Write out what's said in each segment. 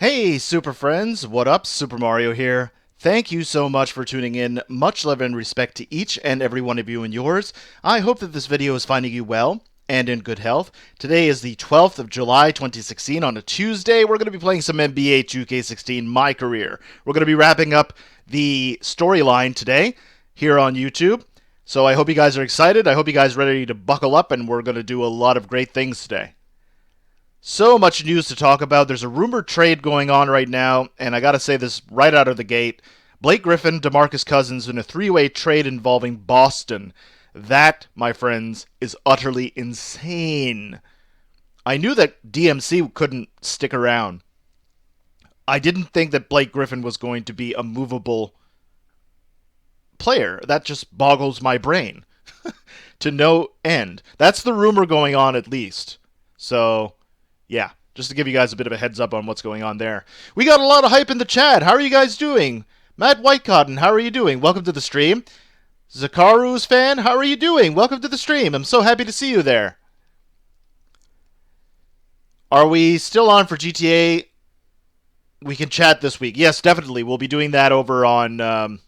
Hey, Super Friends! What up? Super Mario here. Thank you so much for tuning in. Much love and respect to each and every one of you and yours. I hope that this video is finding you well and in good health. Today is the 12th of July, 2016. On a Tuesday, we're going to be playing some NBA 2K16 MyCareer. We're going to be wrapping up the storyline today here on YouTube. So I hope you guys are excited. I hope you guys are ready to buckle up, and we're going to do a lot of great things today. So much news to talk about. There's a rumored trade going on right now, and I gotta say this right out of the gate. Blake Griffin, DeMarcus Cousins in a three-way trade involving Boston. That, my friends, is utterly insane. I knew that DMC couldn't stick around. I didn't think that Blake Griffin was going to be a movable player. That just boggles my brain to no end. That's the rumor going on, at least. So yeah, just to give you guys a bit of a heads up on what's going on there. We got a lot of hype in the chat. How are you guys doing? Matt Whitecotton, how are you doing? Welcome to the stream. Zakaru's fan, how are you doing? Welcome to the stream. I'm so happy to see you there. Are we still on for GTA? We can chat this week. Yes, definitely. We'll be doing that over on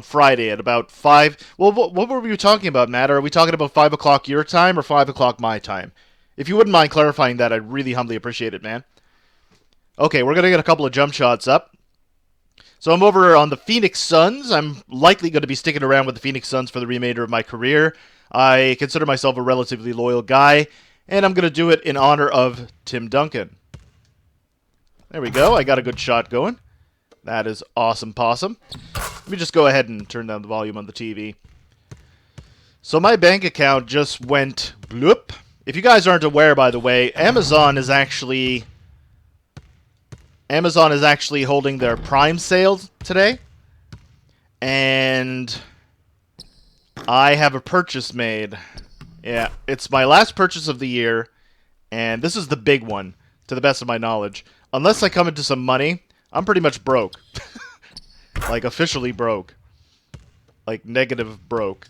Friday at about 5. Well, what were we talking about, Matt? Are we talking about 5 o'clock your time or 5 o'clock my time? If you wouldn't mind clarifying that, I'd really humbly appreciate it, man. Okay, we're going to get a couple of jump shots up. So I'm over on the Phoenix Suns. I'm likely going to be sticking around with the Phoenix Suns for the remainder of my career. I consider myself a relatively loyal guy, and I'm going to do it in honor of Tim Duncan. There we go. I got a good shot going. That is awesome possum. Let me just go ahead and turn down the volume on the TV. So my bank account just went bloop. If you guys aren't aware, by the way, Amazon is actually holding their Prime sales today. And I have a purchase made. Yeah, it's my last purchase of the year. And this is the big one, to the best of my knowledge. Unless I come into some money, I'm pretty much broke. Like, officially broke. Like, negative broke.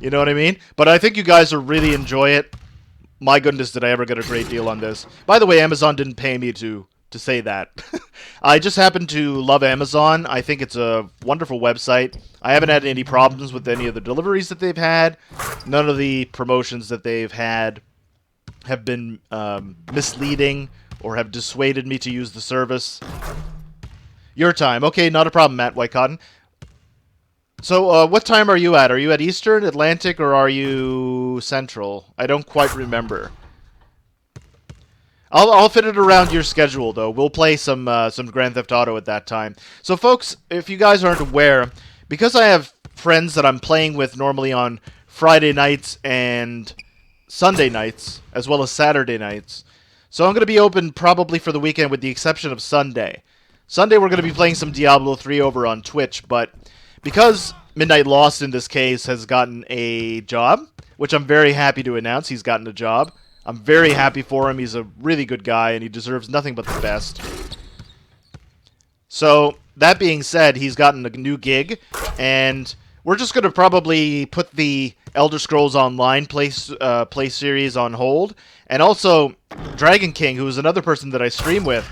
You know what I mean? But I think you guys will really enjoy it. My goodness, did I ever get a great deal on this. By the way, Amazon didn't pay me to say that. I just happen to love Amazon. I think it's a wonderful website. I haven't had any problems with any of the deliveries that they've had. None of the promotions that they've had have been misleading or have dissuaded me to use the service. Your time. Okay, not a problem, Matt Whitecotton. So, what time are you at? Are you at Eastern, Atlantic, or are you Central? I don't quite remember. I'll fit it around your schedule, though. We'll play some Grand Theft Auto at that time. So, folks, if you guys aren't aware, because I have friends that I'm playing with normally on Friday nights and Sunday nights, as well as Saturday nights, so I'm going to be open probably for the weekend with the exception of Sunday. Sunday, we're going to be playing some Diablo 3 over on Twitch, but because Midnight Lost, in this case, has gotten a job, which I'm very happy to announce he's gotten a job. I'm very happy for him. He's a really good guy, and he deserves nothing but the best. So, that being said, he's gotten a new gig, and we're just going to probably put the Elder Scrolls Online play series on hold, and also Dragon King, who is another person that I stream with,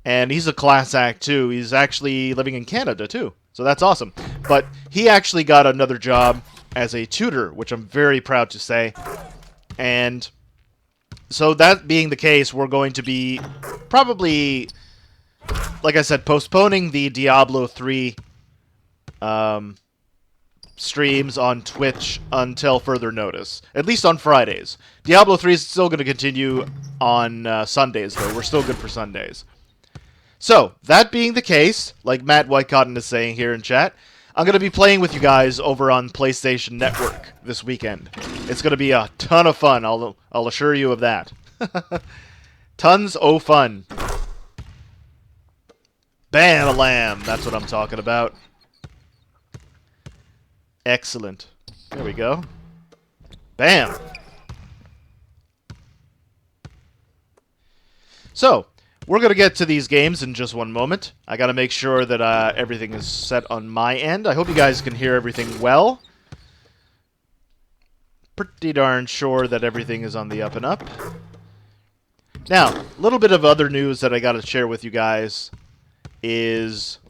and he's a class act, too. He's actually living in Canada, too. So that's awesome. But he actually got another job as a tutor, which I'm very proud to say. And so that being the case, we're going to be probably, like I said, postponing the Diablo 3 streams on Twitch until further notice. At least on Fridays. Diablo 3 is still going to continue on Sundays, though. We're still good for Sundays. So, that being the case, like Matt Whitecotton is saying here in chat, I'm going to be playing with you guys over on PlayStation Network this weekend. It's going to be a ton of fun, I'll assure you of that. Tons o' fun. Bam-a-lam, that's what I'm talking about. Excellent. There we go. Bam! So, we're going to get to these games in just one moment. I got to make sure that everything is set on my end. I hope you guys can hear everything well. Pretty darn sure that everything is on the up and up. Now, a little bit of other news that I got to share with you guys is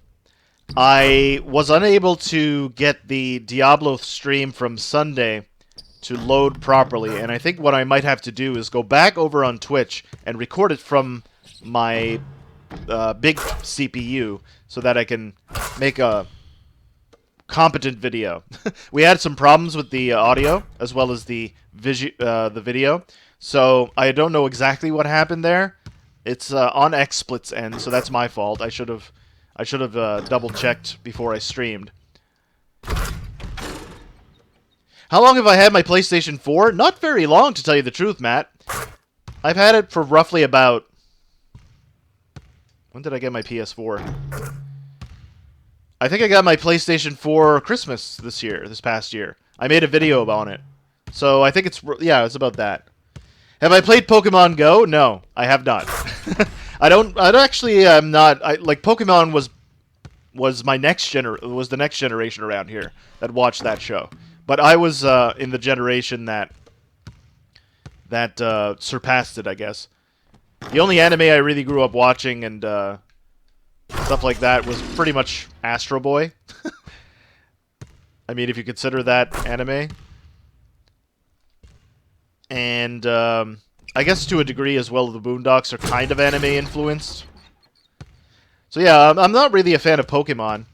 I was unable to get the Diablo stream from Sunday to load properly, and I think what I might have to do is go back over on Twitch and record it from my big CPU so that I can make a competent video. We had some problems with the audio as well as the video, so I don't know exactly what happened there. It's on XSplit's end, so that's my fault. I should have double checked before I streamed. How long have I had my PlayStation 4? Not very long, to tell you the truth, Matt. I've had it for roughly about... When did I get my PS4? I think I got my PlayStation 4 Christmas this past year. I made a video on it. So I think it's, yeah, it's about that. Have I played Pokemon Go? No, I have not. I actually am not, like, Pokemon was the next generation around here that watched that show. But I was in the generation that that surpassed it, I guess. The only anime I really grew up watching and stuff like that was pretty much Astro Boy. I mean, if you consider that anime. And I guess to a degree as well, the Boondocks are kind of anime influenced. So yeah, I'm not really a fan of Pokemon.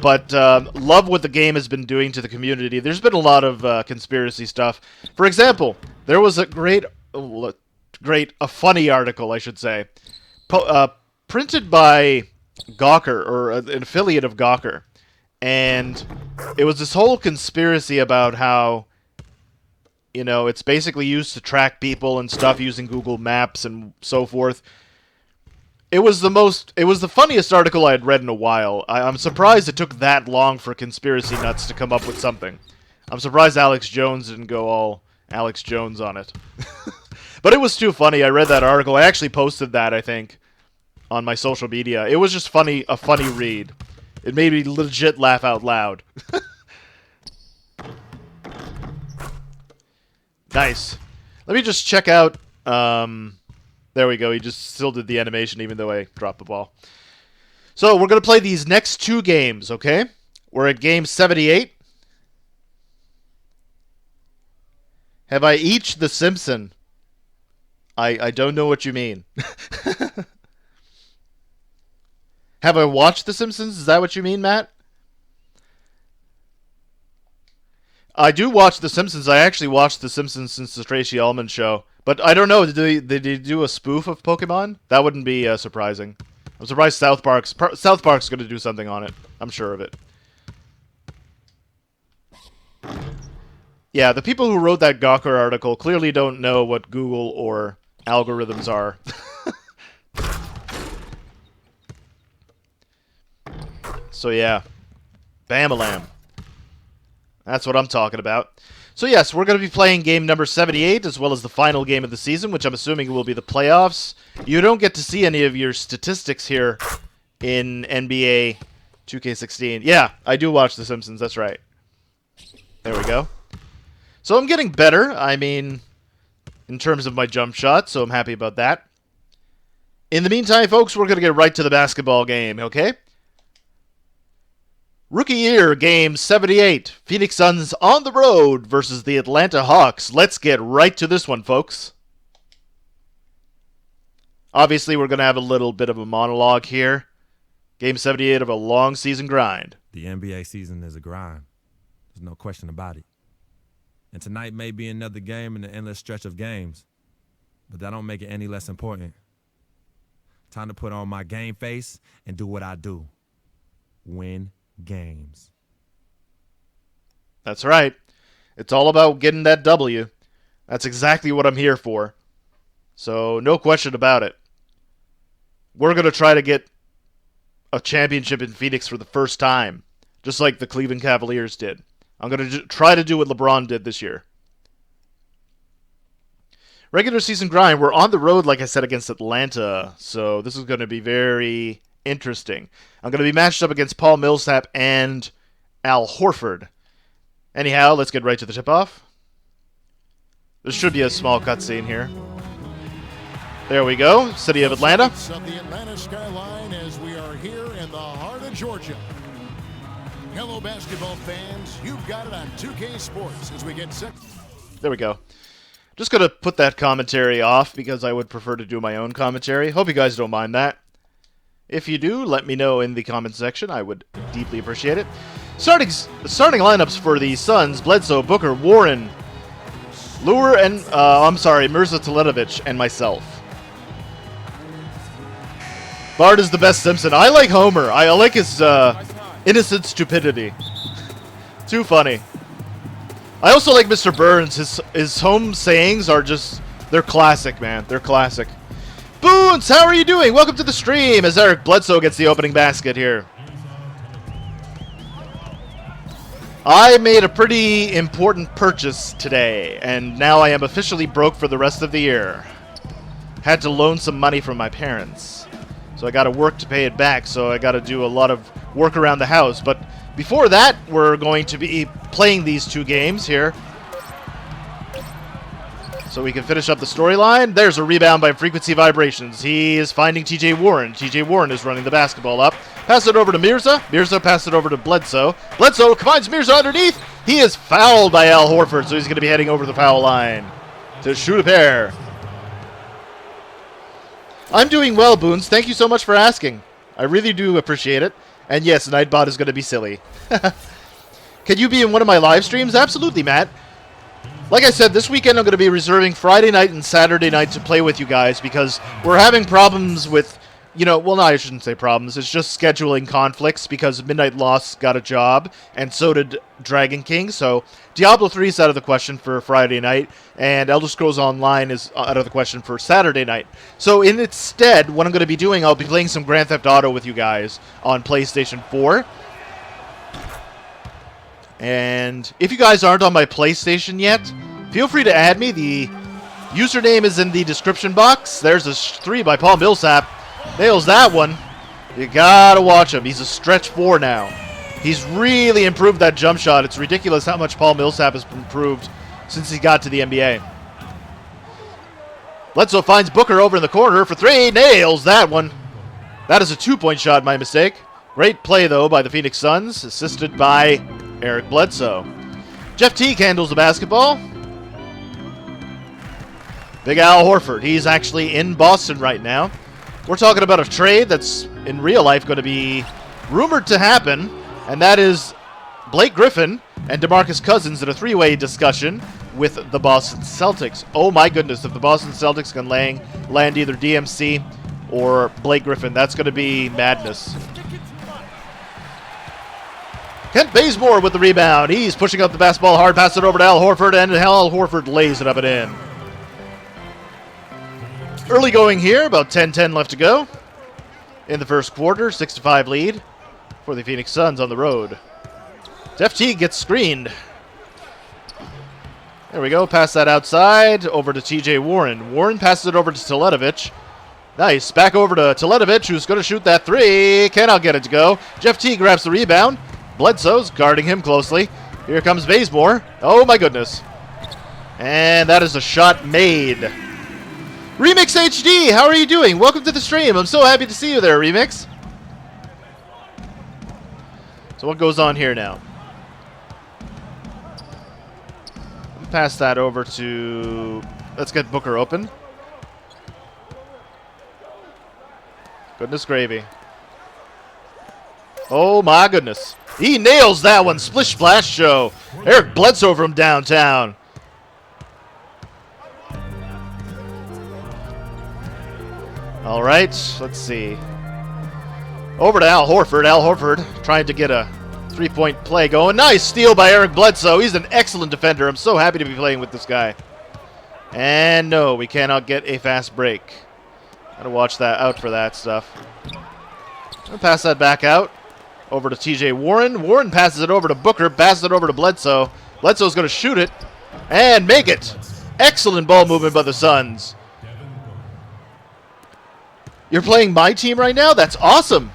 But love what the game has been doing to the community. There's been a lot of conspiracy stuff. For example, there was a a funny article, I should say, printed by Gawker, or an affiliate of Gawker. And it was this whole conspiracy about how, you know, it's basically used to track people and stuff using Google Maps and so forth. It was the funniest article I had read in a while. I'm surprised it took that long for conspiracy nuts to come up with something. I'm surprised Alex Jones didn't go all Alex Jones on it. But it was too funny. I read that article. I actually posted that, I think, on my social media. It was just funny, a funny read. It made me legit laugh out loud. Nice. Let me just check out... There we go. He just still did the animation even though I dropped the ball. So we're going to play these next two games, okay? We're at game 78. Have I each the Simpson? I don't know what you mean. Have I watched The Simpsons? Is that what you mean, Matt? I do watch The Simpsons. I actually watched The Simpsons since the Tracy Ullman show. But I don't know, did they do a spoof of Pokemon? That wouldn't be surprising. I'm surprised South Park's going to do something on it. I'm sure of it. Yeah, the people who wrote that Gawker article clearly don't know what Google or algorithms are. So yeah, Bam-a-lam. That's what I'm talking about. So yes, we're going to be playing game number 78, as well as the final game of the season, which I'm assuming will be the playoffs. You don't get to see any of your statistics here in NBA 2K16. Yeah, I do watch The Simpsons, that's right. There we go. So I'm getting better, I mean, in terms of my jump shot, so I'm happy about that. In the meantime, folks, we're going to get right to the basketball game, okay? Rookie Year, Game 78. Phoenix Suns on the road versus the Atlanta Hawks. Let's get right to this one, folks. Obviously, we're going to have a little bit of a monologue here. Game 78 of a long season grind. The NBA season is a grind. There's no question about it. And tonight may be another game in the endless stretch of games. But that don't make it any less important. Time to put on my game face and do what I do. Win games. That's right. It's all about getting that W. That's exactly what I'm here for. So, no question about it. We're going to try to get a championship in Phoenix for the first time, just like the Cleveland Cavaliers did. I'm going to try to do what LeBron did this year. Regular season grind. We're on the road, like I said, against Atlanta. So, this is going to be very interesting. I'm going to be matched up against Paul Millsap and Al Horford. Anyhow, let's get right to the tip-off. There should be a small cutscene here. There we go. City of Atlanta. Of the Atlanta skyline as we are here in the heart of Georgia. Hello, basketball fans. You've got it on 2K Sports as we get set. There we go. Just going to put that commentary off because I would prefer to do my own commentary. Hope you guys don't mind that. If you do, let me know in the comment section. I would deeply appreciate it. Starting lineups for the Suns: Bledsoe, Booker, Warren, Lure, and Mirza Teletovic, and myself. Bart is the best Simpson. I like Homer. I like his innocent stupidity. Too funny. I also like Mr. Burns. His home sayings are just, they're classic, man. They're classic. Boons, how are you doing? Welcome to the stream as Eric Bledsoe gets the opening basket here. I made a pretty important purchase today, and now I am officially broke for the rest of the year. Had to loan some money from my parents, so I got to work to pay it back, so I got to do a lot of work around the house. But before that, we're going to be playing these two games here. so we can finish up the storyline. There's a rebound by Frequency Vibrations. He is finding TJ Warren. TJ Warren is running the basketball up. Pass it over to Mirza. Mirza passes it over to Bledsoe. Bledsoe finds Mirza underneath. He is fouled by Al Horford, so he's going to be heading over the foul line to shoot a pair. I'm doing well, Boons. Thank you so much for asking. I really do appreciate it. And yes, Nightbot is going to be silly. Can you be in one of my live streams? Absolutely, Matt. Like I said, this weekend I'm going to be reserving Friday night and Saturday night to play with you guys because we're having problems with, well, no, I shouldn't say problems. It's just scheduling conflicts because Midnight Lost got a job and so did Dragon King. So Diablo 3 is out of the question for Friday night and Elder Scrolls Online is out of the question for Saturday night. So in its stead, what I'm going to be doing, I'll be playing some Grand Theft Auto with you guys on PlayStation 4. And if you guys aren't on my PlayStation yet, feel free to add me. The username is in the description box. There's a 3 by Paul Millsap. Nails that one. You gotta watch him. He's a stretch 4 now. He's really improved that jump shot. It's ridiculous how much Paul Millsap has improved since he got to the NBA. Bledsoe finds Booker over in the corner for 3. Nails that one. That is a 2-point shot, my mistake. Great play, though, by the Phoenix Suns, assisted by Eric Bledsoe. Jeff Teague handles the basketball. Big Al Horford. He's actually in Boston right now. We're talking about a trade that's in real life going to be rumored to happen, and that is Blake Griffin and DeMarcus Cousins in a 3-way discussion with the Boston Celtics. Oh my goodness, if the Boston Celtics can land either DMC or Blake Griffin, that's going to be madness. Kent Bazemore with the rebound. He's pushing up the basketball hard, pass it over to Al Horford, and Al Horford lays it up and in. Early going here, about 10-10 left to go in the first quarter. 6-5 lead for the Phoenix Suns on the road. Jeff Teague gets screened. There we go. Pass that outside over to TJ Warren. Warren passes it over to Teletovic. Nice. Back over to Teletovic, who's going to shoot that 3. Cannot get it to go. Jeff Teague grabs the rebound. Bledsoe's guarding him closely. Here comes Bazemore. Oh my goodness. And that is a shot made. Remix HD, how are you doing? Welcome to the stream. I'm so happy to see you there, Remix. So what goes on here now? Pass that over to... Let's get Booker open. Goodness gravy. Oh my goodness. He nails that one. Splish Splash Show. Eric Bledsoe from downtown. All right, let's see. Over to Al Horford. Al Horford trying to get a 3-point play going. Nice steal by Eric Bledsoe. He's an excellent defender. I'm so happy to be playing with this guy. And no, we cannot get a fast break. Gotta watch that out for that stuff. I'll pass that back out. Over to TJ Warren. Warren passes it over to Booker. Passes it over to Bledsoe. Bledsoe's going to shoot it. And make it. Excellent ball movement by the Suns. You're playing my team right now? That's awesome.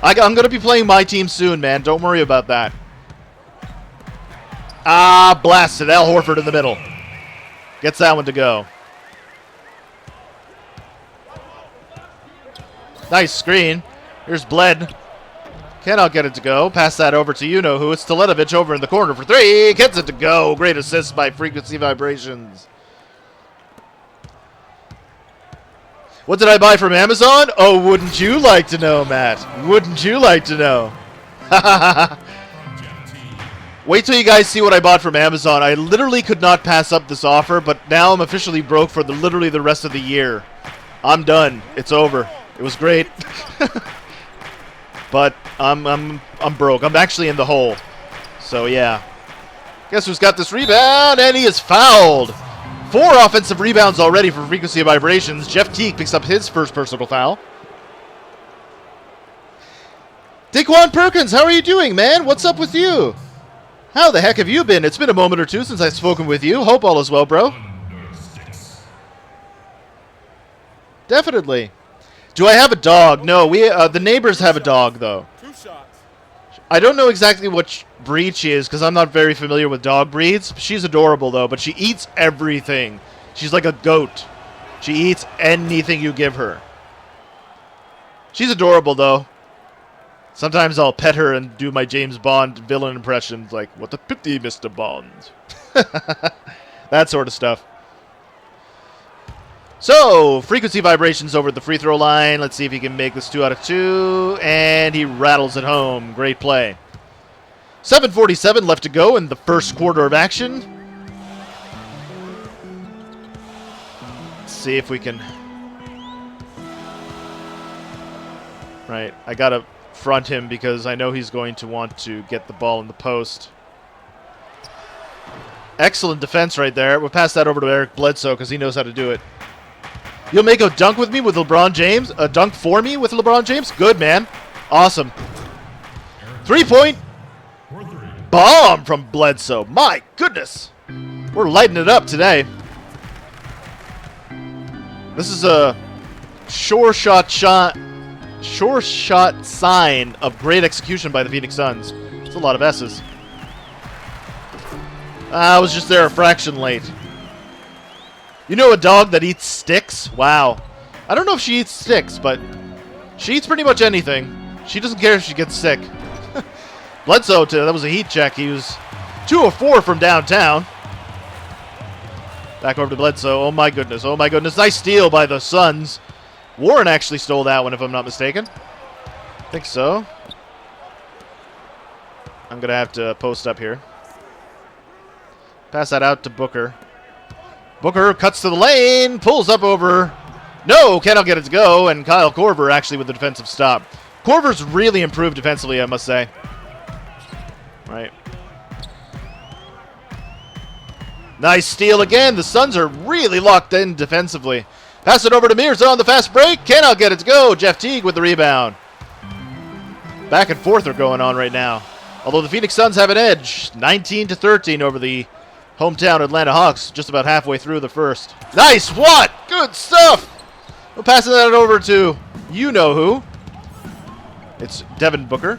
I'm going to be playing my team soon, man. Don't worry about that. Ah, blasted. Al Horford in the middle. Gets that one to go. Nice screen. Here's Bled. Cannot get it to go. Pass that over to you-know-who. It's Teletovic over in the corner for 3. Gets it to go. Great assist by Frequency Vibrations. What did I buy from Amazon? Oh, wouldn't you like to know, Matt? Wouldn't you like to know? Wait till you guys see what I bought from Amazon. I literally could not pass up this offer, but now I'm officially broke for literally the rest of the year. I'm done. It's over. It was great. But I'm broke. I'm actually in the hole. So yeah. Guess who's got this rebound? And he is fouled. 4 offensive rebounds already for Frequency of Vibrations. Jeff Teague picks up his first personal foul. Daquan Perkins, how are you doing, man? What's up with you? How the heck have you been? It's been a moment or two since I've spoken with you. Hope all is well, bro. Definitely. Do I have a dog? No, the neighbors have a dog, though. 2 shots. I don't know exactly what breed she is because I'm not very familiar with dog breeds. She's adorable, though, but she eats everything. She's like a goat. She eats anything you give her. She's adorable, though. Sometimes I'll pet her and do my James Bond villain impressions, like, "What a pity, Mr. Bond." That sort of stuff. So, frequency vibrations over at the free throw line. Let's see if he can make this 2 out of 2. And he rattles it home. Great play. 7:47 left to go in the first quarter of action. Let's see if we can... Right, I gotta front him because I know he's going to want to get the ball in the post. Excellent defense right there. We'll pass that over to Eric Bledsoe because he knows how to do it. You'll make a dunk with me with LeBron James? A dunk for me with LeBron James? Good, man. Awesome. 3-point bomb from Bledsoe. My goodness. We're lighting it up today. This is a sure shot sign of great execution by the Phoenix Suns. It's a lot of S's. I was just there a fraction late. You know a dog that eats sticks? Wow. I don't know if she eats sticks, but she eats pretty much anything. She doesn't care if she gets sick. Bledsoe, that was a heat check. He was 2 of 4 from downtown. Back over to Bledsoe. Oh my goodness. Oh my goodness. Nice steal by the Suns. Warren actually stole that one, if I'm not mistaken. I think so. I'm going to have to post up here. Pass that out to Booker. Booker cuts to the lane, pulls up over. No, cannot get it to go, and Kyle Korver actually with the defensive stop. Korver's really improved defensively, I must say. Right. Nice steal again. The Suns are really locked in defensively. Pass it over to Mirza on the fast break. Cannot get it to go. Jeff Teague with the rebound. Back and forth are going on right now. Although the Phoenix Suns have an edge. 19-13 over the hometown Atlanta Hawks. Just about halfway through the first. Nice. What? Good stuff. We'll pass that over to you-know-who. It's Devin Booker.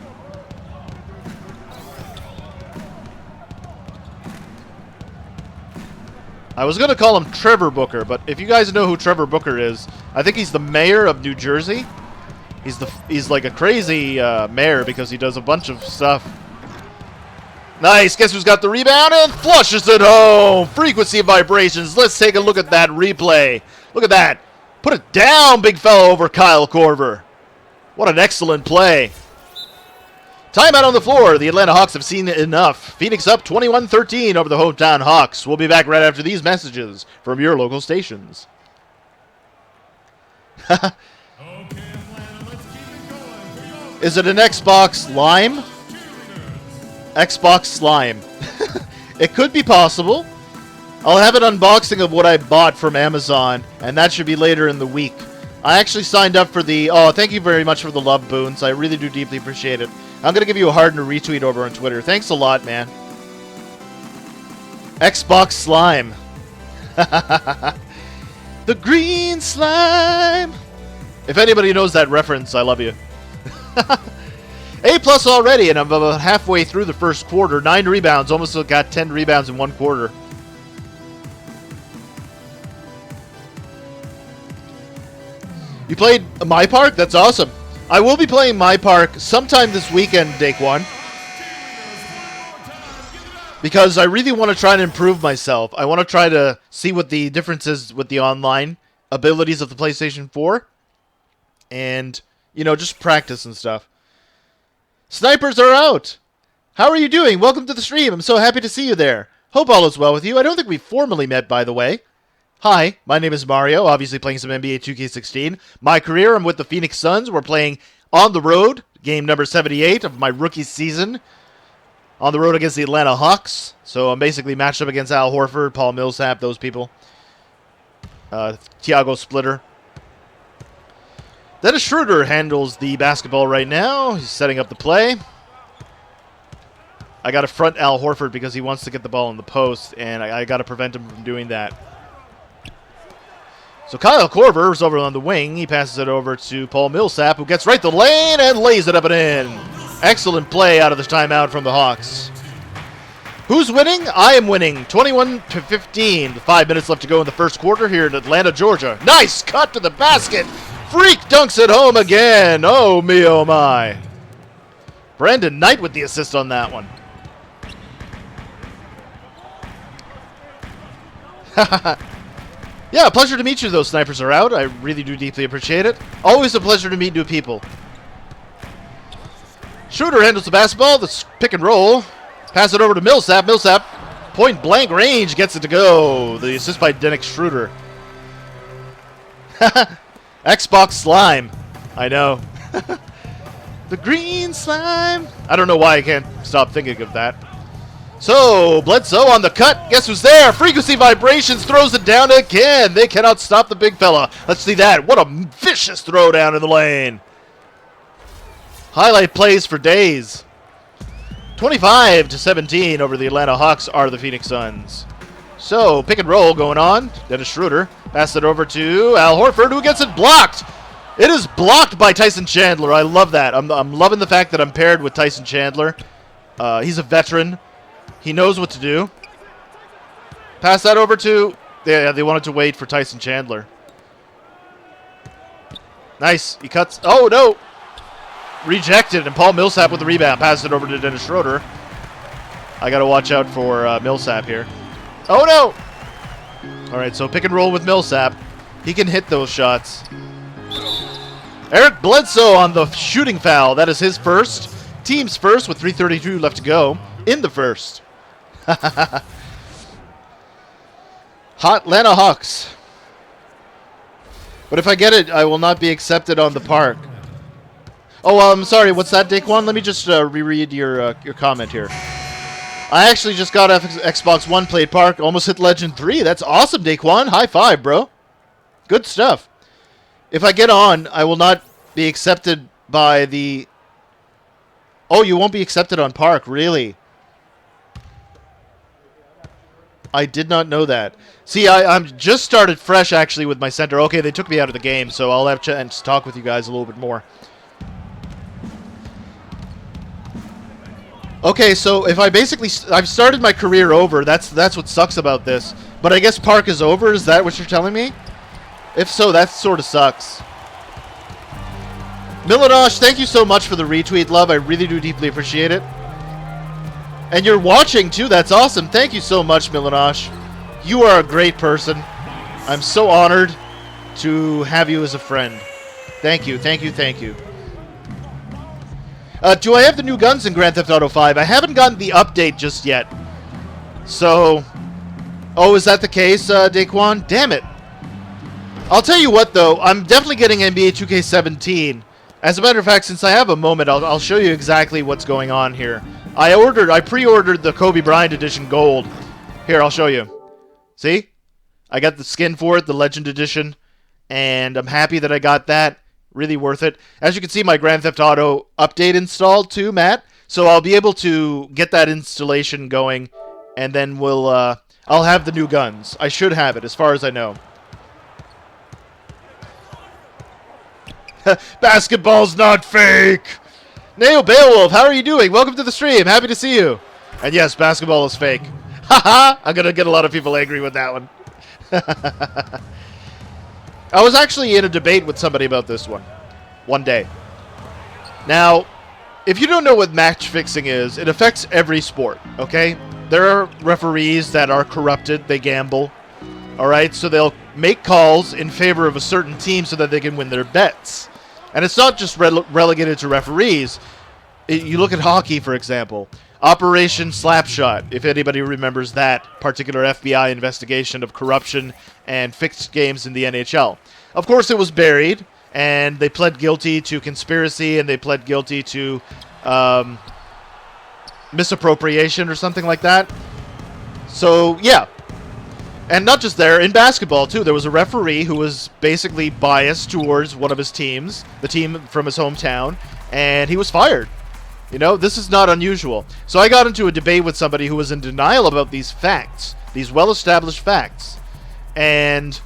I was going to call him Trevor Booker, but if you guys know who Trevor Booker is, I think he's the mayor of New Jersey. He's like a crazy mayor because he does a bunch of stuff. Nice. Guess who's got the rebound and flushes it home. Frequency vibrations. Let's take a look at that replay. Look at that. Put it down, big fella, over Kyle Korver. What an excellent play. Timeout on the floor. The Atlanta Hawks have seen enough. Phoenix up 21-13 over the hometown Hawks. We'll be back right after these messages from your local stations. Is it an Xbox Lime? Xbox Slime. It could be possible. I'll have an unboxing of what I bought from Amazon, and that should be later in the week. I actually signed up for the... Oh, thank you very much for the love boons. I really do deeply appreciate it. I'm going to give you a heart and a retweet over on Twitter. Thanks a lot, man. Xbox Slime. The green slime. If anybody knows that reference, I love you. A+ already, and I'm about halfway through the first quarter. 9 rebounds. Almost got 10 rebounds in one quarter. You played My Park? That's awesome. I will be playing My Park sometime this weekend, Daquan. Because I really want to try and improve myself. I want to try to see what the difference is with the online abilities of the PlayStation 4. And, you know, just practice and stuff. Snipers are out! How are you doing? Welcome to the stream. I'm so happy to see you there. Hope all is well with you. I don't think we formally met, by the way. Hi, my name is Mario, obviously playing some NBA 2K16. My career, I'm with the Phoenix Suns. We're playing on the road, game number 78 of my rookie season. On the road against the Atlanta Hawks. So I'm basically matched up against Al Horford, Paul Millsap, those people. Thiago Splitter. Dennis Schroeder handles the basketball right now. He's setting up the play. I got to front Al Horford because he wants to get the ball in the post, and I got to prevent him from doing that. So Kyle Korver is over on the wing. He passes it over to Paul Millsap, who gets right to the lane and lays it up and in. Excellent play out of the timeout from the Hawks. Who's winning? I am winning 21-15. 5 minutes left to go in the first quarter here in Atlanta, Georgia. Nice cut to the basket. Freak dunks it home again. Oh, me, oh, my. Brandon Knight with the assist on that one. Yeah, pleasure to meet you. Those snipers are out. I really do deeply appreciate it. Always a pleasure to meet new people. Schroeder handles the basketball. The pick and roll. Pass it over to Millsap. Millsap, point blank range, gets it to go. The assist by Dennis Schroeder. Xbox slime. I know. The green slime. I don't know why I can't stop thinking of that. So, Bledsoe on the cut. Guess who's there? Frequency vibrations, throws it down again. They cannot stop the big fella. Let's see that. What a vicious throw down in the lane. Highlight plays for days. 25-17 over the Atlanta Hawks are the Phoenix Suns. So, pick and roll going on. Dennis Schroeder. Pass it over to Al Horford, who gets it blocked. It is blocked by Tyson Chandler. I love that. I'm loving the fact that I'm paired with Tyson Chandler. He's a veteran. He knows what to do. Pass that over to... Yeah, they wanted to wait for Tyson Chandler. Nice. He cuts... Oh, no. Rejected, and Paul Millsap with the rebound. Pass it over to Dennis Schroeder. I got to watch out for Millsap here. Oh, no! All right, so pick and roll with Millsap. He can hit those shots. Eric Bledsoe on the shooting foul. That is his first. Team's first with 3:32 left to go in the first. Hot Atlanta Hawks. But if I get it, I will not be accepted on the park. Oh, I'm sorry. What's that, Daquan? Let me just reread your comment here. I actually just got Xbox One, played Park, almost hit Legend 3. That's awesome, Daquan. High five, bro. Good stuff. If I get on, I will not be accepted by the... Oh, you won't be accepted on Park, really? I did not know that. See, I'm just started fresh, actually, with my center. Okay, they took me out of the game, so I'll have a chance to talk with you guys a little bit more. Okay, so if I've started my career over. That's what sucks about this. But I guess Park is over. Is that what you're telling me? If so, that sort of sucks. Milanosh, thank you so much for the retweet, love. I really do deeply appreciate it. And you're watching too. That's awesome. Thank you so much, Milanosh. You are a great person. I'm so honored to have you as a friend. Thank you, thank you, thank you. Do I have the new guns in Grand Theft Auto 5? I haven't gotten the update just yet. So... Oh, is that the case, Daquan? Damn it. I'll tell you what, though. I'm definitely getting NBA 2K17. As a matter of fact, since I have a moment, I'll show you exactly what's going on here. I pre-ordered the Kobe Bryant Edition Gold. Here, I'll show you. See? I got the skin for it, the Legend Edition. And I'm happy that I got that. Really worth it. As you can see, my Grand Theft Auto update installed too, Matt. So I'll be able to get that installation going, and then I'll have the new guns. I should have it, as far as I know. Basketball's not fake! Neo Beowulf, how are you doing? Welcome to the stream. Happy to see you. And yes, basketball is fake. Haha! I'm going to get a lot of people angry with that one. I was actually in a debate with somebody about this one day. Now, if you don't know what match fixing is, it affects every sport, okay? There are referees that are corrupted, they gamble, alright? So they'll make calls in favor of a certain team so that they can win their bets. And it's not just relegated to referees. You look at hockey, for example. Operation Slapshot, if anybody remembers that particular FBI investigation of corruption and fixed games in the NHL. Of course, it was buried, and they pled guilty to conspiracy, and they pled guilty to misappropriation or something like that. So, yeah. And not just there, in basketball, too. There was a referee who was basically biased towards one of his teams, the team from his hometown, and he was fired. You know, this is not unusual. So I got into a debate with somebody who was in denial about these facts, these well-established facts, and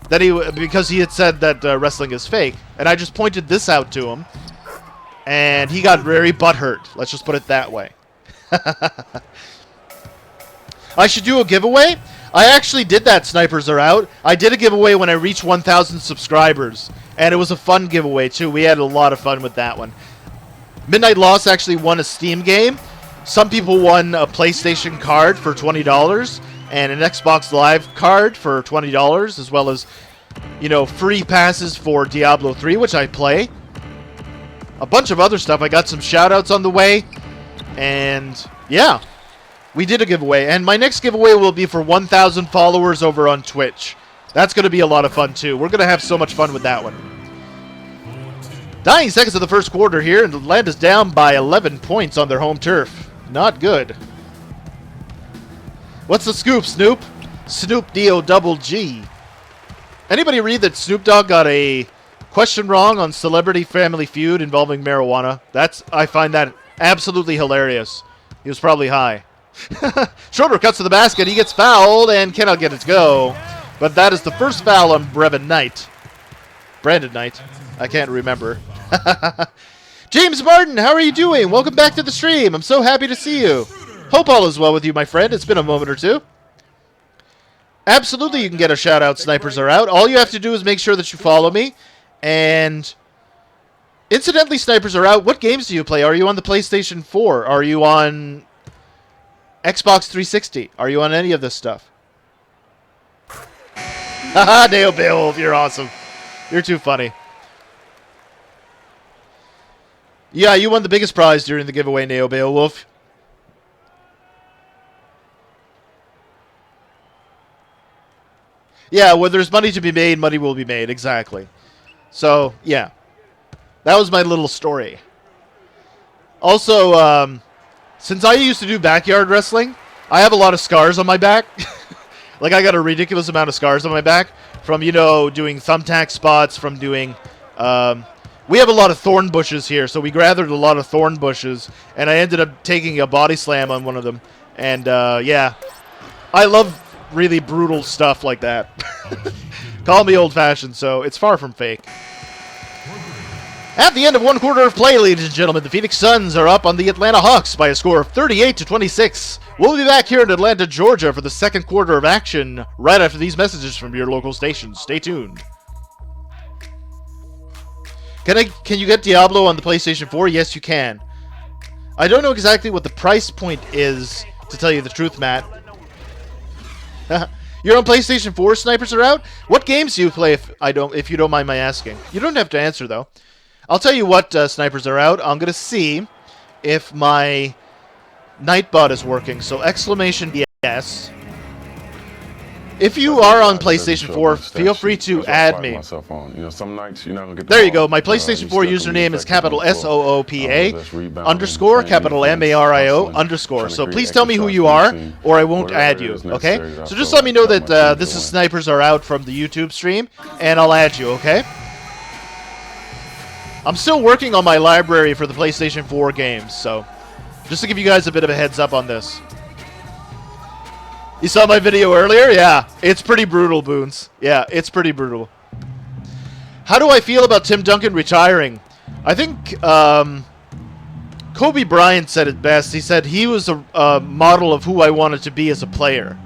that because he had said that wrestling is fake, and I just pointed this out to him, and he got very butthurt. Let's just put it that way. I should do a giveaway? I actually did that, Snipers Are Out. I did a giveaway when I reached 1,000 subscribers. And it was a fun giveaway, too. We had a lot of fun with that one. Midnight Lost actually won a Steam game. Some people won a PlayStation card for $20 and an Xbox Live card for $20, as well as, you know, free passes for Diablo 3, which I play. A bunch of other stuff. I got some shout-outs on the way. And, yeah. We did a giveaway, and my next giveaway will be for 1,000 followers over on Twitch. That's going to be a lot of fun, too. We're going to have so much fun with that one. Dying seconds of the first quarter here, and Atlanta's down by 11 points on their home turf. Not good. What's the scoop, Snoop? Snoop D-O-double-G. Anybody read that Snoop Dogg got a question wrong on Celebrity Family Feud involving marijuana? I find that absolutely hilarious. He was probably high. Schroeder cuts to the basket. He gets fouled and cannot get it to go. But that is the first foul on Brandon Knight. I can't remember. James Martin, how are you doing? Welcome back to the stream. I'm so happy to see you. Hope all is well with you, my friend. It's been a moment or two. Absolutely, you can get a shout out. Snipers Are Out. All you have to do is make sure that you follow me. And incidentally, Snipers Are Out. What games do you play? Are you on the PlayStation 4? Are you on Xbox 360? Are you on any of this stuff? Haha, Neo Beowulf, you're awesome. You're too funny. Yeah, you won the biggest prize during the giveaway, Neo Beowulf. Yeah, when there's money to be made, money will be made. Exactly. So, yeah. That was my little story. Also, since I used to do backyard wrestling, I have a lot of scars on my back. Like, I got a ridiculous amount of scars on my back from, you know, doing thumbtack spots, from doing... we have a lot of thorn bushes here, so we gathered a lot of thorn bushes, and I ended up taking a body slam on one of them. And, yeah. I love really brutal stuff like that. Call me old-fashioned, so it's far from fake. At the end of one quarter of play, ladies and gentlemen, the Phoenix Suns are up on the Atlanta Hawks by a score of 38-26. We'll be back here in Atlanta, Georgia for the second quarter of action right after these messages from your local stations. Stay tuned. Can you get Diablo on the PlayStation 4? Yes, you can. I don't know exactly what the price point is, to tell you the truth, Matt. You're on PlayStation 4, Snipers Are Out? What games do you play if you don't mind my asking? You don't have to answer, though. I'll tell you what, Snipers Are Out. I'm going to see if my Nightbot is working. So, exclamation yes. If you are on PlayStation 4, feel free to add me. There you go. My PlayStation 4 username is capital SOOPA underscore capital MARIO underscore. So please tell me who you are, or I won't add you. Okay? So just let me know that this is Snipers Are Out from the YouTube stream, and I'll add you. Okay? I'm still working on my library for the PlayStation 4 games, so just to give you guys a bit of a heads up on this. You saw my video earlier? Yeah, it's pretty brutal, Boons. Yeah, it's pretty brutal. How do I feel about Tim Duncan retiring? I think Kobe Bryant said it best. He said he was a model of who I wanted to be as a player.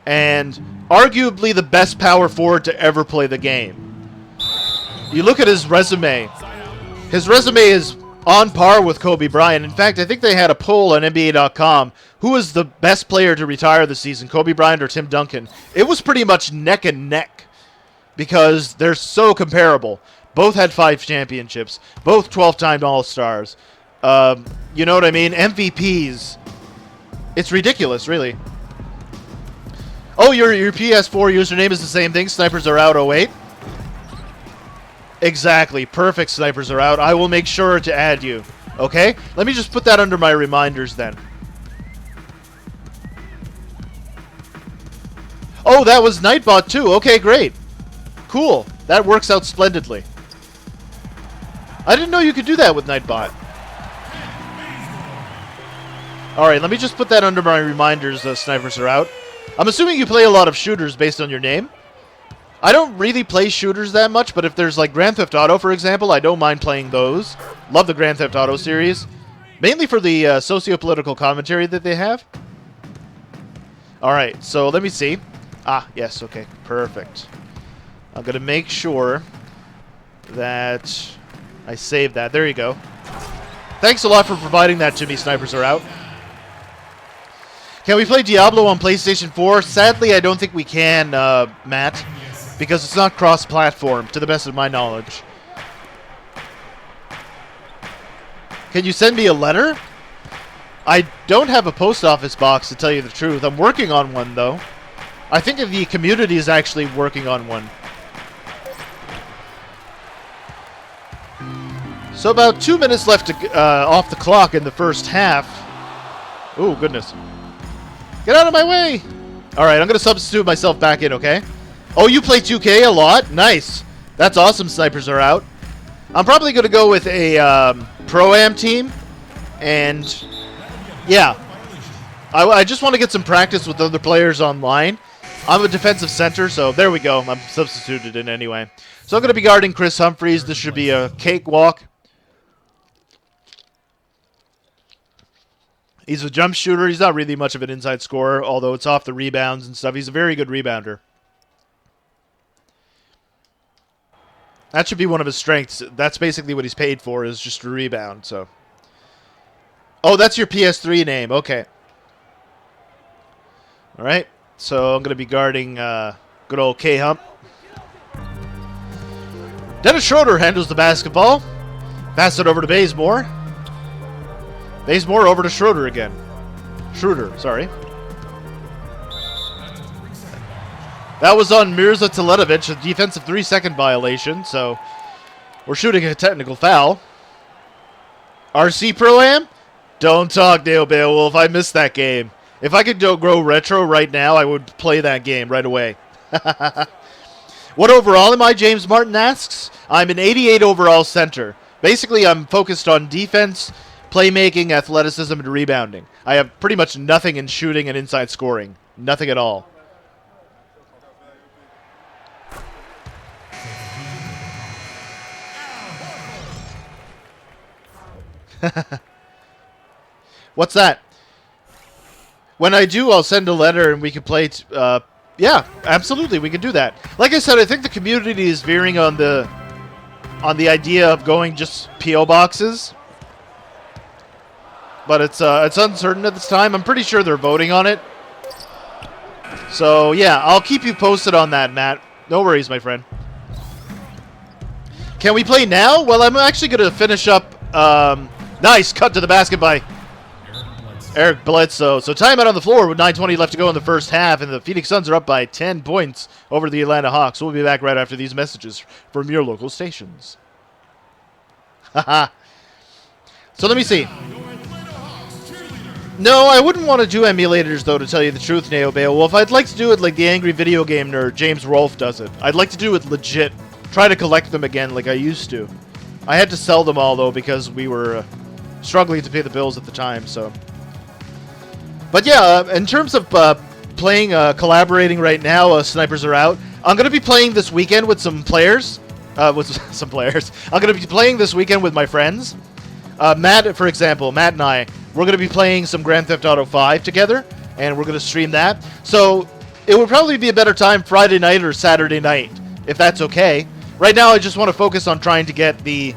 And arguably the best power forward to ever play the game. You look at his resume. His resume is on par with Kobe Bryant. In fact, I think they had a poll on NBA.com. Who was the best player to retire this season, Kobe Bryant or Tim Duncan? It was pretty much neck and neck because they're so comparable. Both had 5 championships. Both 12-time All-Stars. You know what I mean? MVPs. It's ridiculous, really. Oh, your PS4 username is the same thing. Snipers Are Out 08. Exactly. Perfect. Snipers Are Out. I will make sure to add you. Okay? Let me just put that under my reminders then. Oh, that was Nightbot too. Okay, great. Cool. That works out splendidly. I didn't know you could do that with Nightbot. Alright, let me just put that under my reminders, Snipers Are Out. I'm assuming you play a lot of shooters based on your name. I don't really play shooters that much, but if there's like Grand Theft Auto, for example, I don't mind playing those. Love the Grand Theft Auto series. Mainly for the socio-political commentary that they have. All right, so let me see. Ah, yes, okay, perfect. I'm going to make sure that I save that. There you go. Thanks a lot for providing that to me, Snipers Are Out. Can we play Diablo on PlayStation 4? Sadly, I don't think we can, Matt, because it's not cross-platform, to the best of my knowledge. Can you send me a letter? I don't have a post office box, to tell you the truth. I'm working on one, though. I think the community is actually working on one. So about 2 minutes left to, off the clock in the first half. Oh, goodness. Get out of my way! Alright, I'm going to substitute myself back in, okay? Oh, you play 2K a lot? Nice. That's awesome, Snipers Are Out. I'm probably going to go with a Pro-Am team. And, yeah. I just want to get some practice with other players online. I'm a defensive center, so there we go. I'm substituted in anyway. So I'm going to be guarding Chris Humphreys. This should be a cakewalk. He's a jump shooter. He's not really much of an inside scorer, although it's off the rebounds and stuff. He's a very good rebounder. That should be one of his strengths. That's basically what he's paid for, is just a rebound. So, oh, that's your PS3 name. Okay. All right. So I'm going to be guarding good old K-Hump. Dennis Schroeder handles the basketball. Pass it over to Bazemore. Bazemore over to Schroeder again. Schroeder, sorry. That was on Mirza Teletovic, a defensive 3-second violation, so we're shooting a technical foul. RC Pro-Am? Don't talk, Dale Beowulf. I missed that game. If I could go retro right now, I would play that game right away. What overall am I, James Martin asks? I'm an 88 overall center. Basically, I'm focused on defense, playmaking, athleticism, and rebounding. I have pretty much nothing in shooting and inside scoring. Nothing at all. What's that? When I do, I'll send a letter and we can play... yeah, absolutely, we can do that. Like I said, I think the community is veering on the idea of going just P.O. boxes. But it's uncertain at this time. I'm pretty sure they're voting on it. So, yeah, I'll keep you posted on that, Matt. No worries, my friend. Can we play now? Well, I'm actually going to finish up... nice cut to the basket by Eric Bledsoe. So timeout on the floor with 9:20 left to go in the first half, and the Phoenix Suns are up by 10 points over the Atlanta Hawks. We'll be back right after these messages from your local stations. Haha. So let me see. No, I wouldn't want to do emulators, though, to tell you the truth, Neo Beowulf. I'd like to do it like the Angry Video Game Nerd, James Rolfe, does it. I'd like to do it legit. Try to collect them again like I used to. I had to sell them all, though, because we were struggling to pay the bills at the time, so... But yeah, in terms of playing, collaborating right now, Snipers Are Out, I'm going to be playing this weekend with some players. I'm going to be playing this weekend with my friends. Matt, for example, Matt and I, we're going to be playing some Grand Theft Auto 5 together, and we're going to stream that. So it would probably be a better time Friday night or Saturday night, if that's okay. Right now, I just want to focus on trying to get the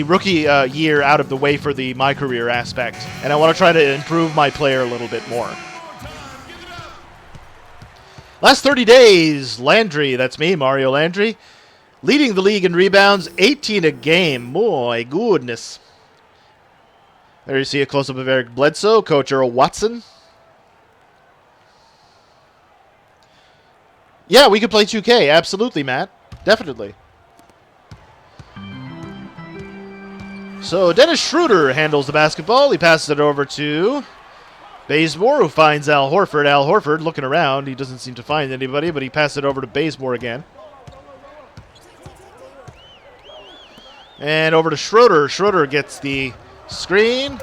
rookie year out of the way for the MyCareer aspect, and I want to try to improve my player a little bit more. Last 30 days, Landry, that's me, Mario Landry, leading the league in rebounds, 18 a game. My goodness. There you see a close-up of Eric Bledsoe, Coach Earl Watson. Yeah, we could play 2K, absolutely, Matt. Definitely. So Dennis Schroeder handles the basketball. He passes it over to Bazemore, who finds Al Horford. Al Horford looking around. He doesn't seem to find anybody, but he passes it over to Bazemore again. And over to Schroeder. Schroeder gets the screen.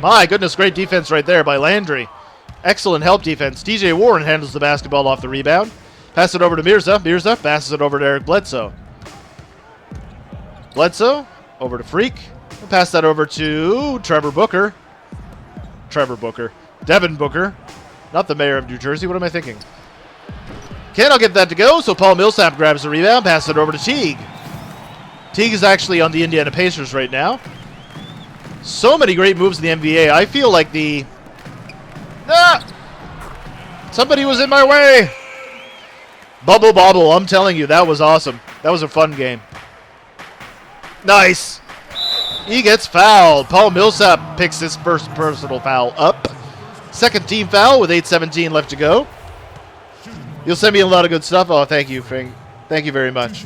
My goodness, great defense right there by Landry. Excellent help defense. TJ Warren handles the basketball off the rebound. Pass it over to Mirza. Mirza passes it over to Eric Bledsoe. Bledsoe over to Freak. Pass that over to Trevor Booker. Devin Booker. Not the mayor of New Jersey. What am I thinking? Cannot get that to go, so Paul Millsap grabs the rebound, passes it over to Teague. Teague is actually on the Indiana Pacers right now. So many great moves in the NBA. I feel like the... Somebody was in my way! Bubble Bobble, I'm telling you, that was awesome. That was a fun game. Nice! He gets fouled. Paul Millsap picks his first personal foul up. Second team foul with 8:17 left to go. You'll send me a lot of good stuff. Oh, thank you, Frank. Thank you very much.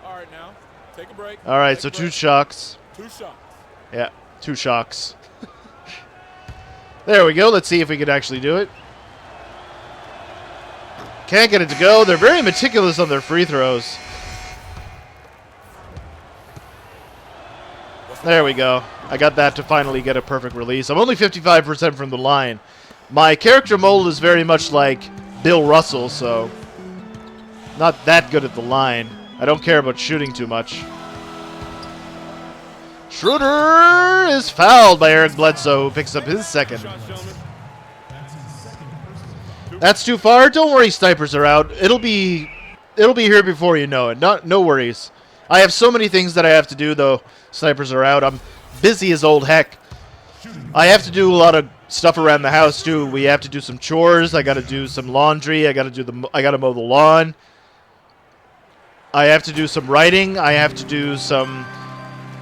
All right, now take a break. All right, so 2 shocks. 2 shots. Yeah, 2 shocks. There we go. Let's see if we can actually do it. Can't get it to go. They're very meticulous on their free throws. There we go. I got that to finally get a perfect release. I'm only 55% from the line. My character mold is very much like Bill Russell, so not that good at the line. I don't care about shooting too much. Schroeder is fouled by Eric Bledsoe, who picks up his second. That's too far. Don't worry, snipers are out. It'll be here before you know it. No worries. I have so many things that I have to do, though. Snipers are out. I'm busy as old heck. I have to do a lot of stuff around the house too. We have to do some chores. I got to do some laundry. I got to mow the lawn. I have to do some writing. I have to do some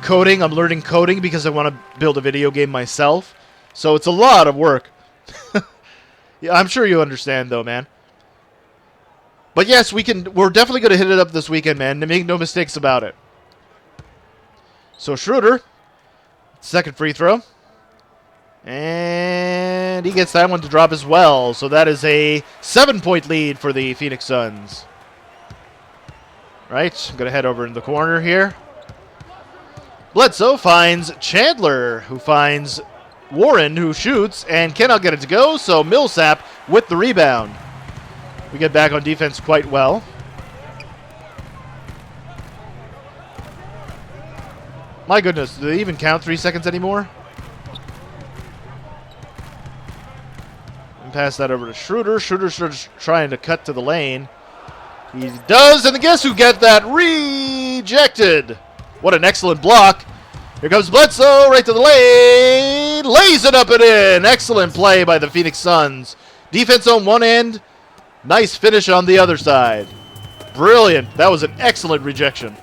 coding. I'm learning coding because I want to build a video game myself. So it's a lot of work. Yeah, I'm sure you understand though, man. But yes, we're definitely going to hit it up this weekend, man. Make no mistakes about it. So Schroeder, second free throw. And he gets that one to drop as well. So that is a 7-point lead for the Phoenix Suns. Right, I'm going to head over in the corner here. Bledsoe finds Chandler, who finds Warren, who shoots and cannot get it to go. So Millsap with the rebound. We get back on defense quite well. My goodness, do they even count 3 seconds anymore? And pass that over to Schroeder. Schroeder's trying to cut to the lane. He does, and guess who get that? Rejected. What an excellent block. Here comes Bledsoe right to the lane. Lays it up and in. Excellent play by the Phoenix Suns. Defense on one end. Nice finish on the other side. Brilliant. That was an excellent rejection.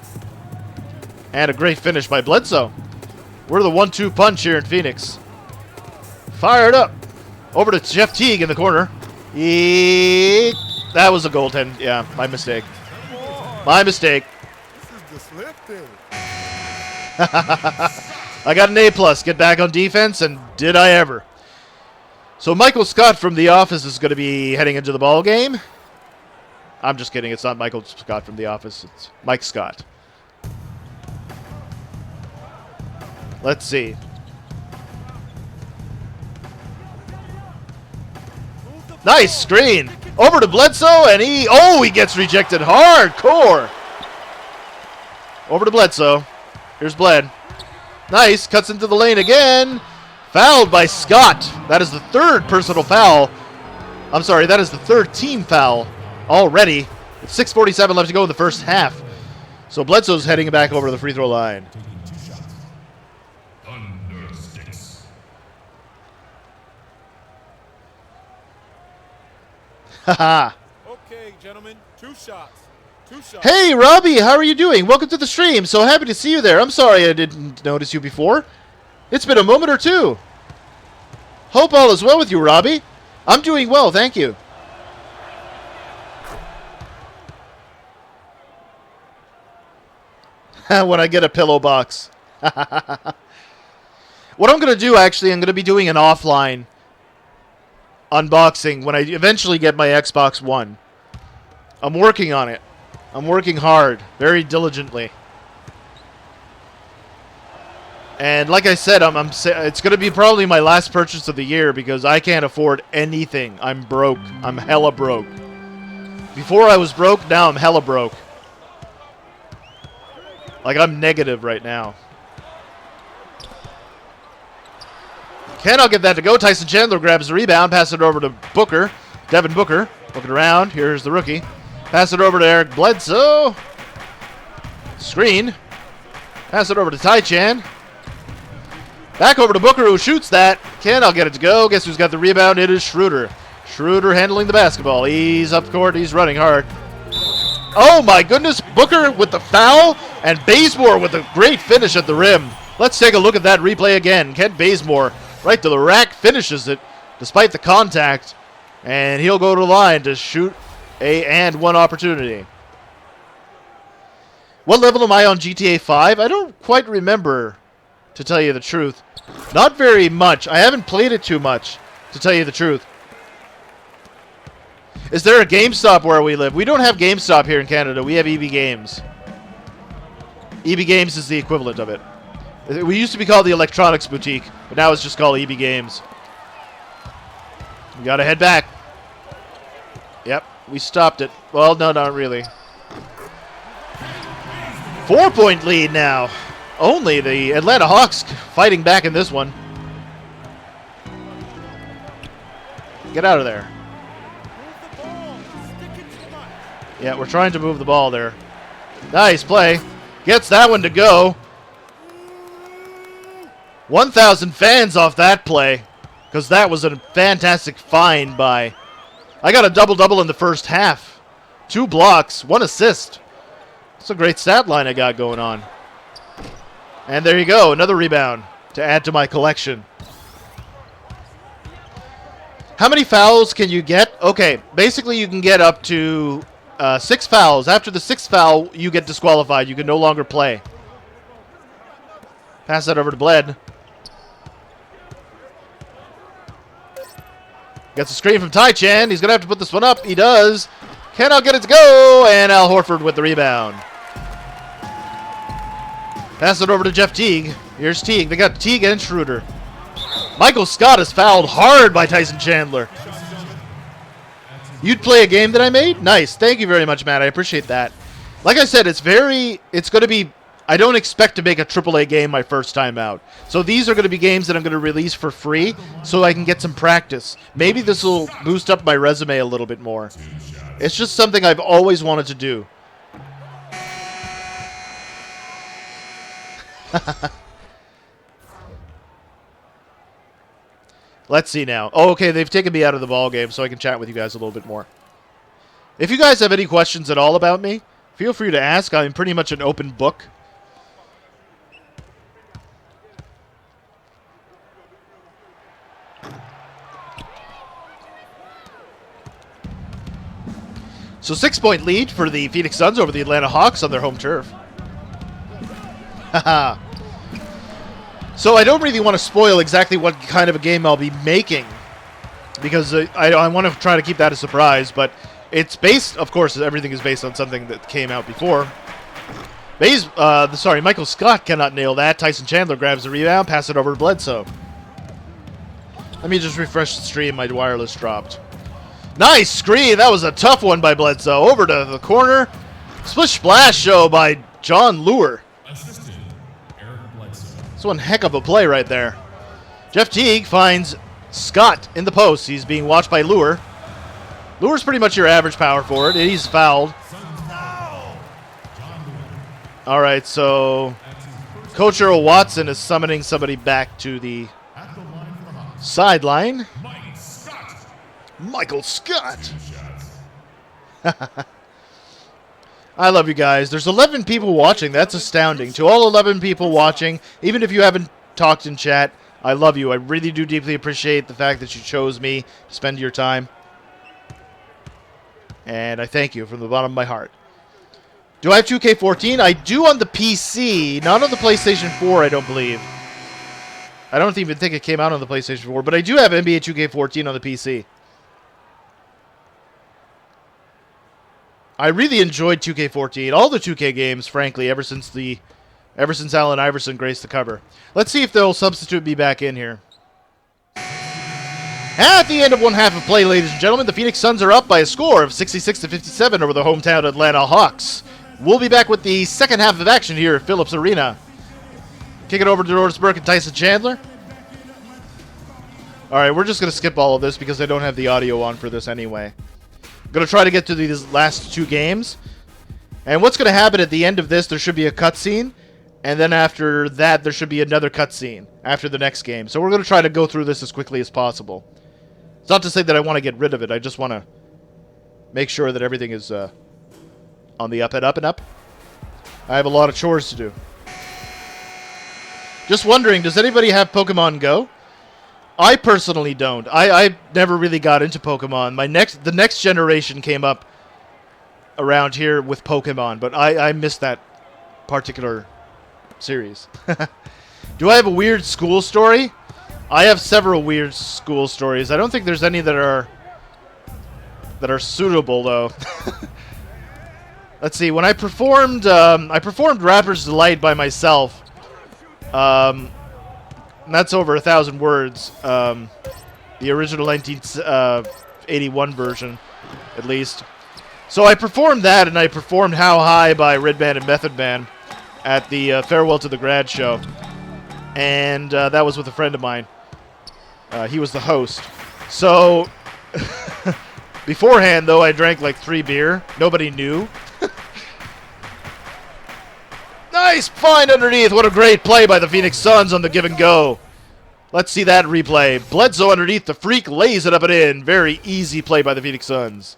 And a great finish by Bledsoe. We're the 1-2 punch here in Phoenix. Fired up. Over to Jeff Teague in the corner. That was a goaltend. Yeah, my mistake. My mistake. This is the slip thing. I got an A+. Get back on defense, and did I ever. So Michael Scott from The Office is going to be heading into the ball game. I'm just kidding. It's not Michael Scott from The Office. It's Mike Scott. Let's see. Nice screen. Over to Bledsoe, and he gets rejected hardcore. Over to Bledsoe. Here's Bled. Nice. Cuts into the lane again. Fouled by Scott. That is the third personal foul. I'm sorry, that is the third team foul already. With 6:47 left to go in the first half. So Bledsoe's heading back over to the free throw line. Haha. Okay, gentlemen, 2 shots. 2 shots. Hey, Robbie, how are you doing? Welcome to the stream. So happy to see you there. I'm sorry I didn't notice you before. It's been a moment or two. Hope all is well with you, Robbie. I'm doing well, thank you. When I get a pillow box. What I'm going to do, actually, I'm going to be doing an offline unboxing when I eventually get my Xbox One. I'm working on it. I'm working hard, very diligently. And like I said, it's going to be probably my last purchase of the year because I can't afford anything. I'm broke. I'm hella broke. Before I was broke, now I'm hella broke. Like, I'm negative right now. Cannot get that to go. Tyson Chandler grabs the rebound. Pass it over to Booker. Devin Booker. Looking around. Here's the rookie. Pass it over to Eric Bledsoe. Screen. Pass it over to Ty-Chan. Back over to Booker, who shoots that. Cannot get it to go. Guess who's got the rebound? It is Schroeder. Schroeder handling the basketball. He's up court. He's running hard. Oh, my goodness. Booker with the foul. And Bazemore with a great finish at the rim. Let's take a look at that replay again. Kent Bazemore right to the rack. Finishes it despite the contact. And he'll go to the line to shoot a and one opportunity. What level am I on GTA 5? I don't quite remember, to tell you the truth. Not very much. I haven't played it too much, to tell you the truth. Is there a GameStop where we live? We don't have GameStop here in Canada. We have EB Games. EB Games is the equivalent of it. We used to be called the Electronics Boutique, but now it's just called EB Games. We gotta head back. Yep, we stopped it. Well, no, not really. 4-point lead now. Only the Atlanta Hawks fighting back in this one. Get out of there. Yeah, we're trying to move the ball there. Nice play. Gets that one to go. 1,000 fans off that play, because that was a fantastic find by... I got a double-double in the first half. 2 blocks, 1 assist. It's a great stat line I got going on. And there you go, another rebound to add to my collection. How many fouls can you get? Okay, basically you can get up to 6 fouls. After the 6th foul, you get disqualified. You can no longer play. Pass that over to Bled. Gets a screen from Ty-Chan. He's going to have to put this one up. He does. Cannot get it to go. And Al Horford with the rebound. Pass it over to Jeff Teague. Here's Teague. They got Teague and Schroeder. Michael Scott is fouled hard by Tyson Chandler. You'd play a game that I made? Nice. Thank you very much, Matt. I appreciate that. Like I said, it's going to be... I don't expect to make a AAA game my first time out. So these are going to be games that I'm going to release for free so I can get some practice. Maybe this will boost up my resume a little bit more. It's just something I've always wanted to do. Let's see now. Oh, okay, they've taken me out of the ball game so I can chat with you guys a little bit more. If you guys have any questions at all about me, feel free to ask. I'm pretty much an open book. So 6-point lead for the Phoenix Suns over the Atlanta Hawks on their home turf. Haha. So I don't really want to spoil exactly what kind of a game I'll be making, because I want to try to keep that a surprise, but it's based, of course, everything is based on something that came out before. Michael Scott cannot nail that. Tyson Chandler grabs the rebound, pass it over to Bledsoe. Let me just refresh the stream. My wireless dropped. Nice screen. That was a tough one by Bledsoe. Over to the corner. Splish splash show by John Lure. This one heck of a play right there. Jeff Teague finds Scott in the post. He's being watched by Lure. Lure's pretty much your average power forward. He's fouled. All right, so Coach Earl Watson is summoning somebody back to the sideline. Michael Scott. I love you guys. There's 11 people watching. That's astounding. To all 11 people watching, even if you haven't talked in chat, I love you. I really do deeply appreciate the fact that you chose me to spend your time. And I thank you from the bottom of my heart. Do I have 2K14? I do on the PC, not on the PlayStation 4, I don't believe. I don't even think it came out on the PlayStation 4, but I do have NBA 2K14 on the PC. I really enjoyed 2K14, all the 2K games, frankly, ever since Allen Iverson graced the cover. Let's see if they'll substitute me back in here. At the end of one half of play, ladies and gentlemen, the Phoenix Suns are up by a score of 66-57 over the hometown Atlanta Hawks. We'll be back with the second half of action here at Phillips Arena. Kick it over to Doris Burke and Tyson Chandler. Alright, we're just going to skip all of this because I don't have the audio on for this anyway. I'm going to try to get to these last two games. And what's going to happen at the end of this, there should be a cutscene. And then after that, there should be another cutscene after the next game. So we're going to try to go through this as quickly as possible. It's not to say that I want to get rid of it. I just want to make sure that everything is on the up and up and up. I have a lot of chores to do. Just wondering, does anybody have Pokemon Go? I personally don't. I never really got into Pokemon. The next generation came up around here with Pokemon, but I missed that particular series. Do I have a weird school story? I have several weird school stories. I don't think there's any that are suitable though. Let's see. When I performed Rapper's Delight by myself. That's over 1,000 words. The original 1981 version, at least. So I performed that, and I performed How High by Redman and Method Man at the Farewell to the Grad show. And that was with a friend of mine. He was the host. So, beforehand, though, I drank like 3 beer. Nobody knew. Nice find underneath. What a great play by the Phoenix Suns on the give and go. Let's see that replay. Bledsoe underneath. The Freak lays it up and in. Very easy play by the Phoenix Suns.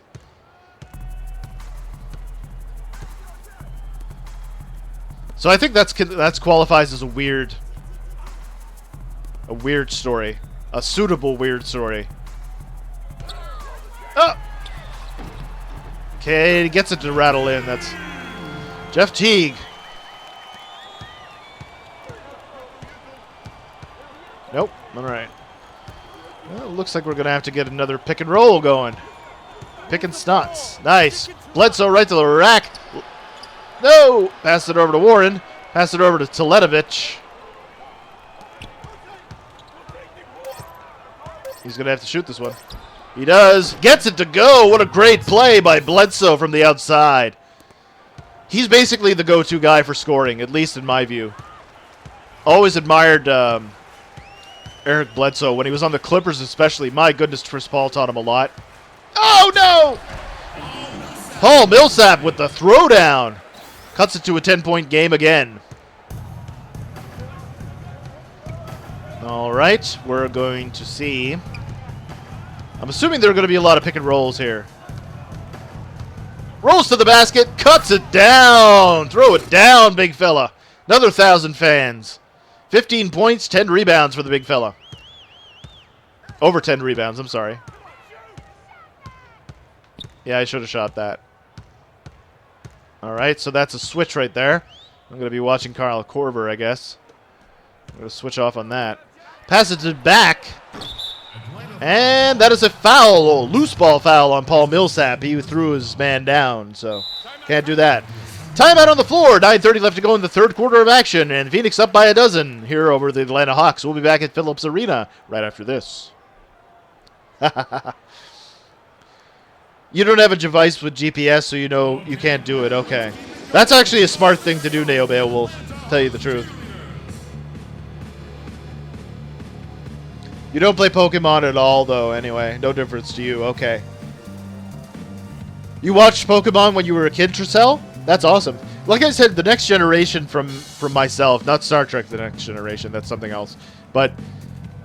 So I think that's qualifies as a weird story. A suitable weird story. Oh! Okay, he gets it to rattle in. That's Jeff Teague. Nope. All right. Well, it looks like we're going to have to get another pick and roll going. Pick and snots. Nice. Bledsoe right to the rack. No! Pass it over to Warren. Pass it over to Teletovich. He's going to have to shoot this one. He does. Gets it to go. What a great play by Bledsoe from the outside. He's basically the go-to guy for scoring, at least in my view. Always admired Eric Bledsoe when he was on the Clippers especially. My goodness, Chris Paul taught him a lot. Oh, no! Paul Millsap with the throwdown. Cuts it to a 10-point game again. All right, we're going to see. I'm assuming there are going to be a lot of pick and rolls here. Rolls to the basket, cuts it down. Throw it down, big fella. Another 1,000 fans. 15 points, 10 rebounds for the big fella. Over 10 rebounds, I'm sorry. Yeah, I should have shot that. All right, so that's a switch right there. I'm going to be watching Kyle Korver, I guess. I'm going to switch off on that. Pass it to back. And that is a foul, a loose ball foul on Paul Millsap. He threw his man down, so can't do that. Timeout on the floor. 9:30 left to go in the third quarter of action, and Phoenix up by a dozen here over the Atlanta Hawks. We'll be back at Phillips Arena right after this. You don't have a device with GPS, so you know you can't do it. Okay. That's actually a smart thing to do, Neo Beowulf, to tell you the truth. You don't play Pokemon at all, though, anyway. No difference to you. Okay. You watched Pokemon when you were a kid, Tricell? That's awesome. Like I said, the next generation from myself, not Star Trek The Next Generation, that's something else. But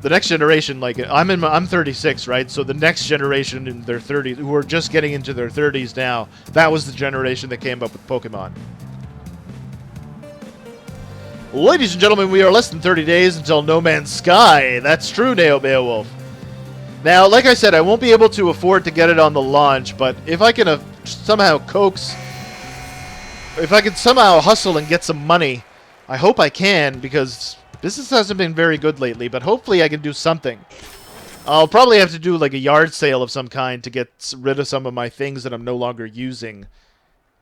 the next generation, like, I'm 36, right? So the next generation in their 30s, who are just getting into their 30s now, that was the generation that came up with Pokemon. Ladies and gentlemen, we are less than 30 days until No Man's Sky. That's true, Neo Beowulf. Now, like I said, I won't be able to afford to get it on the launch, but if I can somehow if I can somehow hustle and get some money, I hope I can, because business hasn't been very good lately, but hopefully I can do something. I'll probably have to do like a yard sale of some kind to get rid of some of my things that I'm no longer using,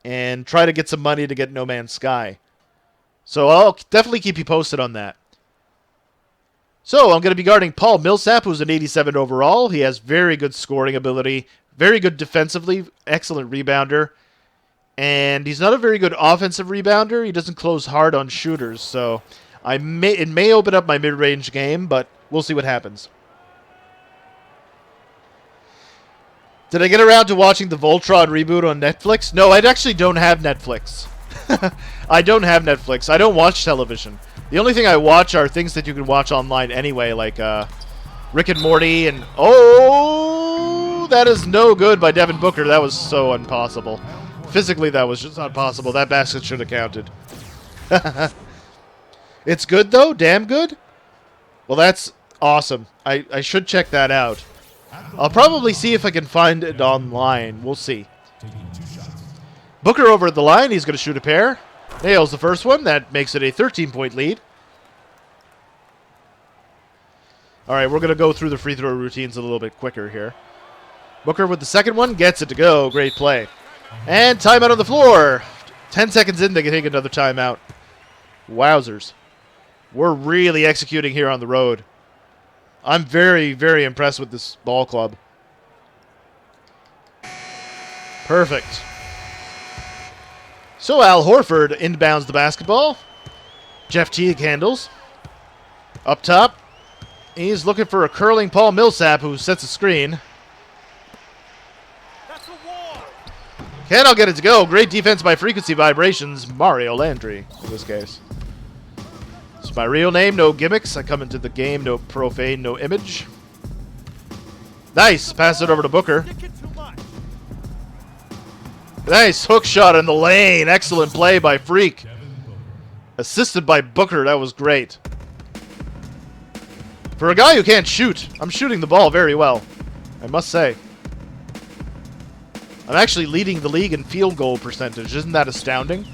and try to get some money to get No Man's Sky. So I'll definitely keep you posted on that. So I'm going to be guarding Paul Millsap, who's an 87 overall. He has very good scoring ability, very good defensively, excellent rebounder. And he's not a very good offensive rebounder. He doesn't close hard on shooters, so it may open up my mid-range game, but we'll see what happens. Did I get around to watching the Voltron reboot on Netflix? No, I actually don't have Netflix. I don't have Netflix. I don't watch television. The only thing I watch are things that you can watch online anyway, like Rick and Morty and... Oh, that is no good by Devin Booker. That was so impossible. Physically, that was just not possible. That basket should have counted. It's good, though? Damn good? Well, that's awesome. I should check that out. I'll probably see if I can find it online. We'll see. Booker over at the line. He's going to shoot a pair. Nails the first one. That makes it a 13-point lead. All right, we're going to go through the free throw routines a little bit quicker here. Booker with the second one. Gets it to go. Great play. And timeout on the floor. 10 seconds in, they can take another timeout. Wowzers. We're really executing here on the road. I'm very, very impressed with this ball club. Perfect. So Al Horford inbounds the basketball. Jeff Teague handles. Up top. He's looking for a curling Paul Millsap who sets a screen. And I'll get it to go. Great defense by Frequency Vibrations. Mario Landry, in this case. It's my real name, no gimmicks. I come into the game, no profane, no image. Nice. Pass it over to Booker. Nice hook shot in the lane. Excellent play by Freak. Assisted by Booker. That was great. For a guy who can't shoot, I'm shooting the ball very well, I must say. I'm actually leading the league in field goal percentage. Isn't that astounding?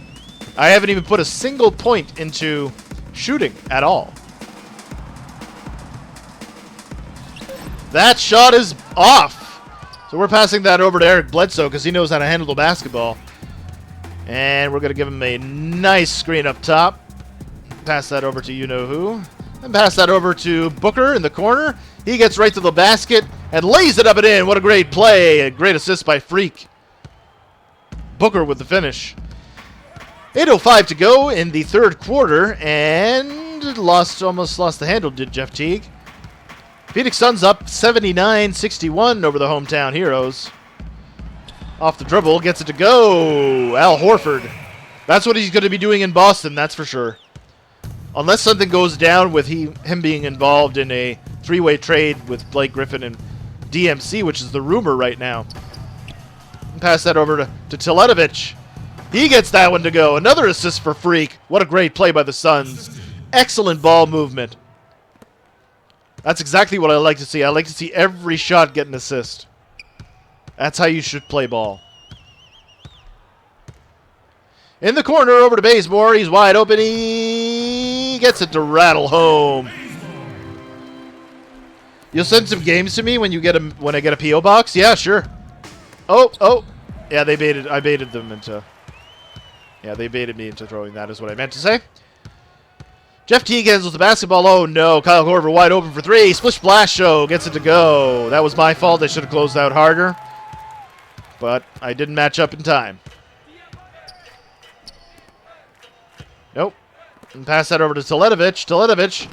I haven't even put a single point into shooting at all. That shot is off. So we're passing that over to Eric Bledsoe because he knows how to handle the basketball. And we're going to give him a nice screen up top. Pass that over to you-know-who. And pass that over to Booker in the corner. He gets right to the basket and lays it up and in. What a great play. A great assist by Freak. Booker with the finish. 8:05 to go in the third quarter. And almost lost the handle, did Jeff Teague. Phoenix Suns up 79-61 over the hometown heroes. Off the dribble. Gets it to go. Al Horford. That's what he's going to be doing in Boston, that's for sure. Unless something goes down with him being involved in a three-way trade with Blake Griffin and DMC, which is the rumor right now. Pass that over to Teletovic. He gets that one to go. Another assist for Freak. What a great play by the Suns. Excellent ball movement. That's exactly what I like to see. I like to see every shot get an assist. That's how you should play ball. In the corner, over to Bazemore. He's wide open. He gets it to rattle home. You'll send some games to me when you get them when I get a PO box. Yeah, sure. Oh, yeah. I baited them into. Yeah, they baited me into throwing that. Is what I meant to say. Jeff Teague handles the basketball. Oh no, Kyle Korver wide open for three. Splish splash show gets it to go. That was my fault. I should have closed out harder, but I didn't match up in time. Nope. And pass that over to Teletovic. Teletovic.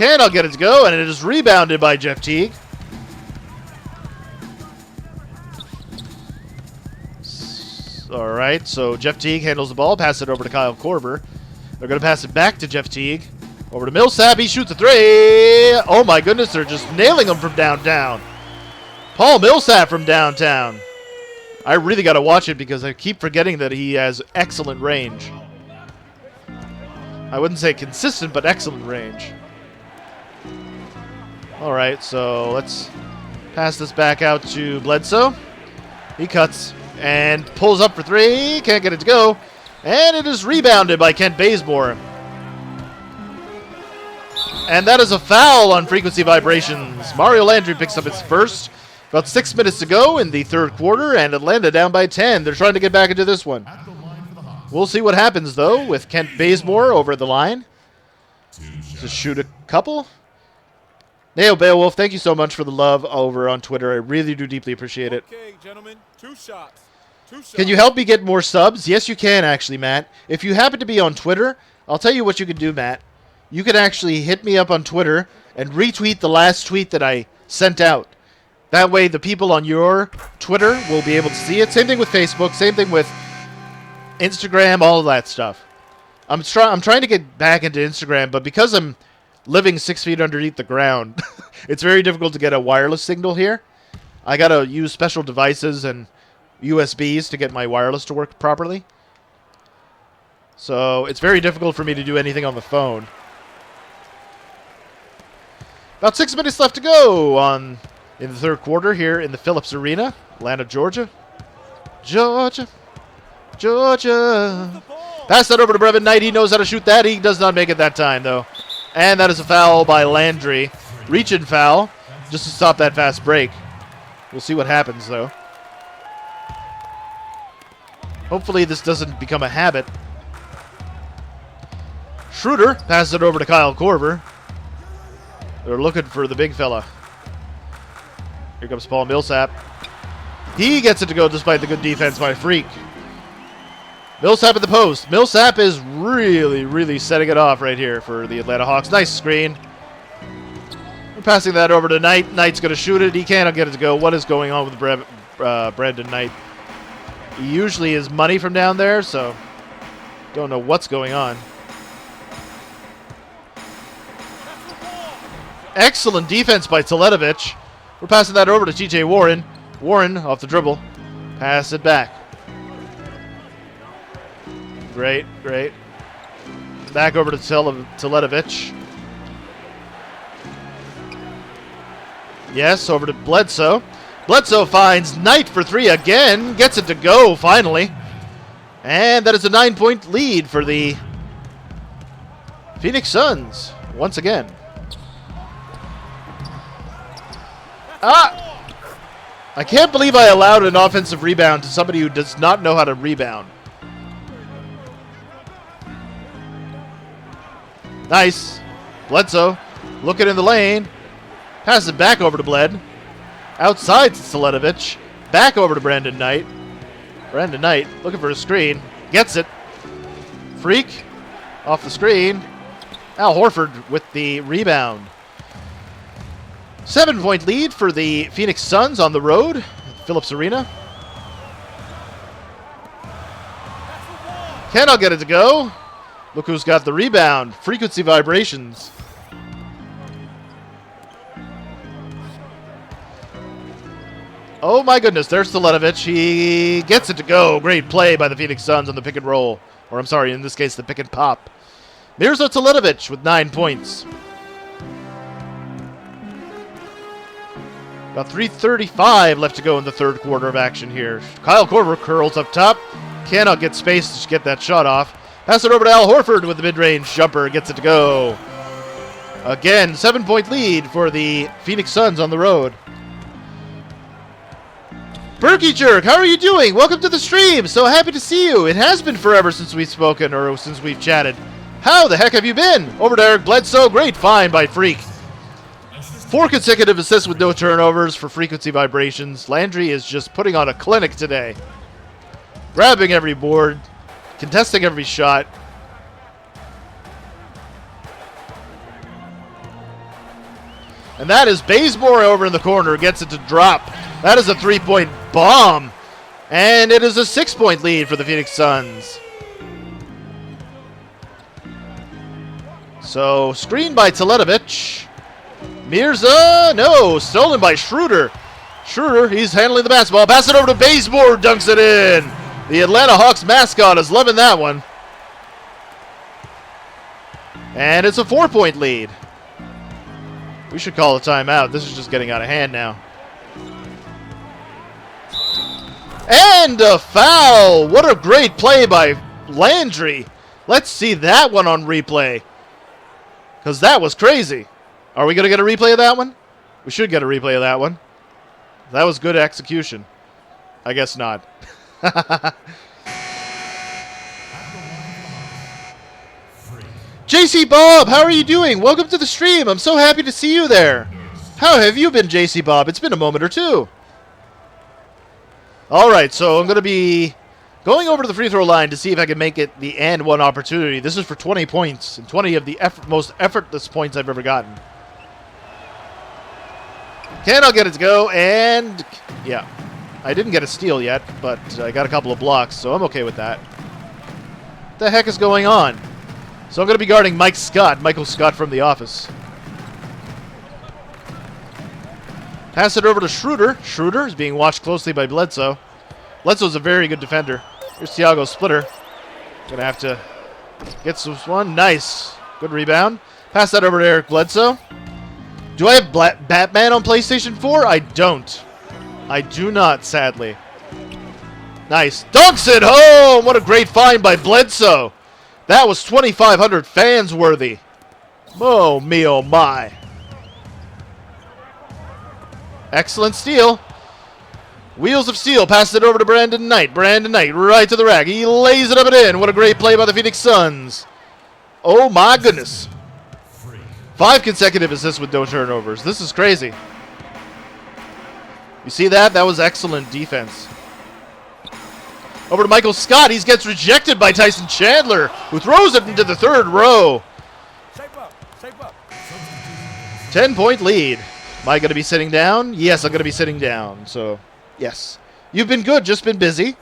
I'll get it to go, and it is rebounded by Jeff Teague. All right, so Jeff Teague handles the ball. Pass it over to Kyle Korver. They're going to pass it back to Jeff Teague. Over to Millsap. He shoots a three. Oh, my goodness. They're just nailing him from downtown. Paul Millsap from downtown. I really got to watch it because I keep forgetting that he has excellent range. I wouldn't say consistent, but excellent range. All right, so let's pass this back out to Bledsoe. He cuts and pulls up for three. Can't get it to go. And it is rebounded by Kent Bazemore. And that is a foul on Frequency Vibrations. Mario Landry picks up his first. About 6 minutes to go in the third quarter, and Atlanta down by 10. They're trying to get back into this one. We'll see what happens, though, with Kent Bazemore over the line. Just shoot a couple. Nail Beowulf, thank you so much for the love over on Twitter. I really do deeply appreciate it. Okay, gentlemen, 2 shots. Can you help me get more subs? Yes, you can, actually, Matt. If you happen to be on Twitter, I'll tell you what you can do, Matt. You can actually hit me up on Twitter and retweet the last tweet that I sent out. That way, the people on your Twitter will be able to see it. Same thing with Facebook. Same thing with Instagram, all of that stuff. I'm trying to get back into Instagram, but because I'm living 6 feet underneath the ground, it's very difficult to get a wireless signal here. I gotta use special devices and USBs to get my wireless to work properly. So it's very difficult for me to do anything on the phone. About 6 minutes left to go in the third quarter here in the Phillips Arena, Atlanta, Georgia. Georgia. Pass that over to Brevin Knight. He knows how to shoot that. He does not make it that time, though. And that is a foul by Landry. Reach-in foul just to stop that fast break. We'll see what happens, though. Hopefully this doesn't become a habit. Schroeder passes it over to Kyle Korver. They're looking for the big fella. Here comes Paul Millsap. He gets it to go despite the good defense by Freak. Millsap at the post. Millsap is really, really setting it off right here for the Atlanta Hawks. Nice screen. We're passing that over to Knight. Knight's going to shoot it. He cannot get it to go. What is going on with Brandon Knight? He usually is money from down there, so don't know what's going on. Excellent defense by Teletovic. We're passing that over to TJ Warren. Warren off the dribble. Pass it back. Great, great. Back over to Teletovic. Yes, over to Bledsoe. Bledsoe finds Knight for three again. Gets it to go, finally. And that is a 9-point lead for the Phoenix Suns, once again. I can't believe I allowed an offensive rebound to somebody who does not know how to rebound. Nice. Bledsoe looking in the lane. Passes it back over to Bled. Outside to Teletovic. Back over to Brandon Knight. Brandon Knight looking for a screen. Gets it. Freak off the screen. Al Horford with the rebound. 7-point lead for the Phoenix Suns on the road at Phillips Arena. Cannot get it to go. Look who's got the rebound. Frequency vibrations. Oh my goodness, there's Teletovic. He gets it to go. Great play by the Phoenix Suns on the pick and roll. Or I'm sorry, in this case, the pick and pop. Mirza Teletovic with 9 points. About 3:35 left to go in the third quarter of action here. Kyle Korver curls up top. Cannot get space to get that shot off. Pass it over to Al Horford with the mid-range jumper. Gets it to go. Again, 7-point lead for the Phoenix Suns on the road. Berkey Jerk, how are you doing? Welcome to the stream. So happy to see you. It has been forever since we've spoken or since we've chatted. How the heck have you been? Over to Eric Bledsoe. Great find by Freak. 4 consecutive assists with no turnovers for frequency vibrations. Landry is just putting on a clinic today. Grabbing every board. Contesting every shot. And that is Bazemore over in the corner. Gets it to drop. That is a 3-point bomb. And it is a 6-point lead for the Phoenix Suns. So, screen by Teletovic. Mirza, no, stolen by Schroeder. Schroeder, he's handling the basketball. Pass it over to Bazemore, dunks it in. The Atlanta Hawks mascot is loving that one. And it's a 4-point lead. We should call a timeout. This is just getting out of hand now. And a foul. What a great play by Landry. Let's see that one on replay. Because that was crazy. Are we going to get a replay of that one? We should get a replay of that one. That was good execution. I guess not. JC Bob, how are you doing? Welcome to the stream. I'm so happy to see you there. How have you been, JC Bob? It's been a moment or two. All right, so I'm going to be going over to the free throw line to see if I can make it the and one opportunity. This is for 20 points and 20 of the most effortless points I've ever gotten. I'll get it to go, and yeah. I didn't get a steal yet, but I got a couple of blocks, so I'm okay with that. What the heck is going on? So I'm going to be guarding Michael Scott from The Office. Pass it over to Schroeder. Schroeder is being watched closely by Bledsoe. Bledsoe's a very good defender. Here's Thiago's splitter. Going to have to get this one. Nice. Good rebound. Pass that over to Eric Bledsoe. Do I have Batman on PlayStation 4? I don't. I do not, sadly. Nice. Dunks it home! What a great find by Bledsoe. That was 2,500 fans worthy. Oh, me, oh, my. Excellent steal. Wheels of steel. Passes it over to Brandon Knight. Brandon Knight right to the rack. He lays it up and in. What a great play by the Phoenix Suns. Oh, my goodness. 5 consecutive assists with no turnovers. This is crazy. You see that? That was excellent defense. Over to Michael Scott. He gets rejected by Tyson Chandler, who throws it into the third row. Shape up. Shape up. 10-point lead. Am I going to be sitting down? Yes, I'm going to be sitting down. So, yes. You've been good, just been busy.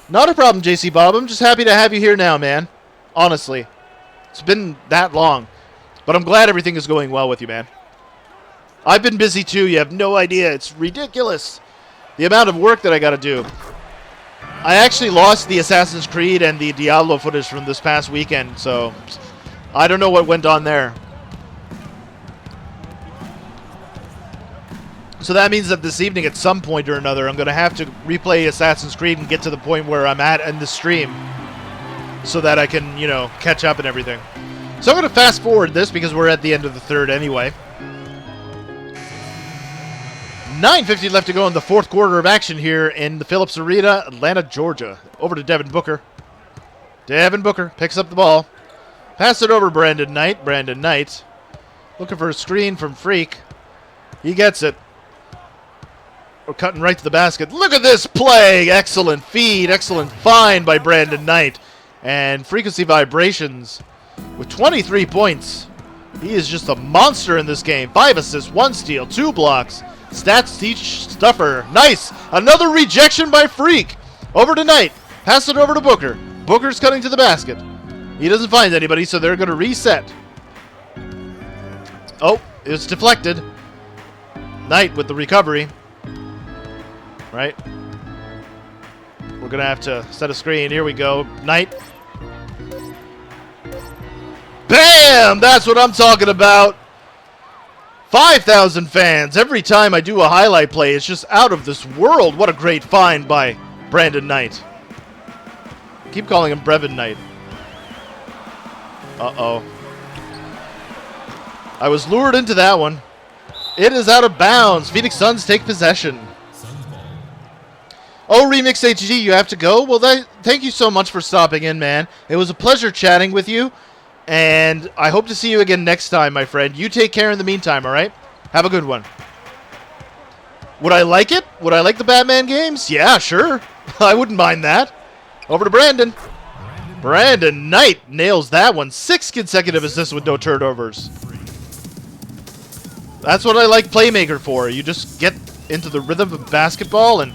Not a problem, JC Bob. I'm just happy to have you here now, man. Honestly. It's been that long. But I'm glad everything is going well with you, man. I've been busy too. You have no idea. It's ridiculous. The amount of work that I got to do. I actually lost the Assassin's Creed and the Diablo footage from this past weekend, so I don't know what went on there. So that means that this evening at some point or another, I'm going to have to replay Assassin's Creed and get to the point where I'm at in the stream so that I can, you know, catch up and everything. So I'm going to fast forward this because we're at the end of the third anyway. 9:50 left to go in the fourth quarter of action here in the Phillips Arena, Atlanta, Georgia. Over to Devin Booker. Devin Booker picks up the ball. Pass it over to Brandon Knight. Brandon Knight looking for a screen from Freak. He gets it. We're cutting right to the basket. Look at this play. Excellent feed. Excellent find by Brandon Knight. And Frequency Vibrations with 23 points. He is just a monster in this game. 5 assists, 1 steal, 2 blocks. Stats teach stuffer. Nice. Another rejection by Freak. Over to Knight. Pass it over to Booker. Booker's cutting to the basket. He doesn't find anybody, so they're going to reset. Oh, it was deflected. Knight with the recovery. Right. We're going to have to set a screen. Here we go. Knight. Bam! That's what I'm talking about. 5,000 fans. Every time I do a highlight play, it's just out of this world. What a great find by Brandon Knight. Keep calling him Brevin Knight. Uh-oh. I was lured into that one. It is out of bounds. Phoenix Suns take possession. Oh, Remix HG, you have to go? Well, thank you so much for stopping in, man. It was a pleasure chatting with you. And I hope to see you again next time, my friend. You take care in the meantime, all right? Have a good one. Would I like it? Would I like the Batman games? Yeah, sure. I wouldn't mind that. Over to Brandon. Brandon Knight nails that one. 6 consecutive assists with no turnovers. That's what I like Playmaker for. You just get into the rhythm of basketball and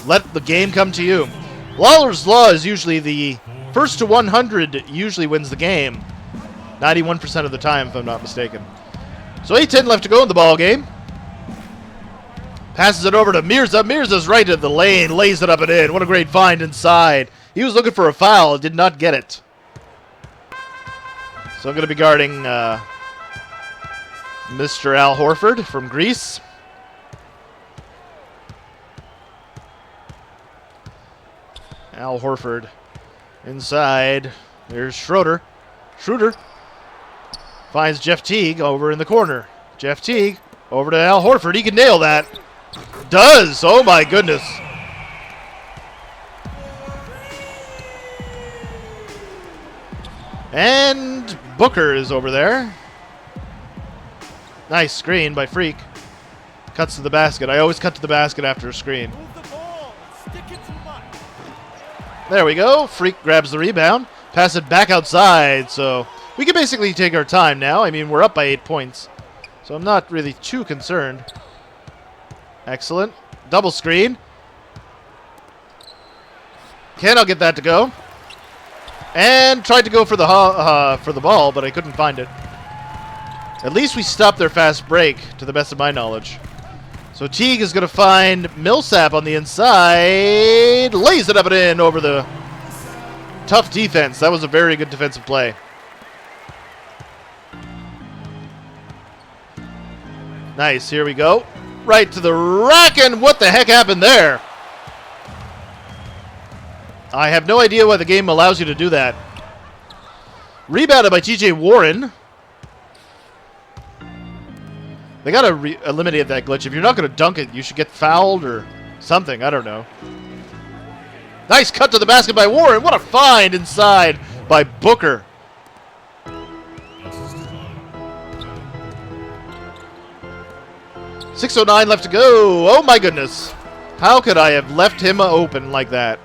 let the game come to you. Lawler's Law is usually the first to 100 usually wins the game. 91% of the time, if I'm not mistaken. So 8:10 left to go in the ball game. Passes it over to Mirza. Mirza's right to the lane. Lays it up and in. What a great find inside. He was looking for a foul. Did not get it. So I'm going to be guarding Mr. Al Horford from Greece. Al Horford inside. There's Schroeder. Schroeder finds Jeff Teague over in the corner. Jeff Teague over to Al Horford. He can nail that. Does. Oh, my goodness. And Booker is over there. Nice screen by Freak. Cuts to the basket. I always cut to the basket after a screen. There we go. Freak grabs the rebound. Pass it back outside. So we can basically take our time now. I mean, we're up by 8 points. So I'm not really too concerned. Excellent. Double screen. Cannot get that to go. And tried to go for the ball, but I couldn't find it. At least we stopped their fast break, to the best of my knowledge. So Teague is going to find Millsap on the inside. Lays it up and in over the tough defense. That was a very good defensive play. Nice. Here we go. Right to the rack, and what the heck happened there? I have no idea why the game allows you to do that. Rebounded by TJ Warren. They got to eliminate that glitch. If you're not going to dunk it, you should get fouled or something. I don't know. Nice cut to the basket by Warren. What a find inside by Booker. .609 left to go. Oh, my goodness. How could I have left him open like that?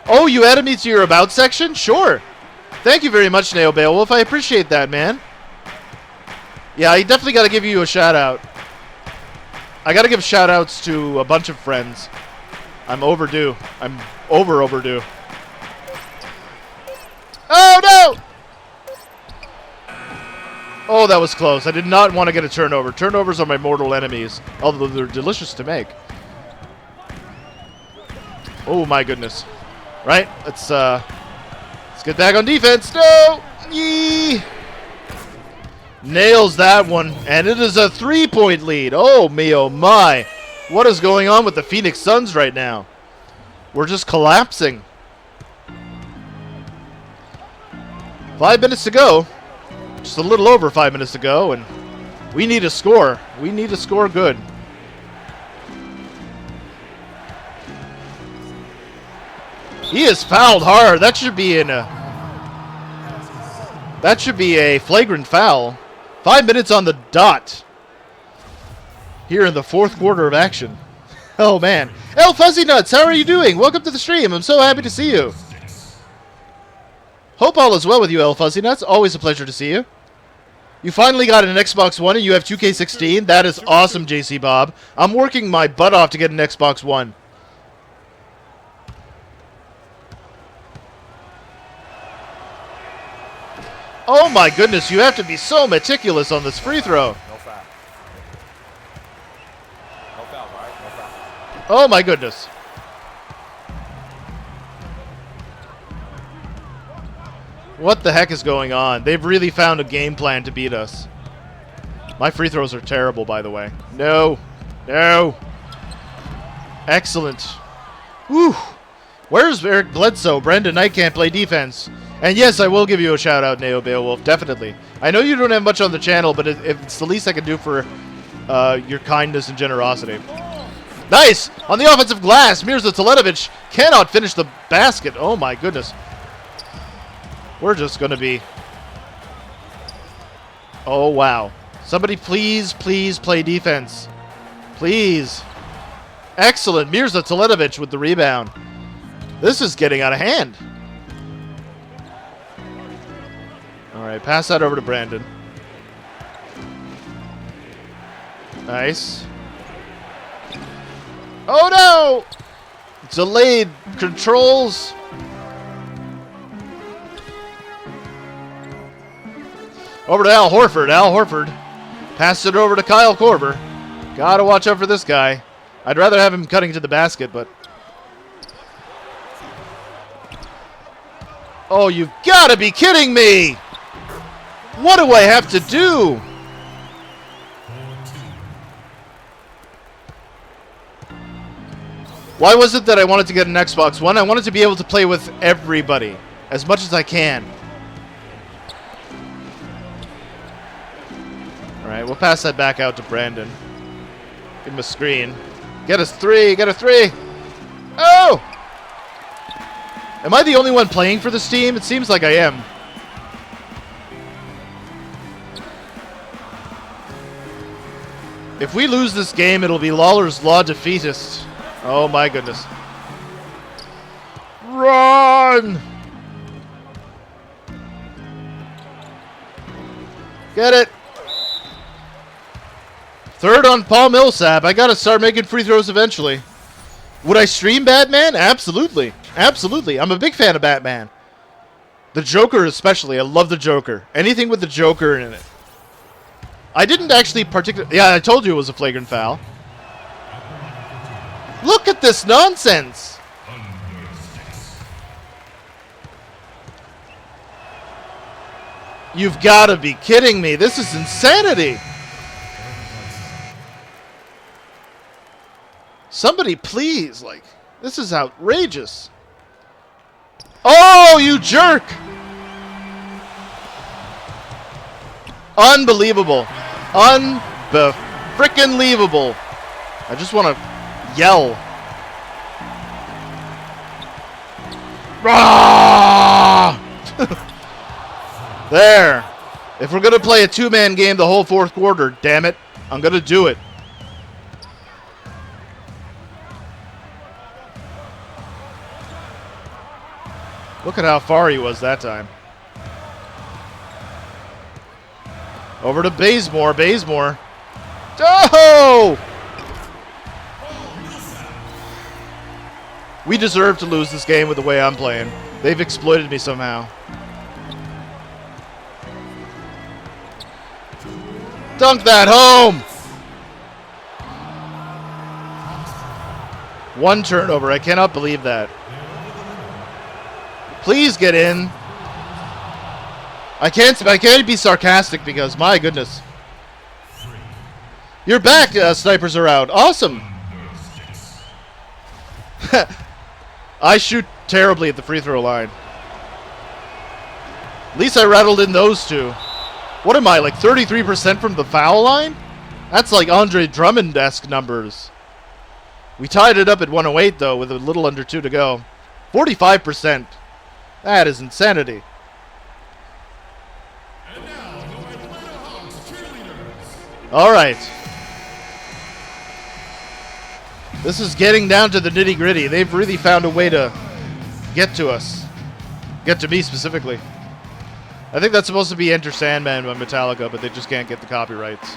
Oh, you added me to your About section? Sure. Thank you very much, Neo Beowulf. I appreciate that, man. Yeah, I definitely got to give you a shout-out. I got to give shout-outs to a bunch of friends. I'm overdue. I'm overdue. Oh, no! Oh, that was close. I did not want to get a turnover. Turnovers are my mortal enemies, although they're delicious to make. Oh, my goodness. Right? Let's get back on defense. No! Yee! Nails that one. And it is a 3-point lead. Oh, me, oh, my. What is going on with the Phoenix Suns right now? We're just collapsing. 5 minutes to go. Just a little over 5 minutes to go. And we need a score. We need to score good. He is fouled hard. That should be a flagrant foul. 5 minutes on the dot. Here in the fourth quarter of action. Oh man. El Fuzzy Nuts, how are you doing? Welcome to the stream. I'm so happy to see you. Hope all is well with you, El Fuzzy Nuts. Always a pleasure to see you. You finally got an Xbox One and you have 2K16. That is awesome, JC Bob. I'm working my butt off to get an Xbox One. Oh my goodness, you have to be so meticulous on this free throw. No foul. No foul, right? No foul. Oh my goodness. What the heck is going on? They've really found a game plan to beat us. My free throws are terrible, by the way. No. No. Excellent. Whew. Where's Eric Bledsoe? Brendan Knight can't play defense. And yes, I will give you a shout-out, Neo Beowulf, definitely. I know you don't have much on the channel, but if it's the least I can do for your kindness and generosity. Nice! On the offensive glass, Mirza Teletovic cannot finish the basket. Oh, my goodness. We're just going to be... Oh, wow. Somebody please play defense. Please. Excellent. Mirza Teletovic with the rebound. This is getting out of hand. All right, pass that over to Brandon. Nice. Oh, no! Delayed controls. Over to Al Horford. Al Horford passed it over to Kyle Korver. Gotta watch out for this guy. I'd rather have him cutting to the basket, but... Oh, you've got to be kidding me! What do I have to do? Why was it that I wanted to get an Xbox One? I wanted to be able to play with everybody as much as I can. Alright, we'll pass that back out to Brandon. Give him a screen. Get us three! Get a three! Oh! Am I the only one playing for this team? It seems like I am. If we lose this game, it'll be Lawler's Law defeatist. Oh my goodness. Run! Get it! Third on Paul Millsap. I gotta start making free throws eventually. Would I stream Batman? Absolutely. Absolutely. I'm a big fan of Batman. The Joker especially. I love the Joker. Anything with the Joker in it. I didn't actually particularly... Yeah, I told you it was a flagrant foul. Look at this nonsense! You've got to be kidding me. This is insanity. Somebody please, like, this is outrageous. Oh, you jerk! Unbelievable. Unbe-frickin-leavable. I just want to yell. Rah! There. If we're going to play a two-man game the whole fourth quarter, damn it, I'm going to do it. Look at how far he was that time. Over to Bazemore. Bazemore. Oh! We deserve to lose this game with the way I'm playing. They've exploited me somehow. Dunk that home! One turnover. I cannot believe that. Please get in. I can't be sarcastic because, my goodness. You're back. Snipers are out. Awesome. I shoot terribly at the free throw line. At least I rattled in those two. What am I, like 33% from the foul line? That's like Andre Drummond-esque numbers. We tied it up at 108, though, with a little under 2 to go. 45%. That is insanity. All right. This is getting down to the nitty-gritty. They've really found a way to get to us. Get to me specifically. I think that's supposed to be Enter Sandman by Metallica, but they just can't get the copyrights.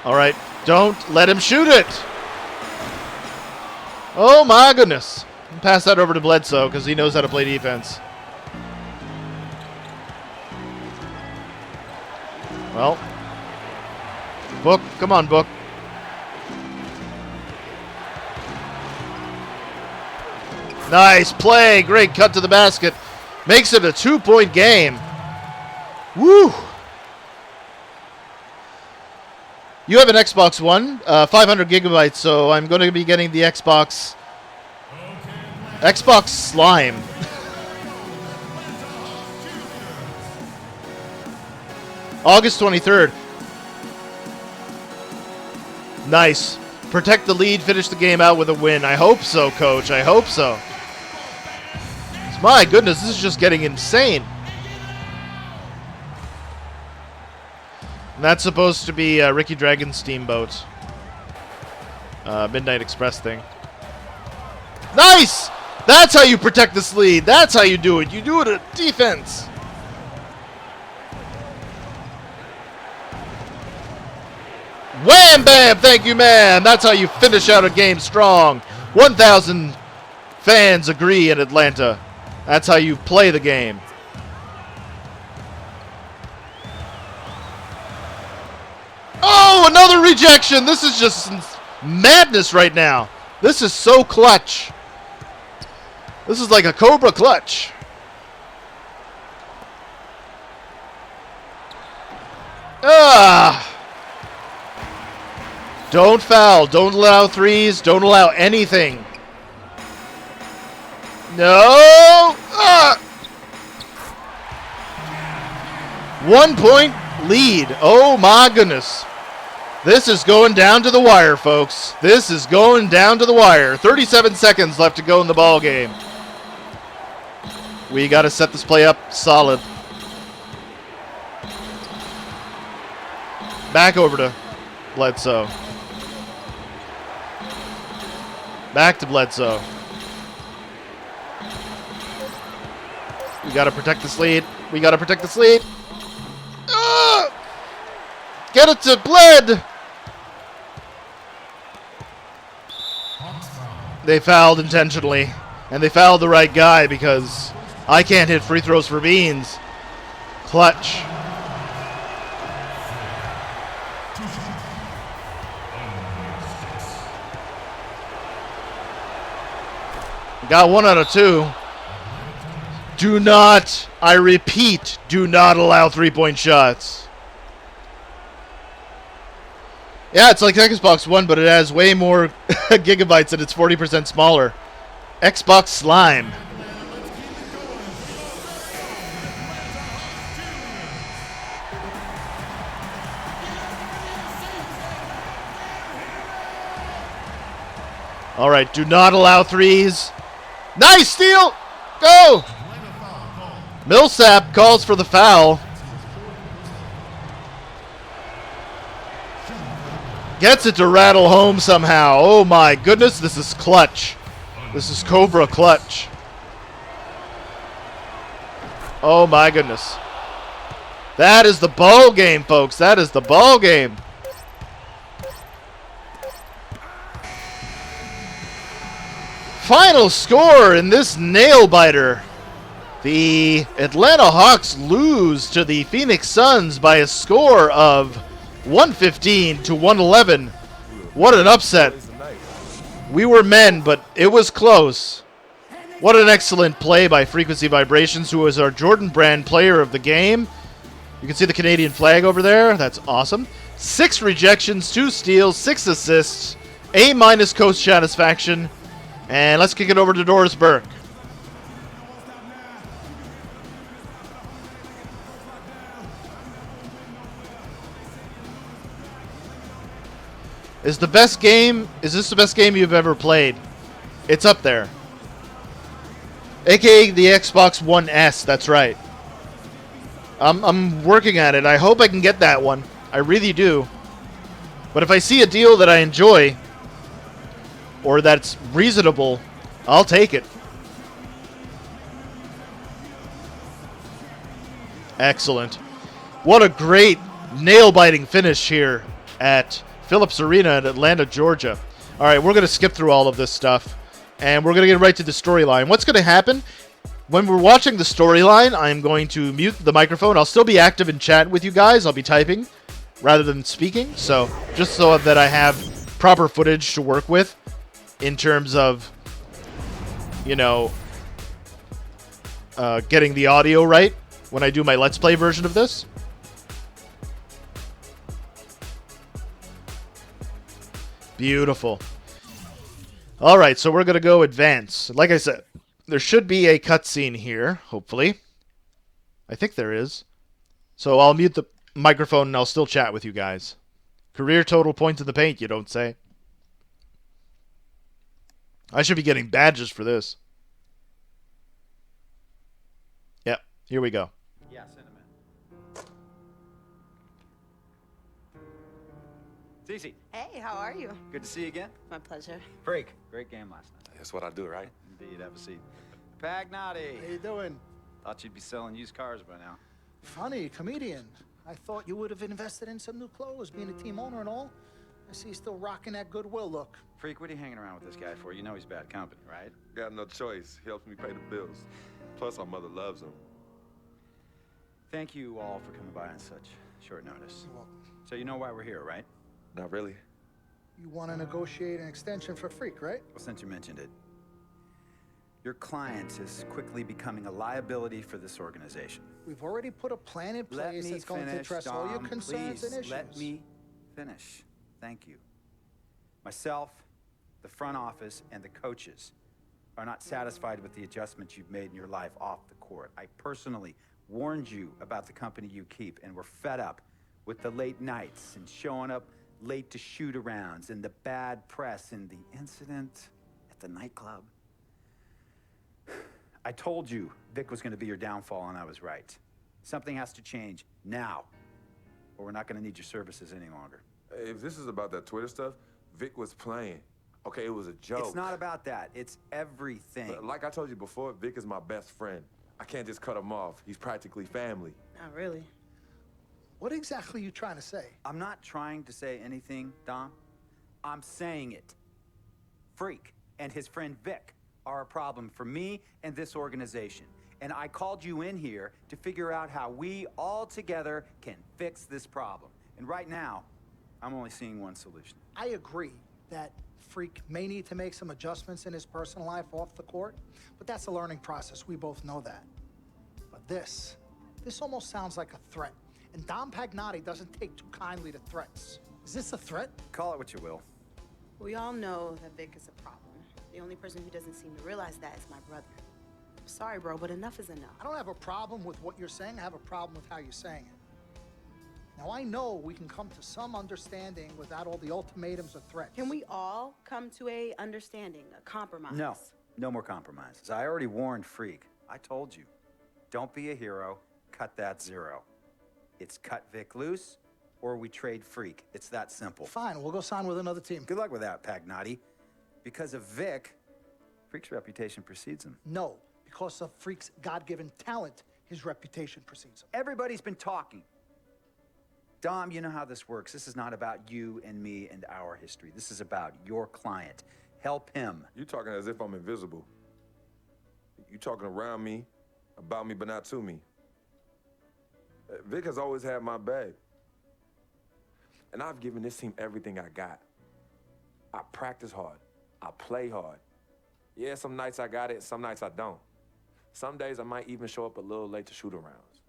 All right, don't let him shoot it. Oh my goodness. Pass that over to Bledsoe because he knows how to play defense. Well, Book, come on, Book. Nice play. Great cut to the basket. Makes it a 2-point game. Woo. You have an Xbox One, 500 gigabytes, so I'm going to be getting the Xbox Slime. August 23rd. Nice. Protect the lead, finish the game out with a win. I hope so, Coach. I hope so. My goodness, this is just getting insane. And that's supposed to be Ricky Dragon's Steamboat. Midnight Express thing. Nice! That's how you protect this lead. That's how you do it. You do it at defense. Wham bam! Thank you, man. That's how you finish out a game strong. 1,000 fans agree in Atlanta. That's how you play the game. Oh, another rejection. This is just madness right now. This is so clutch. This is like a Cobra clutch. Ah. Don't foul. Don't allow threes. Don't allow anything. No. Ah. 1 point lead. Oh my goodness. This is going down to the wire, folks. This is going down to the wire. 37 seconds left to go in the ball game. We got to set this play up solid. Back over to Bledsoe. Back to Bledsoe. We got to protect this lead. We got to protect this lead. Get it to Bled. They fouled intentionally. And they fouled the right guy because I can't hit free throws for beans. Clutch. Got 1 out of 2. Do not, I repeat, do not allow 3-point shots. Yeah, it's like Xbox One, but it has way more gigabytes and it's 40% smaller. Xbox Slime. All right, do not allow threes. Nice steal. Go. Millsap calls for the foul. Gets it to rattle home somehow. Oh my goodness, this is clutch. This is Cobra clutch. Oh my goodness. That is the ball game, folks. That is the ball game. Final score in this nail biter. The Atlanta Hawks lose to the Phoenix Suns by a score of 115 to 111. What an upset. We were men, but it was close. What an excellent play by Frequency Vibrations, who was our Jordan Brand player of the game. You can see the Canadian flag over there. That's awesome. 6 rejections, 2 steals, 6 assists, A- coach satisfaction. And let's kick it over to Doris Burke. Is this the best game you've ever played? It's up there. AKA the Xbox One S, that's right. I'm working at it. I hope I can get that one. I really do. But if I see a deal that I enjoy, or that's reasonable, I'll take it. Excellent. What a great nail-biting finish here at Phillips Arena in Atlanta, Georgia. All right, we're going to skip through all of this stuff, and we're going to get right to the storyline. What's going to happen? When we're watching the storyline, I'm going to mute the microphone. I'll still be active in chat with you guys. I'll be typing rather than speaking, so just so that I have proper footage to work with in terms of, you know, getting the audio right when I do my Let's Play version of this. Beautiful. All right, so we're going to go advance. Like I said, there should be a cutscene here, hopefully. I think there is. So I'll mute the microphone and I'll still chat with you guys. Career total points in the paint, you don't say. I should be getting badges for this. Yep, here we go. Yeah, send him in. Cece, Hey, how are you? good to see you again. My pleasure. Freak, great game last night. That's what I do, right? Indeed, have a seat. Pagnotti, How you doing? thought you'd be selling used cars by now. Funny, comedian. I thought you would have invested in some new clothes, being a team owner and all. I see you still rocking that Goodwill look. Freak, what are you hanging around with this guy for? You know he's bad company, right? Got no choice. He helps me pay the bills. Plus, our mother loves him. Thank you all for coming by on such short notice. You're welcome. So you know why we're here, right? Not really. You want to negotiate an extension for Freak, right? Well, since you mentioned it, your client is quickly becoming a liability for this organization. We've already put a plan in Let place me that's going to finish, address all your Dom, concerns please. and issues. Let me finish. Thank you. Myself, the front office, and the coaches are not satisfied with the adjustments you've made in your life off the court. I personally warned you about the company you keep, and we're fed up with the late nights and showing up late to shoot-arounds and the bad press and the incident at the nightclub. I told you Vic was going to be your downfall, and I was right. Something has to change now, or we're not going to need your services any longer. If this is about that Twitter stuff, Vic was playing. Okay, it was a joke. It's not about that. It's everything. Like I told you before, Vic is my best friend. I can't just cut him off. He's practically family. Not really. What exactly are you trying to say? I'm not trying to say anything, Dom. I'm saying it. Freak and his friend Vic are a problem for me and this organization. And I called you in here to figure out how we all together can fix this problem. And right now, I'm only seeing one solution. I agree that Freak may need to make some adjustments in his personal life off the court, but that's a learning process. We both know that. But this almost sounds like a threat. And Dom Pagnotti doesn't take too kindly to threats. Is this a threat? Call it what you will. We all know that Vic is a problem. The only person who doesn't seem to realize that is my brother. I'm sorry, bro, but enough is enough. I don't have a problem with what you're saying. I have a problem with how you're saying it. Now, I know we can come to some understanding without all the ultimatums or threats. Can we all come to a understanding, a compromise? No, no more compromises. I already warned Freak. I told you. Don't be a hero. Cut that zero. It's cut Vic loose, or we trade Freak. It's that simple. Fine, we'll go sign with another team. Good luck with that, Pagnotti. Because of Vic, Freak's reputation precedes him. No, because of Freak's God-given talent, his reputation precedes him. Everybody's been talking. Dom, you know how this works. This is not about you and me and our history. This is about your client. Help him. You talking as if I'm invisible. You talking around me, about me, but not to me. Vic has always had my back. And I've given this team everything I got. I practice hard. I play hard. Yeah, some nights I got it, some nights I don't. Some days I might even show up a little late to shoot-arounds.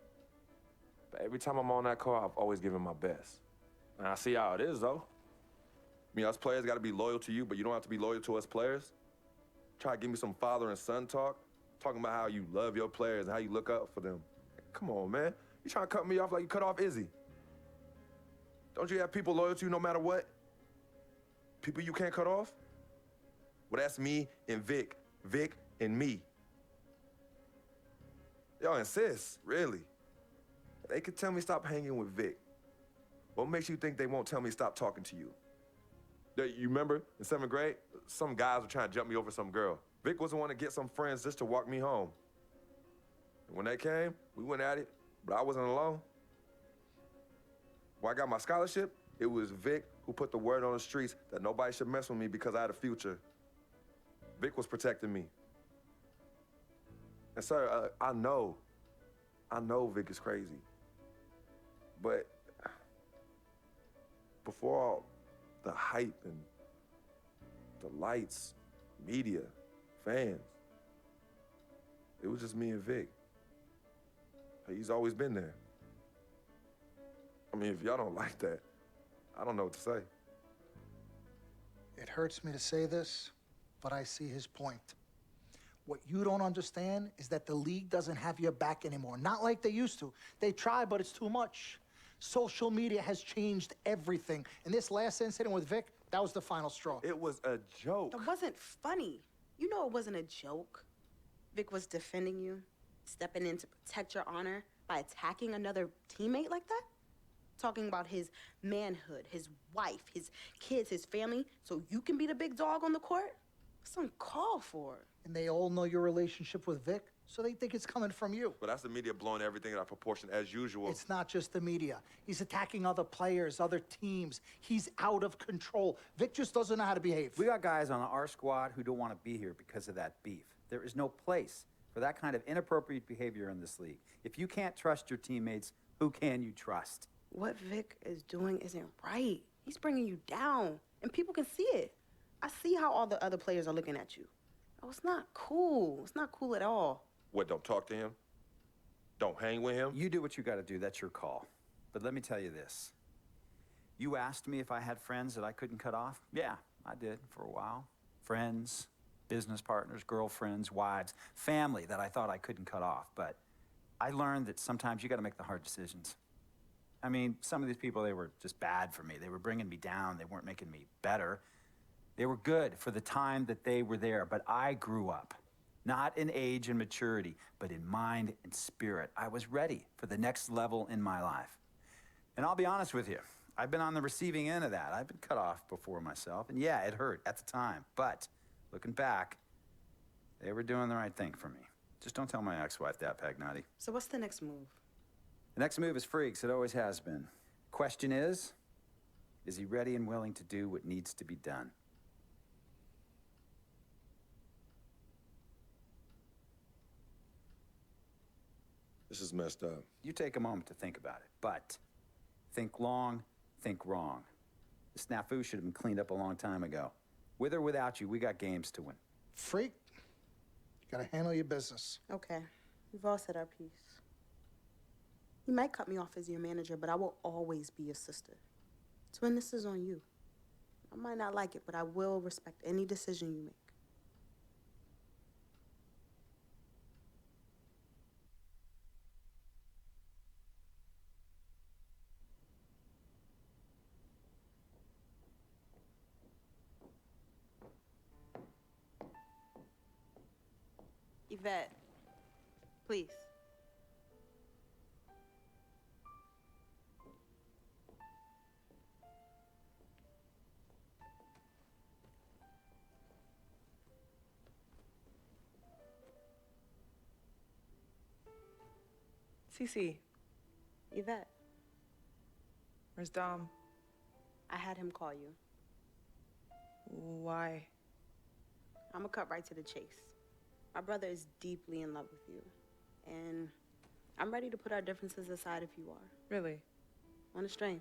But every time I'm on that court, I've always given my best. And I see how it is, though. I mean, us players got to be loyal to you, but you don't have to be loyal to us players. Try to give me some father and son talk, talking about how you love your players and how you look up for them. Come on, man. You trying to cut me off like you cut off Izzy. Don't you have people loyal to you no matter what? People you can't cut off? Well, that's me and Vic. Vic and me. Y'all insist, really. They could tell me stop hanging with Vic. What makes you think they won't tell me stop talking to you? You remember in 7th grade, some guys were trying to jump me over some girl. Vic was the one to get some friends just to walk me home. And when they came, we went at it, but I wasn't alone. When I got my scholarship, it was Vic who put the word on the streets that nobody should mess with me because I had a future. Vic was protecting me. And sir, I know Vic is crazy. But before all the hype and the lights, media, fans, it was just me and Vic. He's always been there. I mean, if y'all don't like that, I don't know what to say. It hurts me to say this, but I see his point. What you don't understand is that the league doesn't have your back anymore. Not like they used to. They try, but it's too much. Social media has changed everything. And this last incident with Vic, that was the final straw. It was a joke. That wasn't funny. You know it wasn't a joke. Vic was defending you, stepping in to protect your honor by attacking another teammate like that? Talking about his manhood, his wife, his kids, his family, so you can be the big dog on the court? It's uncalled for. And they all know your relationship with Vic, so they think it's coming from you. But that's the media blowing everything out of proportion as usual. It's not just the media. He's attacking other players, other teams. He's out of control. Vic just doesn't know how to behave. We got guys on our squad who don't want to be here because of that beef. There is no place for that kind of inappropriate behavior in this league. If you can't trust your teammates, who can you trust? What Vic is doing isn't right. He's bringing you down, and people can see it. I see how all the other players are looking at you. Oh, it's not cool. It's not cool at all. What, don't talk to him? Don't hang with him? You do what you got to do. That's your call. But let me tell you this. You asked me if I had friends that I couldn't cut off? Yeah, I did for a while. Friends, business partners, girlfriends, wives, family that I thought I couldn't cut off. But I learned that sometimes you got to make the hard decisions. I mean, some of these people, they were just bad for me. They were bringing me down. They weren't making me better. They were good for the time that they were there, but I grew up. Not in age and maturity, but in mind and spirit. I was ready for the next level in my life. And I'll be honest with you, I've been on the receiving end of that. I've been cut off before myself, and yeah, it hurt at the time. But looking back, they were doing the right thing for me. Just don't tell my ex-wife that, Pagnotti. So what's the next move? The next move is Freaks. It always has been. Question is he ready and willing to do what needs to be done? This is messed up. You take a moment to think about it, but think long, think wrong. The snafu should have been cleaned up a long time ago. With or without you, we got games to win. Freak, you gotta handle your business. Okay, we've all said our piece. You might cut me off as your manager, but I will always be your sister. Twin, this is on you. I might not like it, but I will respect any decision you make. Yvette, please. Cece, Yvette, where's Dom? I had him call you. Why? I'm gonna cut right to the chase. My brother is deeply in love with you, and I'm ready to put our differences aside if you are. Really? On a string.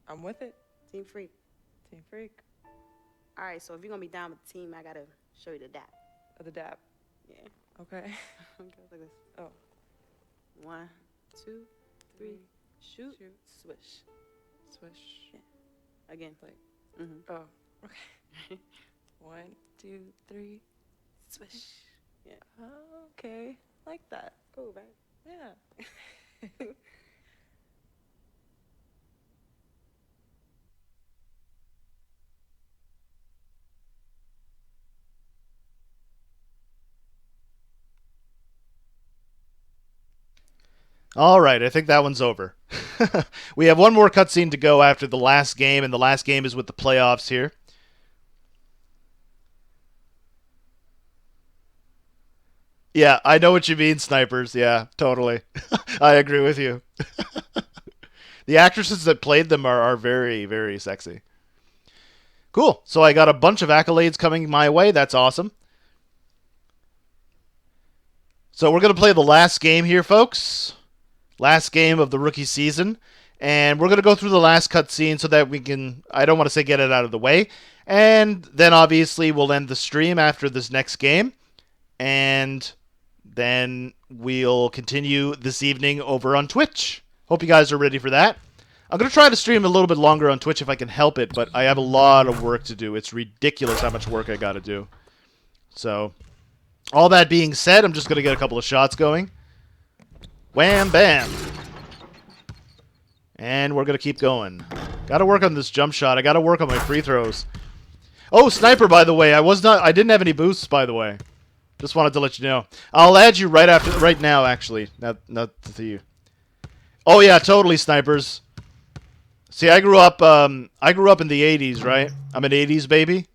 I'm with it. Team Freak. Team Freak. All right, so if you're gonna be down with the team, I gotta show you the dap. The dab. Yeah. Okay. Okay, like this. Oh. 1, 2, 3, shoot, Shoot. swish. Swish. Yeah. Again. Like. Mm-hmm. Oh. Okay. 1, 2, 3. Swish. Yeah. Oh, okay. Like that. Cool, right? Yeah. All right, I think that one's over. We have one more cutscene to go after the last game, and the last game is with the playoffs here. Yeah, I know what you mean, snipers. Yeah, totally. I agree with you. The actresses that played them are very, very sexy. Cool. So I got a bunch of accolades coming my way. That's awesome. So we're going to play the last game here, folks. Last game of the rookie season. And we're going to go through the last cutscene so that we can, I don't want to say get it out of the way. And then obviously we'll end the stream after this next game. And then we'll continue this evening over on Twitch. Hope you guys are ready for that. I'm going to try to stream a little bit longer on Twitch if I can help it, but I have a lot of work to do. It's ridiculous how much work I got to do. So, all that being said, I'm just going to get a couple of shots going. Wham, bam. And we're going to keep going. Got to work on this jump shot. I got to work on my free throws. Oh, sniper, by the way. I didn't have any boosts, by the way. Just wanted to let you know. I'll add you right now, actually. Not to you. Oh yeah, totally, snipers. See, I grew up in the 80s, right? I'm an 80s baby.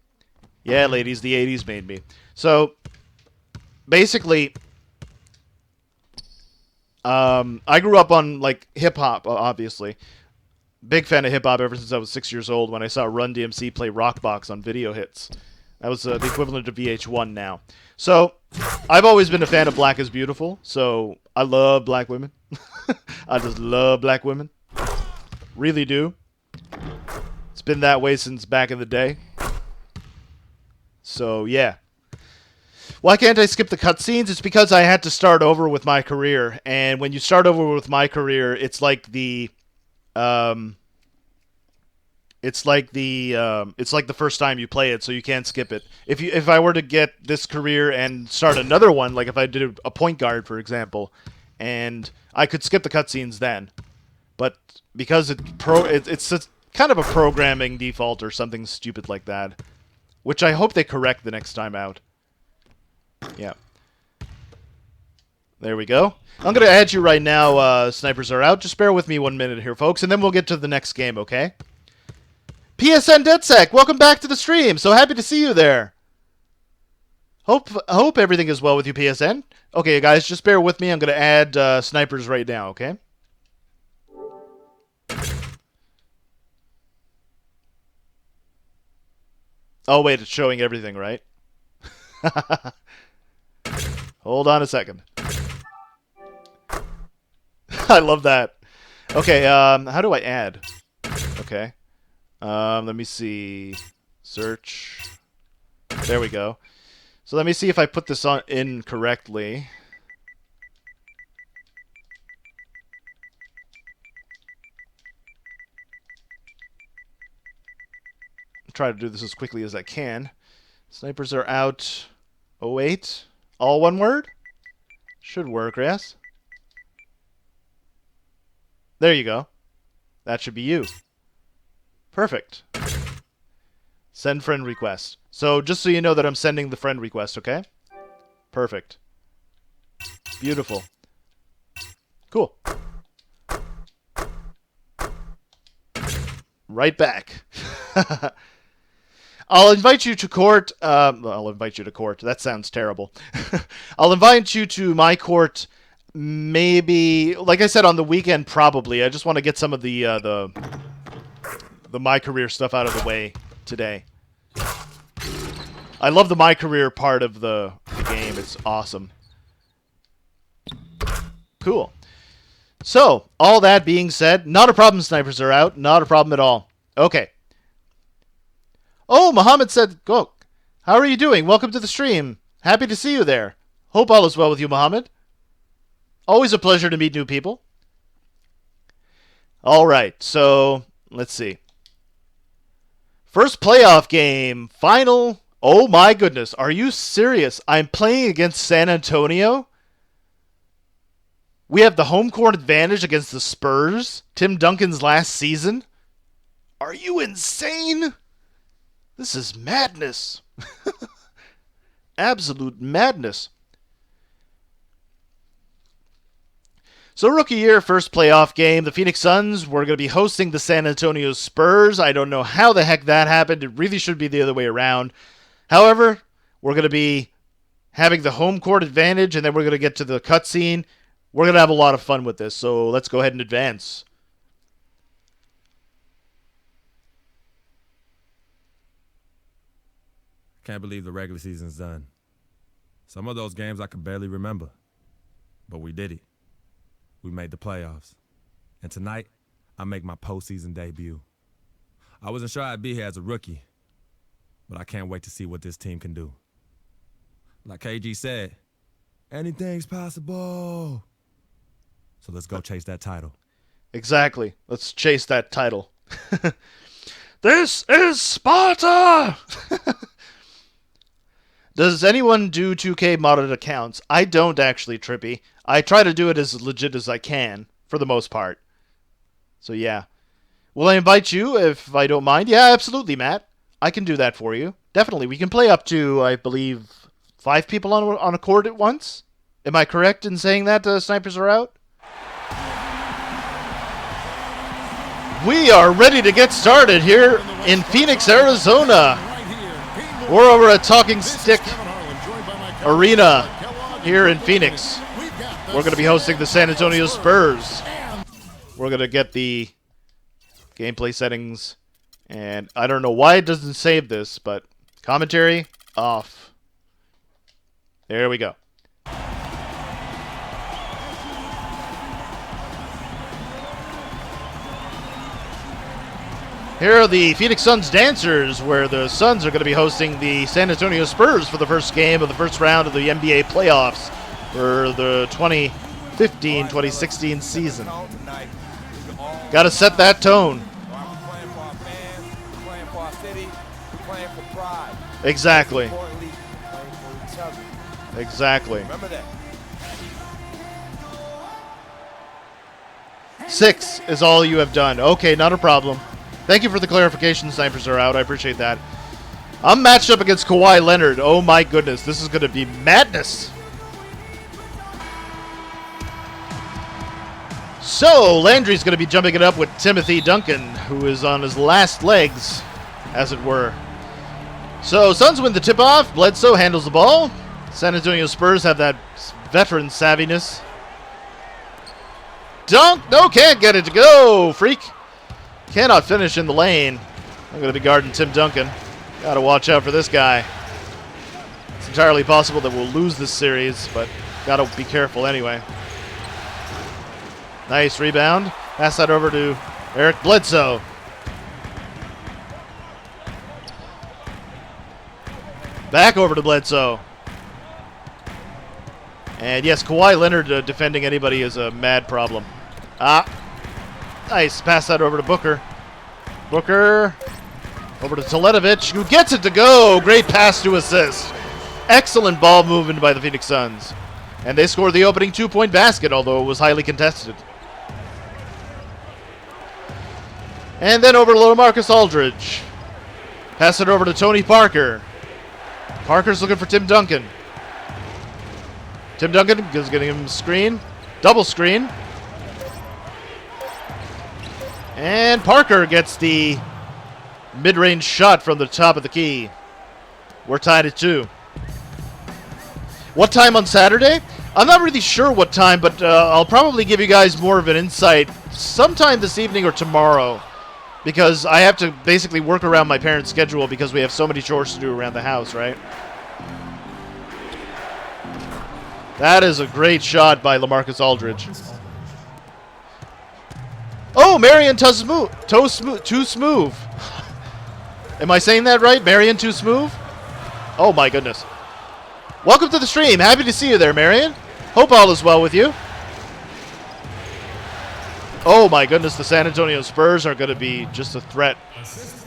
Yeah, ladies, the 80s made me. So, basically, I grew up on, like, hip-hop, obviously. Big fan of hip-hop ever since I was 6 years old when I saw Run DMC play Rockbox on video hits. That was the equivalent of VH1 now. So, I've always been a fan of Black is Beautiful, so I love black women. I just love black women. Really do. It's been that way since back in the day. So, yeah. Why can't I skip the cutscenes? It's because I had to start over with my career. And when you start over with my career, it's like the... It's like the first time you play it, so you can't skip it. If I were to get this career and start another one, like if I did a point guard, for example, and I could skip the cutscenes then, but because it's kind of a programming default or something stupid like that, which I hope they correct the next time out. Yeah. There we go. I'm going to add you right now. Snipers are out. Just bear with me 1 minute here, folks, and then we'll get to the next game, okay? PSN DeadSec, welcome back to the stream. So happy to see you there. Hope everything is well with you, PSN. Okay, guys, just bear with me. I'm going to add Snipers right now, okay? Oh, wait, it's showing everything, right? Hold on a second. I love that. Okay, how do I add? Okay. Let me see. Search. There we go. So let me see if I put this in correctly. Try to do this as quickly as I can. Snipers are out. 08. All one word? Should work, yes? There you go. That should be you. Perfect. Send friend request. So just so you know that I'm sending the friend request, okay? Perfect. Beautiful. Cool. Right back. I'll invite you to court. I'll invite you to court. That sounds terrible. I'll invite you to my court. Maybe, like I said, on the weekend, probably. I just want to get some of the MyCareer stuff out of the way today. I love the MyCareer part of the game. It's awesome. Cool. So, all that being said, not a problem, Snipers are out. Not a problem at all. Okay. Oh, Muhammad said, go. How are you doing? Welcome to the stream. Happy to see you there. Hope all is well with you, Muhammad. Always a pleasure to meet new people. All right, so let's see. First playoff game, final. Oh my goodness, are you serious? I'm playing against San Antonio. We have the home court advantage against the Spurs. Tim Duncan's last season. Are you insane? This is madness. Absolute madness. So rookie year, first playoff game. The Phoenix Suns were going to be hosting the San Antonio Spurs. I don't know how the heck that happened. It really should be the other way around. However, we're going to be having the home court advantage, and then we're going to get to the cutscene. We're going to have a lot of fun with this, so let's go ahead and advance. Can't believe the regular season's done. Some of those games I can barely remember, but we did it. We made the playoffs. And tonight, I make my postseason debut. I wasn't sure I'd be here as a rookie, but I can't wait to see what this team can do. Like KG said, anything's possible. So let's go chase that title. Exactly. Let's chase that title. This is Sparta! Does anyone do 2K modded accounts? I don't actually, Trippy. I try to do it as legit as I can, for the most part. So yeah. Will I invite you if I don't mind? Yeah, absolutely, Matt. I can do that for you. Definitely. We can play up to, I believe, 5 people on a court at once. Am I correct in saying that Snipers are out? We are ready to get started here in Phoenix, Arizona. We're over at Talking Stick Arena here in Phoenix. We're going to be hosting the San Antonio Spurs. We're going to get the gameplay settings. And I don't know why it doesn't save this, but commentary off. There we go. Here are the Phoenix Suns dancers, where the Suns are going to be hosting the San Antonio Spurs for the first game of the first round of the NBA playoffs for the 2015-2016 season. Got to set that tone. Exactly. Exactly. 6 is all you have done. Okay, not a problem. Thank you for the clarification, Snipers are out. I appreciate that. I'm matched up against Kawhi Leonard. Oh my goodness, this is going to be madness. So, Landry's going to be jumping it up with Timothy Duncan, who is on his last legs, as it were. So, Suns win the tip-off. Bledsoe handles the ball. San Antonio Spurs have that veteran savviness. Dunk! No, can't get it to go! Freak! Cannot finish in the lane. I'm going to be guarding Tim Duncan. Got to watch out for this guy. It's entirely possible that we'll lose this series, but got to be careful anyway. Nice rebound. Pass that over to Eric Bledsoe. Back over to Bledsoe. And yes, Kawhi Leonard defending anybody is a mad problem. Nice. Pass that over to Booker. Booker. Over to Teletovic, who gets it to go. Great pass to assist. Excellent ball movement by the Phoenix Suns. And they scored the opening 2-point basket, although it was highly contested. And then over to LaMarcus Aldridge. Pass it over to Tony Parker. Parker's looking for Tim Duncan. Tim Duncan is getting him a screen. Double screen. And Parker gets the mid-range shot from the top of the key. We're tied at 2. What time on Saturday? I'm not really sure what time, but I'll probably give you guys more of an insight sometime this evening or tomorrow. Because I have to basically work around my parents' schedule because we have so many chores to do around the house, right? That is a great shot by LaMarcus Aldridge. Oh, Marion too smooth. Am I saying that right? Marion too smooth? Oh my goodness. Welcome to the stream. Happy to see you there, Marion. Hope all is well with you. Oh my goodness, the San Antonio Spurs are going to be just a threat.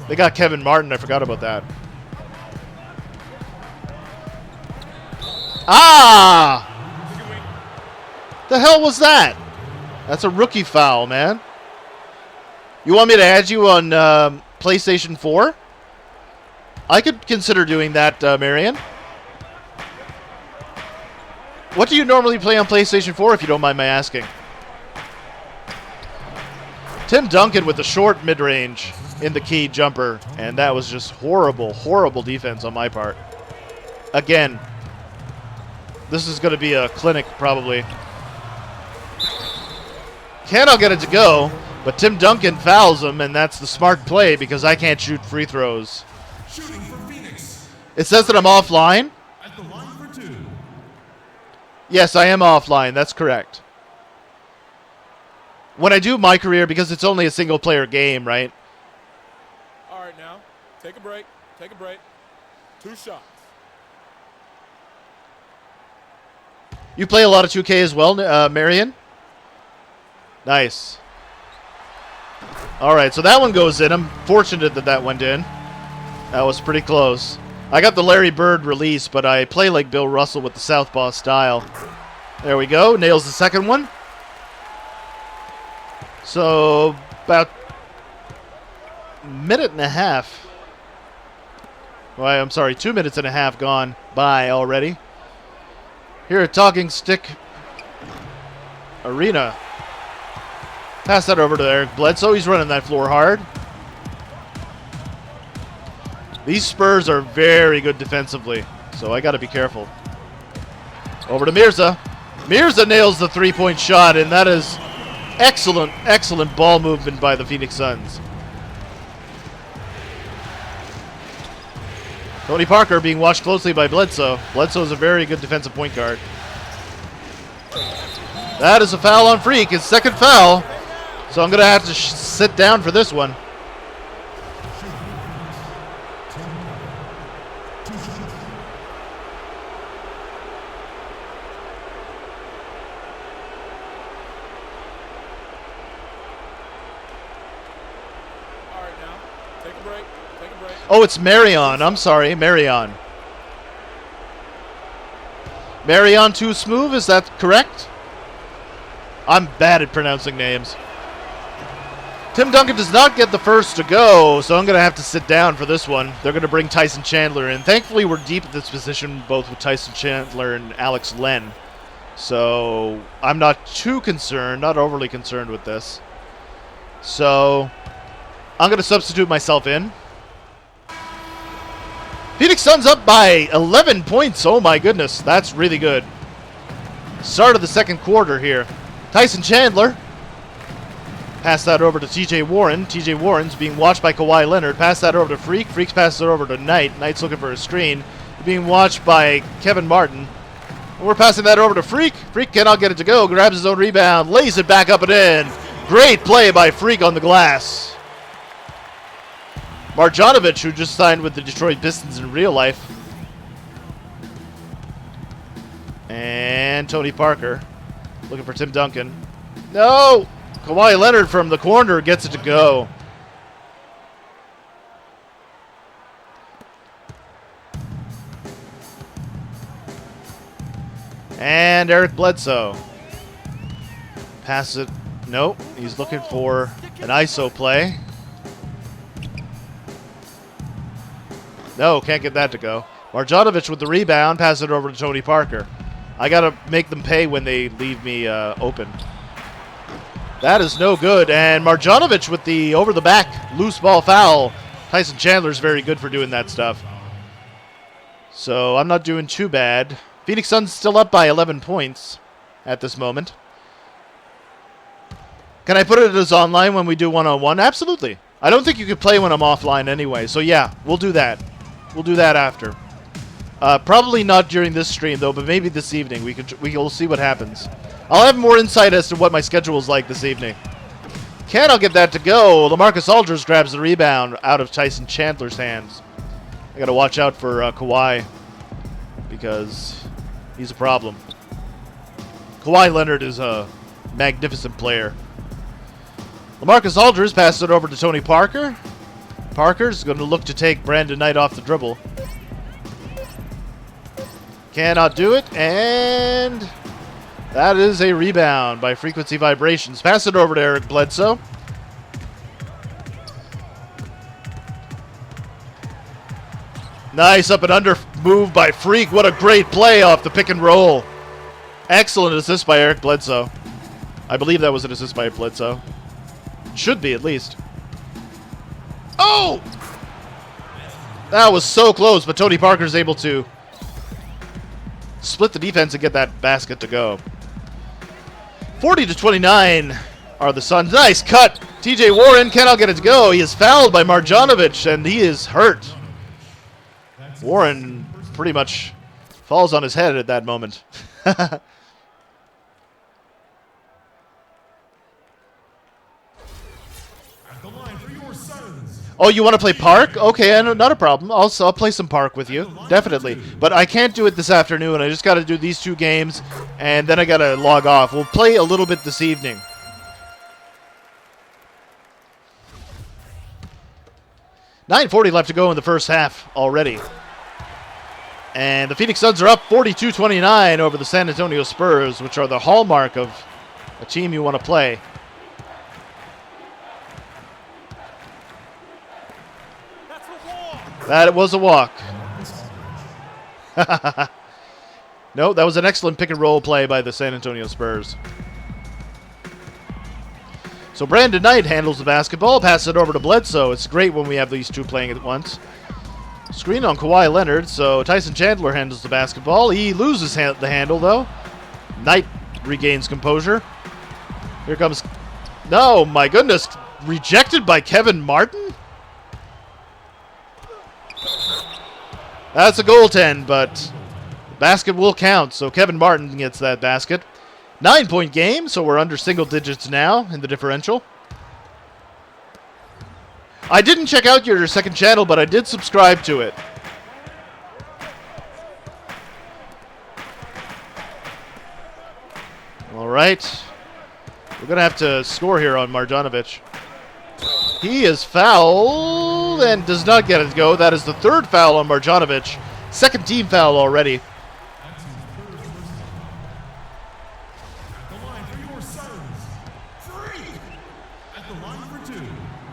They got Kevin Martin. I forgot about that. Ah! The hell was that? That's a rookie foul, man. You want me to add you on PlayStation 4? I could consider doing that, Marion. What do you normally play on PlayStation 4, if you don't mind my asking? Tim Duncan with the short mid-range in the key jumper, and that was just horrible, horrible defense on my part. Again, this is going to be a clinic, probably. Cannot get it to go, but Tim Duncan fouls him, and that's the smart play because I can't shoot free throws. Shooting for Phoenix. It says that I'm offline. At the line for 2. Yes, I am offline. That's correct. When I do my career, because it's only a single-player game, right? All right, now, take a break. Take a break. 2 shots. You play a lot of 2K as well, Marion? Nice. All right, so that one goes in. I'm fortunate that that went in. That was pretty close. I got the Larry Bird release, but I play like Bill Russell with the southpaw style. There we go. Nails the second one. So, about a minute and a half. Well, I'm sorry, 2 minutes and a half gone by already. Here at Talking Stick Arena. Pass that over to Eric Bledsoe. He's running that floor hard. These Spurs are very good defensively, so I got to be careful. Over to Mirza. Mirza nails the three-point shot, and that is excellent, excellent ball movement by the Phoenix Suns. Tony Parker being watched closely by Bledsoe. Bledsoe is a very good defensive point guard. That is a foul on Freak, his second foul. So I'm going to have to sit down for this one. All right, now, take a break. Take a break. Oh, it's Marion. I'm sorry, Marion. Marion too smooth, is that correct? I'm bad at pronouncing names. Tim Duncan does not get the first to go, so I'm going to have to sit down for this one. They're going to bring Tyson Chandler in. Thankfully, we're deep at this position, both with Tyson Chandler and Alex Len. So I'm not too concerned, not overly concerned with this. So I'm going to substitute myself in. Phoenix Suns up by 11 points. Oh my goodness, that's really good. Start of the second quarter here. Tyson Chandler. Pass that over to TJ Warren. TJ Warren's being watched by Kawhi Leonard. Pass that over to Freak. Freak passes it over to Knight. Knight's looking for a screen. Being watched by Kevin Martin. We're passing that over to Freak. Freak cannot get it to go. Grabs his own rebound. Lays it back up and in. Great play by Freak on the glass. Marjanovic, who just signed with the Detroit Pistons in real life. And Tony Parker. Looking for Tim Duncan. No! Kawhi Leonard from the corner gets it to go. And Eric Bledsoe. Passes it. Nope. He's looking for an ISO play. No, can't get that to go. Marjanovic with the rebound. Pass it over to Tony Parker. I got to make them pay when they leave me open. That is no good. And Marjanovic with the over-the-back loose ball foul. Tyson Chandler's very good for doing that stuff. So I'm not doing too bad. Phoenix Suns still up by 11 points at this moment. Can I put it as online when we do one-on-one? Absolutely. I don't think you could play when I'm offline anyway. So yeah, we'll do that. We'll do that after. Probably not during this stream though, but maybe this evening. We'll see what happens. I'll have more insight as to what my schedule is like this evening. Cannot get that to go. LaMarcus Aldridge grabs the rebound out of Tyson Chandler's hands. I got to watch out for Kawhi because he's a problem. Kawhi Leonard is a magnificent player. LaMarcus Aldridge passes it over to Tony Parker. Parker's going to look to take Brandon Knight off the dribble. Cannot do it, and that is a rebound by Frequency Vibrations. Pass it over to Eric Bledsoe. Nice up and under move by Freak. What a great play off the pick and roll. Excellent assist by Eric Bledsoe. I believe that was an assist by Bledsoe. Should be, at least. Oh! That was so close, but Tony Parker's able to split the defense and get that basket to go. 40-29 are the Suns. Nice cut. TJ Warren cannot get it to go. He is fouled by Marjanovic, and he is hurt. Warren pretty much falls on his head at that moment. Oh, you want to play Park? Okay, not a problem. I'll play some Park with you. Definitely. But I can't do it this afternoon. I just got to do these two games, and then I got to log off. We'll play a little bit this evening. $9:40 left to go in the first half already. And the Phoenix Suns are up 42-29 over the San Antonio Spurs, which are the hallmark of a team you want to play. That was a walk. No, that was an excellent pick and roll play by the San Antonio Spurs. So Brandon Knight handles the basketball, passes it over to Bledsoe. It's great when we have these two playing at once. Screen on Kawhi Leonard, so Tyson Chandler handles the basketball. He loses the handle, though. Knight regains composure. Here comes... No, my goodness. Rejected by Kevin Martin? That's a goaltend, but the basket will count, so Kevin Martin gets that basket. 9-point game, so we're under single digits now in the differential. I didn't check out your second channel, but I did subscribe to it. All right. We're going to have to score here on Marjanovic. He is fouled and does not get it to go. That is the third foul on Marjanovic. Second team foul already.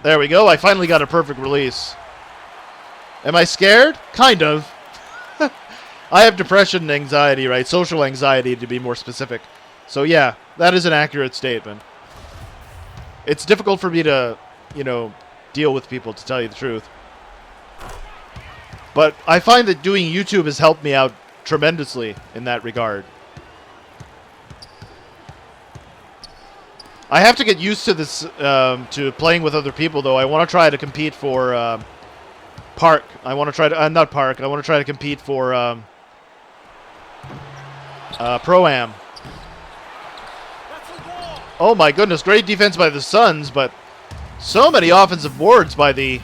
There we go. I finally got a perfect release. Am I scared? Kind of. I have depression and anxiety, right? Social anxiety, to be more specific. So, yeah, that is an accurate statement. It's difficult for me to, you know, deal with people, to tell you the truth. But I find that doing YouTube has helped me out tremendously in that regard. I have to get used to this, to playing with other people, though. I want to try to compete for Park. I want to try to, not Park. I want to try to compete for Pro-Am. Oh my goodness, great defense by the Suns, but so many offensive boards by the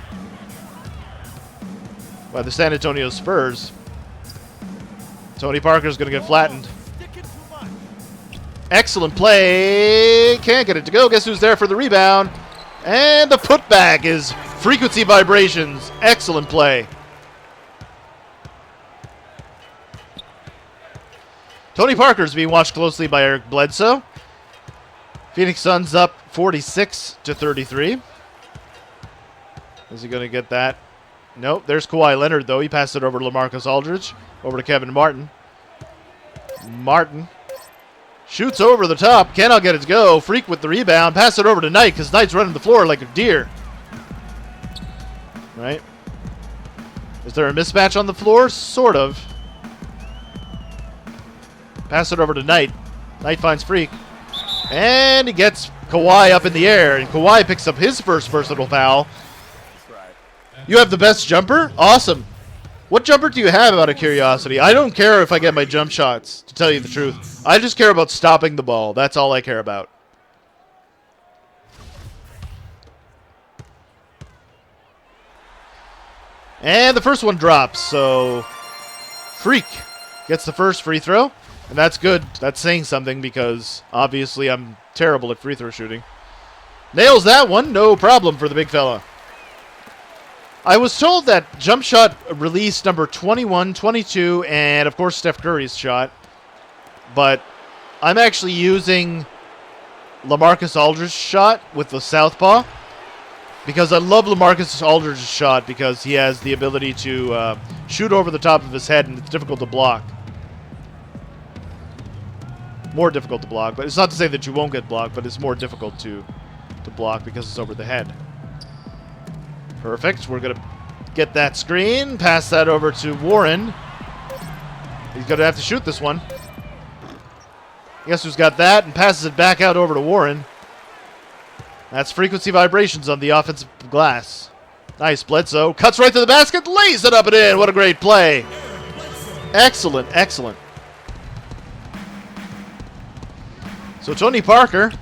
San Antonio Spurs. Tony Parker's going to get flattened. Excellent play. Can't get it to go. Guess who's there for the rebound? And the putback is frequency vibrations. Excellent play. Tony Parker's being watched closely by Eric Bledsoe. Phoenix Suns up 46-33. Is he going to get that? Nope. There's Kawhi Leonard, though. He passed it over to LaMarcus Aldridge. Over to Kevin Martin. Martin shoots over the top. Cannot get it to go. Freak with the rebound. Pass it over to Knight because Knight's running the floor like a deer. Right? Is there a mismatch on the floor? Sort of. Pass it over to Knight. Knight finds Freak. And he gets Kawhi up in the air. And Kawhi picks up his first personal foul. You have the best jumper? Awesome. What jumper do you have, out of curiosity? I don't care if I get my jump shots, to tell you the truth. I just care about stopping the ball. That's all I care about. And the first one drops, so Freak gets the first free throw. And that's good. That's saying something because obviously I'm terrible at free throw shooting. Nails that one. No problem for the big fella. I was told that jump shot released number 21, 22, and of course Steph Curry's shot. But I'm actually using LaMarcus Aldridge's shot with the southpaw. Because I love LaMarcus Aldridge's shot because he has the ability to shoot over the top of his head and it's difficult to block. More difficult to block, but it's not to say that you won't get blocked, but it's more difficult to block because it's over the head. Perfect. We're going to get that screen, pass that over to Warren. He's going to have to shoot this one. Guess who's got that and passes it back out over to Warren. That's frequency vibrations on the offensive glass. Nice. Bledsoe cuts right to the basket, lays it up and in. What a great play. Excellent, excellent. So Tony Parker,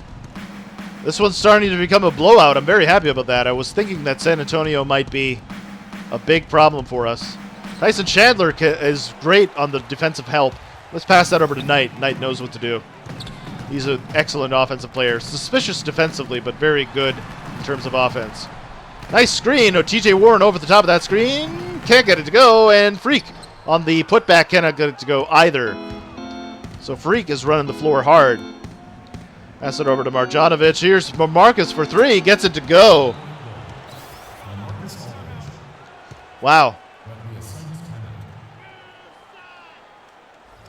this one's starting to become a blowout. I'm very happy about that. I was thinking that San Antonio might be a big problem for us. Tyson Chandler is great on the defensive help. Let's pass that over to Knight. Knight knows what to do. He's an excellent offensive player. Suspicious defensively, but very good in terms of offense. Nice screen. TJ Warren over the top of that screen. Can't get it to go. And Freak on the putback cannot get it to go either. So Freak is running the floor hard. Pass it over to Marjanovic. Here's Marcus for three. Gets it to go. Wow.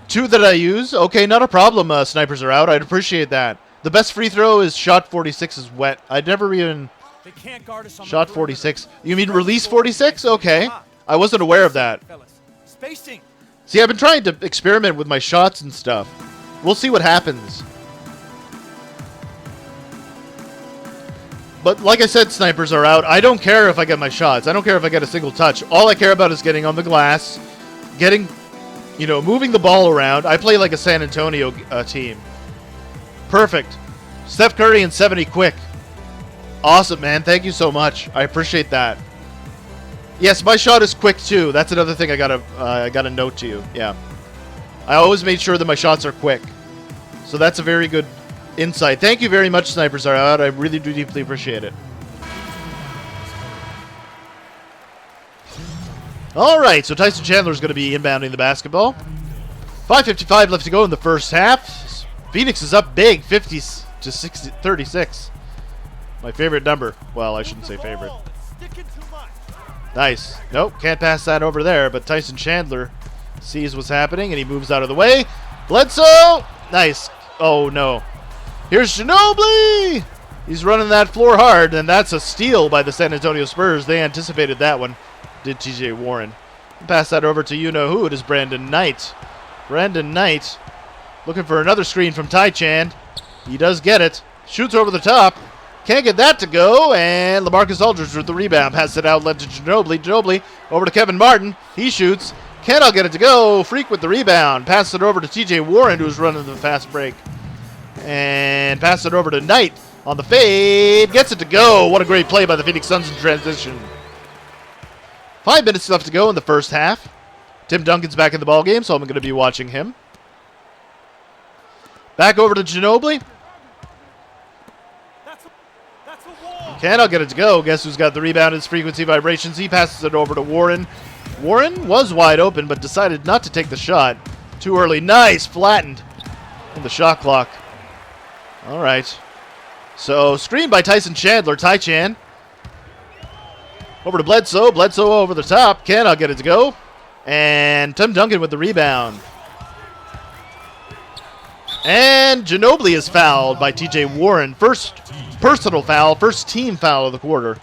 Two that I use. Okay, not a problem. Snipers are out. I'd appreciate that. The best free throw is shot 46 is wet. I'd never even shot 46. You mean release 46? Okay. I wasn't aware of that. See, I've been trying to experiment with my shots and stuff. We'll see what happens. But like I said, snipers are out. I don't care if I get my shots. I don't care if I get a single touch. All I care about is getting on the glass, getting, you know, moving the ball around. I play like a San Antonio team. Perfect. Steph Curry and 70 quick. Awesome, man. Thank you so much. I appreciate that. Yes, my shot is quick too. That's another thing I gotta note to you. Yeah, I always made sure that my shots are quick. So that's a very good insight. Thank you very much, Snipers Are Out. I really do deeply appreciate it. All right, so Tyson Chandler is going to be inbounding the basketball. 5:55 left to go in the first half. Phoenix is up big, 50-36. My favorite number. Well, I shouldn't say favorite. Nice. Nope, can't pass that over there, but Tyson Chandler sees what's happening, and he moves out of the way. Bledsoe! Nice. Oh, no. Here's Ginobili! He's running that floor hard, and that's a steal by the San Antonio Spurs. They anticipated that one, did T.J. Warren. Pass that over to you-know-who. It is Brandon Knight. Brandon Knight looking for another screen from Ty-Chan. He does get it. Shoots over the top. Can't get that to go, and LaMarcus Aldridge with the rebound. Pass it out, led to Ginobili. Ginobili over to Kevin Martin. He shoots. Cannot get it to go. Freak with the rebound. Pass it over to T.J. Warren, who's running the fast break. And pass it over to Knight on the fade. Gets it to go. What a great play by the Phoenix Suns in transition. 5 minutes left to go in the first half. Tim Duncan's back in the ballgame, so I'm going to be watching him. Back over to Ginobili. Cannot get it to go. Guess who's got the rebound? It's frequency vibrations. He passes it over to Warren. Warren was wide open, but decided not to take the shot. Too early. Nice. Flattened in the shot clock. All right. So, screen by Tyson Chandler. Ty-Chan. Over to Bledsoe. Bledsoe over the top. Cannot get it to go. And Tim Duncan with the rebound. And Ginobili is fouled by T.J. Warren. First personal foul, first team foul of the quarter.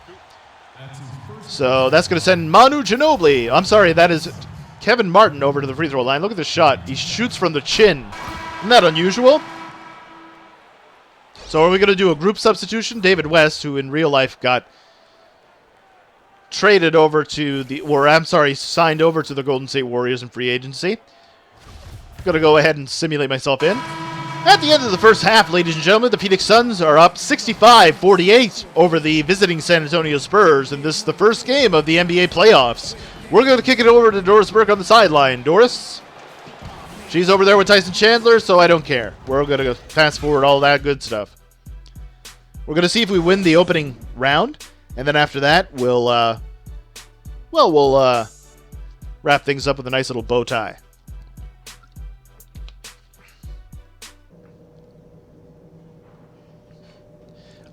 So that's going to send Manu Ginobili. I'm sorry, that is Kevin Martin over to the free throw line. Look at this shot. He shoots from the chin. Isn't that unusual? So are we going to do a group substitution? David West, who in real life got traded over to the, or I'm sorry, signed over to the Golden State Warriors in free agency. Going to go ahead and simulate myself in. At the end of the first half, ladies and gentlemen, the Phoenix Suns are up 65-48 over the visiting San Antonio Spurs, and this is the first game of the NBA playoffs. We're going to kick it over to Doris Burke on the sideline. Doris? She's over there with Tyson Chandler, so I don't care. We're going to fast forward all that good stuff. We're going to see if we win the opening round, and then after that, we'll wrap things up with a nice little bow tie.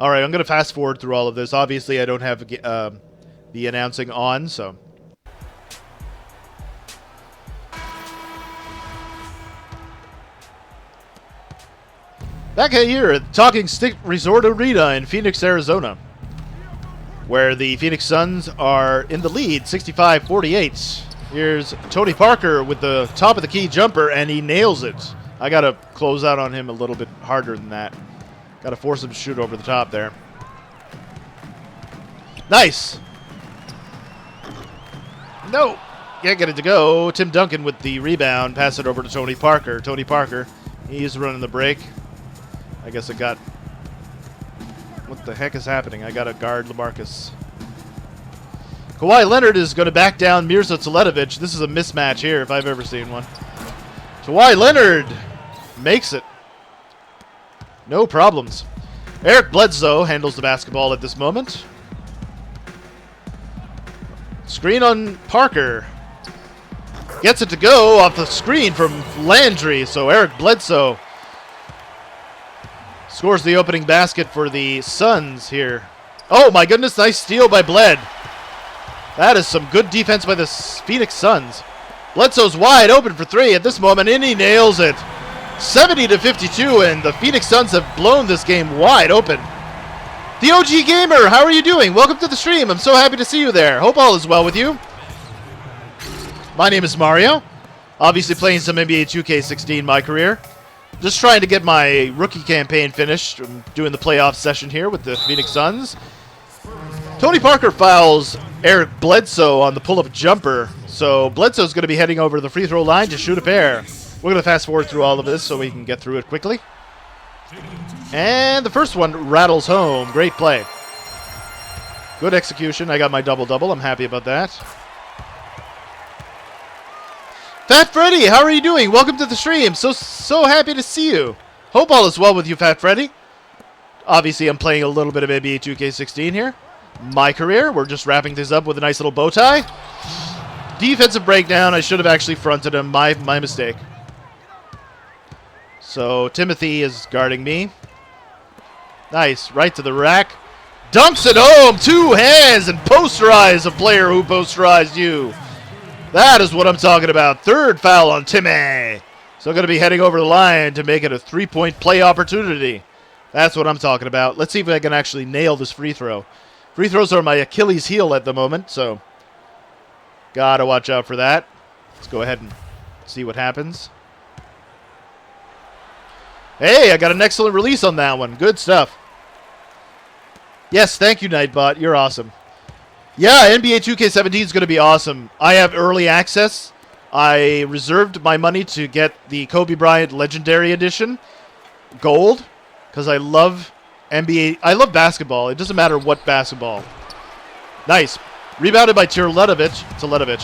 All right, I'm going to fast forward through all of this. Obviously, I don't have the announcing on, so. Back here at Talking Stick Resort Arena in Phoenix, Arizona, where the Phoenix Suns are in the lead, 65-48. Here's Tony Parker with the top of the key jumper, and he nails it. I got to close out on him a little bit harder than that. Got to force him to shoot over the top there. Nice. No. Can't get it to go. Tim Duncan with the rebound. Pass it over to Tony Parker. Tony Parker. He's running the break. I guess I got... What the heck is happening? I got to guard LaMarcus. Kawhi Leonard is going to back down Mirza Teletovic. This is a mismatch here if I've ever seen one. Kawhi Leonard makes it. No problems. Eric Bledsoe handles the basketball at this moment. Screen on Parker. Gets it to go off the screen from Landry. So Eric Bledsoe scores the opening basket for the Suns here. Oh my goodness, nice steal by Bled. That is some good defense by the Phoenix Suns. Bledsoe's wide open for three at this moment, and he nails it. 70-52, and the Phoenix Suns have blown this game wide open. The OG Gamer, how are you doing? Welcome to the stream. I'm so happy to see you there. Hope all is well with you. My name is Mario. Obviously playing some NBA 2K16 MyCareer. Just trying to get my rookie campaign finished. I'm doing the playoff session here with the Phoenix Suns. Tony Parker fouls Eric Bledsoe on the pull-up jumper. So Bledsoe's going to be heading over to the free throw line to shoot a pair. We're going to fast forward through all of this so we can get through it quickly. And the first one rattles home. Great play. Good execution. I got my double-double. I'm happy about that. Fat Freddy, how are you doing? Welcome to the stream. So happy to see you. Hope all is well with you, Fat Freddy. Obviously, I'm playing a little bit of NBA 2K16 here. MyCareer. We're just wrapping things up with a nice little bow tie. Defensive breakdown. I should have actually fronted him. My mistake. So Timothy is guarding me. Nice. Right to the rack. Dunks it home. Two hands and posterize a player who posterized you. That is what I'm talking about. Third foul on Timmy. So going to be heading over the line to make it a three-point play opportunity. That's what I'm talking about. Let's see if I can actually nail this free throw. Free throws are my Achilles heel at the moment, so gotta watch out for that. Let's go ahead and see what happens. Hey, I got an excellent release on that one. Good stuff. Yes, thank you, Nightbot. You're awesome. Yeah, NBA 2K17 is going to be awesome. I have early access. I reserved my money to get the Kobe Bryant Legendary Edition Gold because I love NBA. I love basketball. It doesn't matter what basketball. Nice. Rebounded by Teletovic.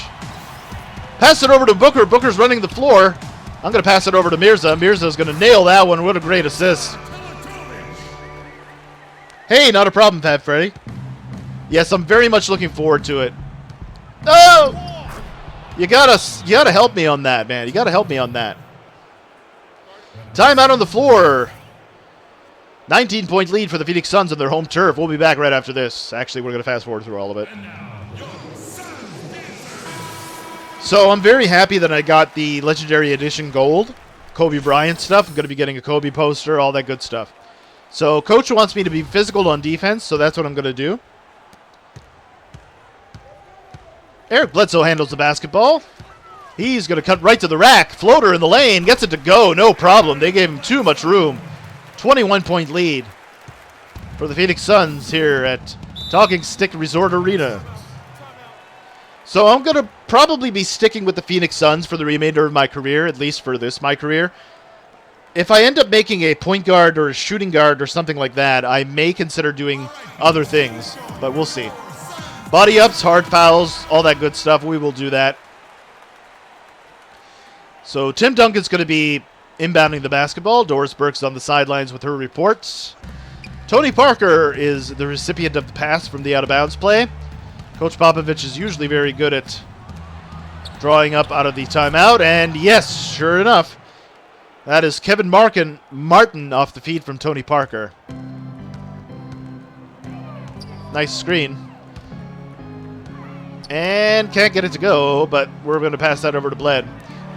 Pass it over to Booker. Booker's running the floor. I'm going to pass it over to Mirza. Mirza's going to nail that one. What a great assist. Hey, not a problem, Fat Freddy. Yes, I'm very much looking forward to it. Oh! You gotta help me on that, man. You gotta help me on that. Timeout on the floor. 19-point lead for the Phoenix Suns on their home turf. We'll be back right after this. Actually, we're going to fast forward through all of it. So I'm very happy that I got the Legendary Edition Gold. Kobe Bryant stuff. I'm going to be getting a Kobe poster, all that good stuff. So Coach wants me to be physical on defense, so that's what I'm going to do. Eric Bledsoe handles the basketball. He's going to cut right to the rack. Floater in the lane. Gets it to go. No problem. They gave him too much room. 21-point lead for the Phoenix Suns here at Talking Stick Resort Arena. So I'm going to probably be sticking with the Phoenix Suns for the remainder of my career, at least for my career. If I end up making a point guard or a shooting guard or something like that, I may consider doing other things, but we'll see. Body ups, hard fouls, all that good stuff. We will do that. So Tim Duncan's going to be inbounding the basketball. Doris Burke's on the sidelines with her reports. Tony Parker is the recipient of the pass from the out-of-bounds play. Coach Popovich is usually very good at drawing up out of the timeout. And yes, sure enough, that is Kevin Martin off the feed from Tony Parker. Nice screen. And can't get it to go, but we're going to pass that over to Bled.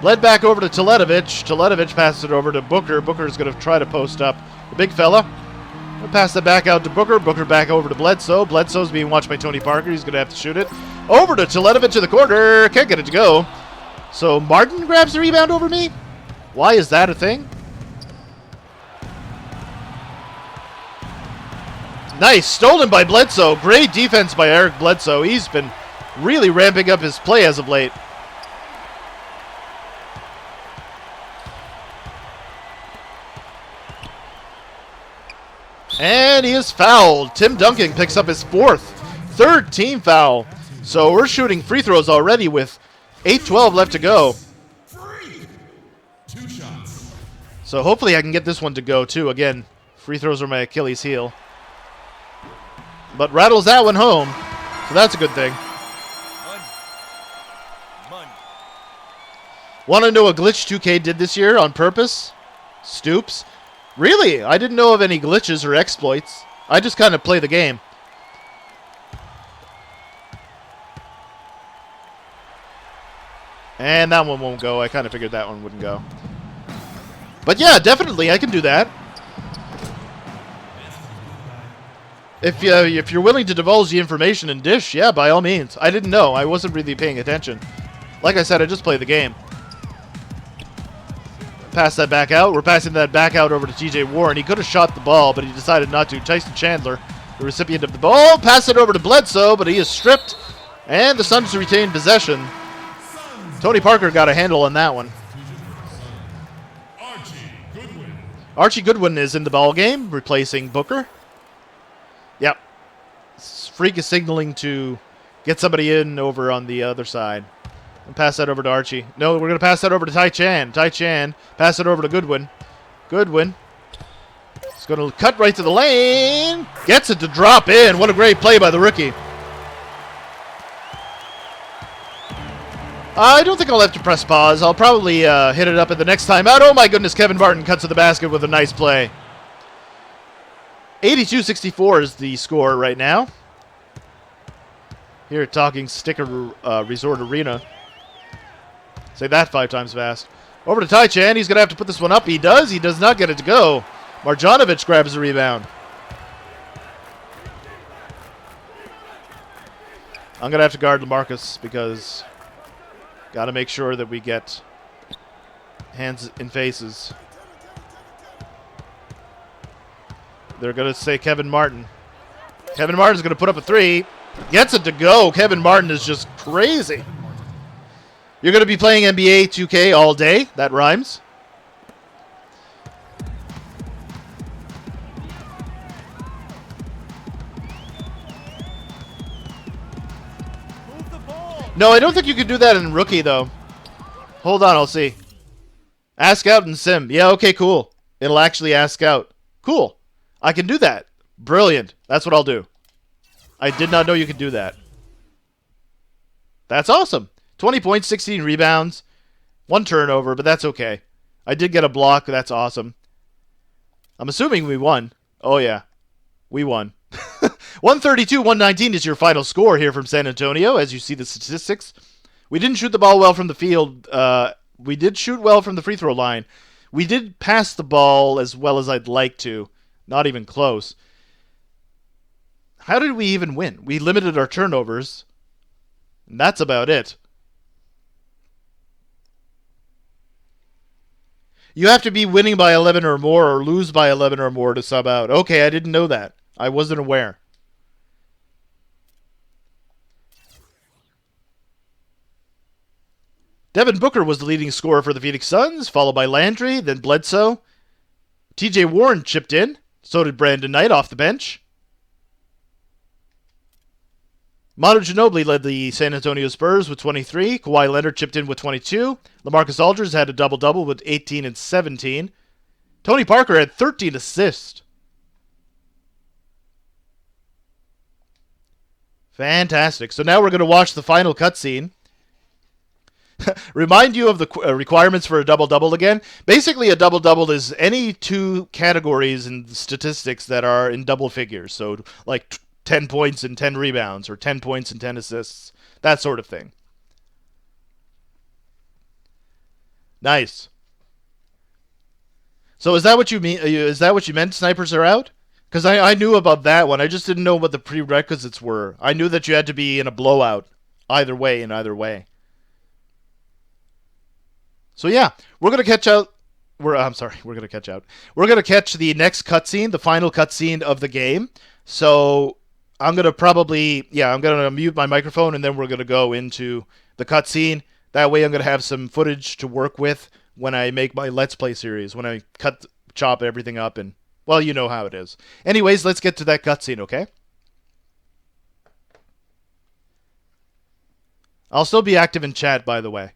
Bled back over to Teletovic. Teletovic passes it over to Booker. Booker's going to try to post up the big fella. We'll pass that back out to Booker. Booker back over to Bledsoe. Bledsoe's being watched by Tony Parker. He's going to have to shoot it. Over to Teletovic in the corner. Can't get it to go. So Martin grabs the rebound over me? Why is that a thing? Nice. Stolen by Bledsoe. Great defense by Eric Bledsoe. He's been really ramping up his play as of late. And he is fouled. Tim Duncan picks up his third team foul. So we're shooting free throws already with 8:12 left to go. Two shots. So hopefully I can get this one to go too. Again, free throws are my Achilles heel. But rattles that one home. So that's a good thing. Money. Want to know what glitch 2K did this year on purpose? Stoops. Really? I didn't know of any glitches or exploits. I just kind of play the game. And that one won't go. I kind of figured that one wouldn't go. But yeah, definitely, I can do that. If you're willing to divulge the information in Dish, yeah, by all means. I didn't know. I wasn't really paying attention. Like I said, I just play the game. Pass that back out. We're passing that back out over to TJ Warren. He could have shot the ball, but he decided not to. Tyson Chandler, the recipient of the ball. Pass it over to Bledsoe, but he is stripped. And the Suns retain possession. Tony Parker got a handle on that one. Archie Goodwin is in the ball game, replacing Booker. Yep. Freak is signaling to get somebody in over on the other side. And pass that over to Archie. No, we're going to pass that over to Tai Chan. Tai Chan, pass it over to Goodwin. Goodwin. He's going to cut right to the lane. Gets it to drop in. What a great play by the rookie. I don't think I'll have to press pause. I'll probably hit it up at the next time out. Oh my goodness, Kevin Martin cuts to the basket with a nice play. 82-64 is the score right now. Here at Talking Sticker Resort Arena. Say that 5 times fast. Over to Tai Chan. He's going to have to put this one up. He does. He does not get it to go. Marjanovic grabs the rebound. I'm going to have to guard LaMarcus because got to make sure that we get hands in faces. They're going to say Kevin Martin. Kevin Martin's going to put up a 3. Gets it to go. Kevin Martin is just crazy. You're going to be playing NBA 2K all day. That rhymes. No, I don't think you can do that in Rookie, though. Hold on, I'll see. Ask out in Sim. Yeah, okay, cool. It'll actually ask out. Cool. I can do that. Brilliant. That's what I'll do. I did not know you could do that. That's awesome. 20 points, 16 rebounds, 1 turnover, but that's okay. I did get a block. That's awesome. I'm assuming we won. Oh, yeah. We won. 132-119 is your final score here from San Antonio, as you see the statistics. We didn't shoot the ball well from the field. We did shoot well from the free throw line. We did pass the ball as well as I'd like to. Not even close. How did we even win? We limited our turnovers. And that's about it. You have to be winning by 11 or more or lose by 11 or more to sub out. Okay, I didn't know that. I wasn't aware. Devin Booker was the leading scorer for the Phoenix Suns, followed by Landry, then Bledsoe. TJ Warren chipped in. So did Brandon Knight off the bench. Manu Ginobili led the San Antonio Spurs with 23. Kawhi Leonard chipped in with 22. LaMarcus Aldridge had a double-double with 18 and 17. Tony Parker had 13 assists. Fantastic. So now we're going to watch the final cutscene. Remind you of the requirements for a double-double again. Basically, a double-double is any 2 categories in statistics that are in double figures. So, like 10 points and 10 rebounds, or 10 points and 10 assists. That sort of thing. Nice. So is that what you mean? Is that what you meant? Snipers are out? Because I knew about that one. I just didn't know what the prerequisites were. I knew that you had to be in a blowout either way in either way. So yeah, we're going to catch out. We're going to catch out. We're going to catch the next cutscene, the final cutscene of the game. So I'm going to probably, I'm going to mute my microphone and then we're going to go into the cutscene. That way I'm going to have some footage to work with when I make my Let's Play series, when I chop everything up and, well, you know how it is. Anyways, let's get to that cutscene, okay? I'll still be active in chat, by the way.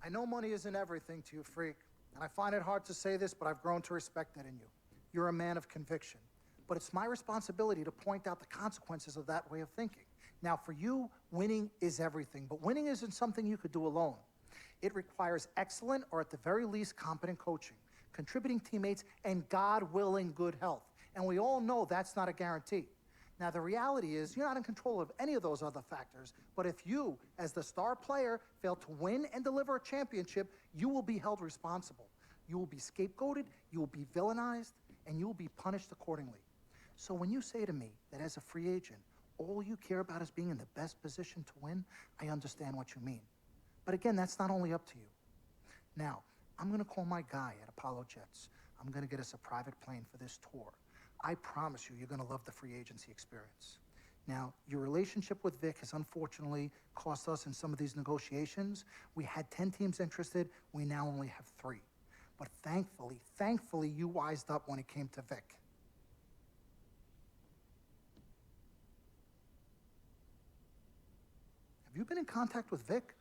I know money isn't everything to you, freak, and I find it hard to say this, but I've grown to respect that in you. You're a man of conviction, but it's my responsibility to point out the consequences of that way of thinking. Now, for you, winning is everything, but winning isn't something you could do alone. It requires excellent, or at the very least, competent coaching, contributing teammates, and God willing, good health. And we all know that's not a guarantee. Now, the reality is you're not in control of any of those other factors, but if you, as the star player, fail to win and deliver a championship, you will be held responsible. You will be scapegoated, you will be villainized, and you will be punished accordingly. So when you say to me that as a free agent, all you care about is being in the best position to win, I understand what you mean. But again, that's not only up to you. Now, I'm going to call my guy at Apollo Jets. I'm going to get us a private plane for this tour. I promise you, you're going to love the free agency experience. Now, your relationship with Vic has unfortunately cost us in some of these negotiations. We had 10 teams interested. We now only have 3. But thankfully, you wised up when it came to Vic. Have you been in contact with Vic?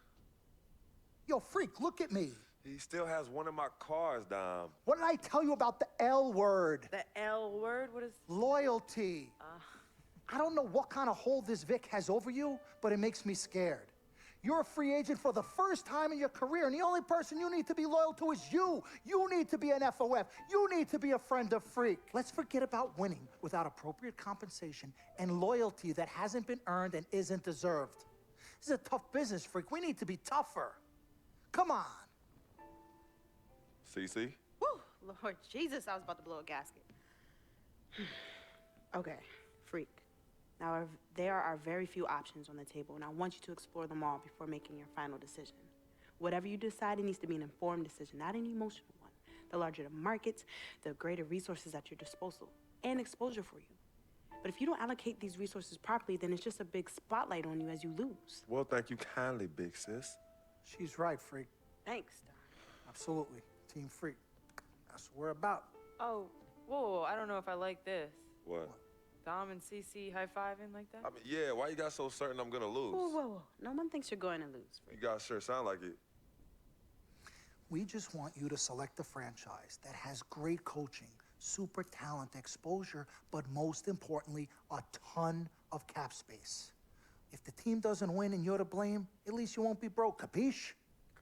Yo, freak, look at me. He still has one of my cars, Dom. What did I tell you about the L word? The L word? What is... Loyalty. I don't know what kind of hold this Vic has over you, but it makes me scared. You're a free agent for the first time in your career, and the only person you need to be loyal to is you. You need to be an FOF. You need to be a friend of Freak. Let's forget about winning without appropriate compensation and loyalty that hasn't been earned and isn't deserved. This is a tough business, Freak. We need to be tougher. Come on. CC? Woo, Lord Jesus, I was about to blow a gasket. Okay, Freak. Now, there are very few options on the table, and I want you to explore them all before making your final decision. Whatever you decide, it needs to be an informed decision, not an emotional one. The larger the markets, the greater resources at your disposal, and exposure for you. But if you don't allocate these resources properly, then it's just a big spotlight on you as you lose. Well, thank you kindly, big sis. She's right, Freak. Thanks, Don. Absolutely. Team Freak. That's what we're about. Oh, whoa, I don't know if I like this. What? Dom and CC high-fiving like that? I mean, yeah, why you got so certain I'm gonna lose? Whoa. No one thinks you're going to lose, Freak. You guys sure sound like it. We just want you to select a franchise that has great coaching, super talent, exposure, but most importantly, a ton of cap space. If the team doesn't win and you're to blame, at least you won't be broke, capiche?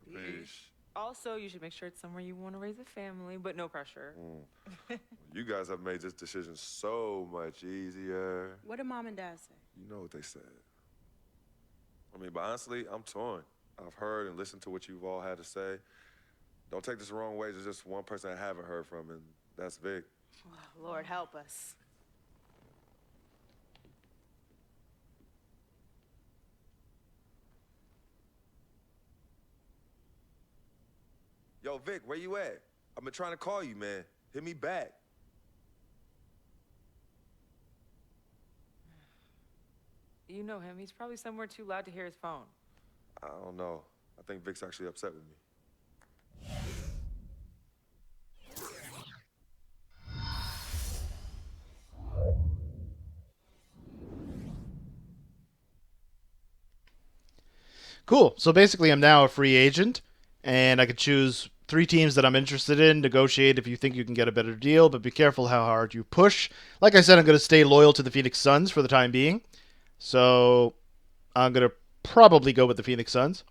Capiche. Also, you should make sure it's somewhere you want to raise a family, but no pressure. You guys have made this decision so much easier. What did Mom and Dad say? You know what they said. I mean, but honestly, I'm torn. I've heard and listened to what you've all had to say. Don't take this the wrong way. There's just one person I haven't heard from, and that's Vic. Oh, Lord, help us. Yo, Vic, where you at? I've been trying to call you, man. Hit me back. You know him. He's probably somewhere too loud to hear his phone. I don't know. I think Vic's actually upset with me. Cool. So basically, I'm now a free agent, and I could choose 3 teams that I'm interested in, negotiate if you think you can get a better deal, but be careful how hard you push. Like I said, I'm going to stay loyal to the Phoenix Suns for the time being. So I'm going to probably go with the Phoenix Suns.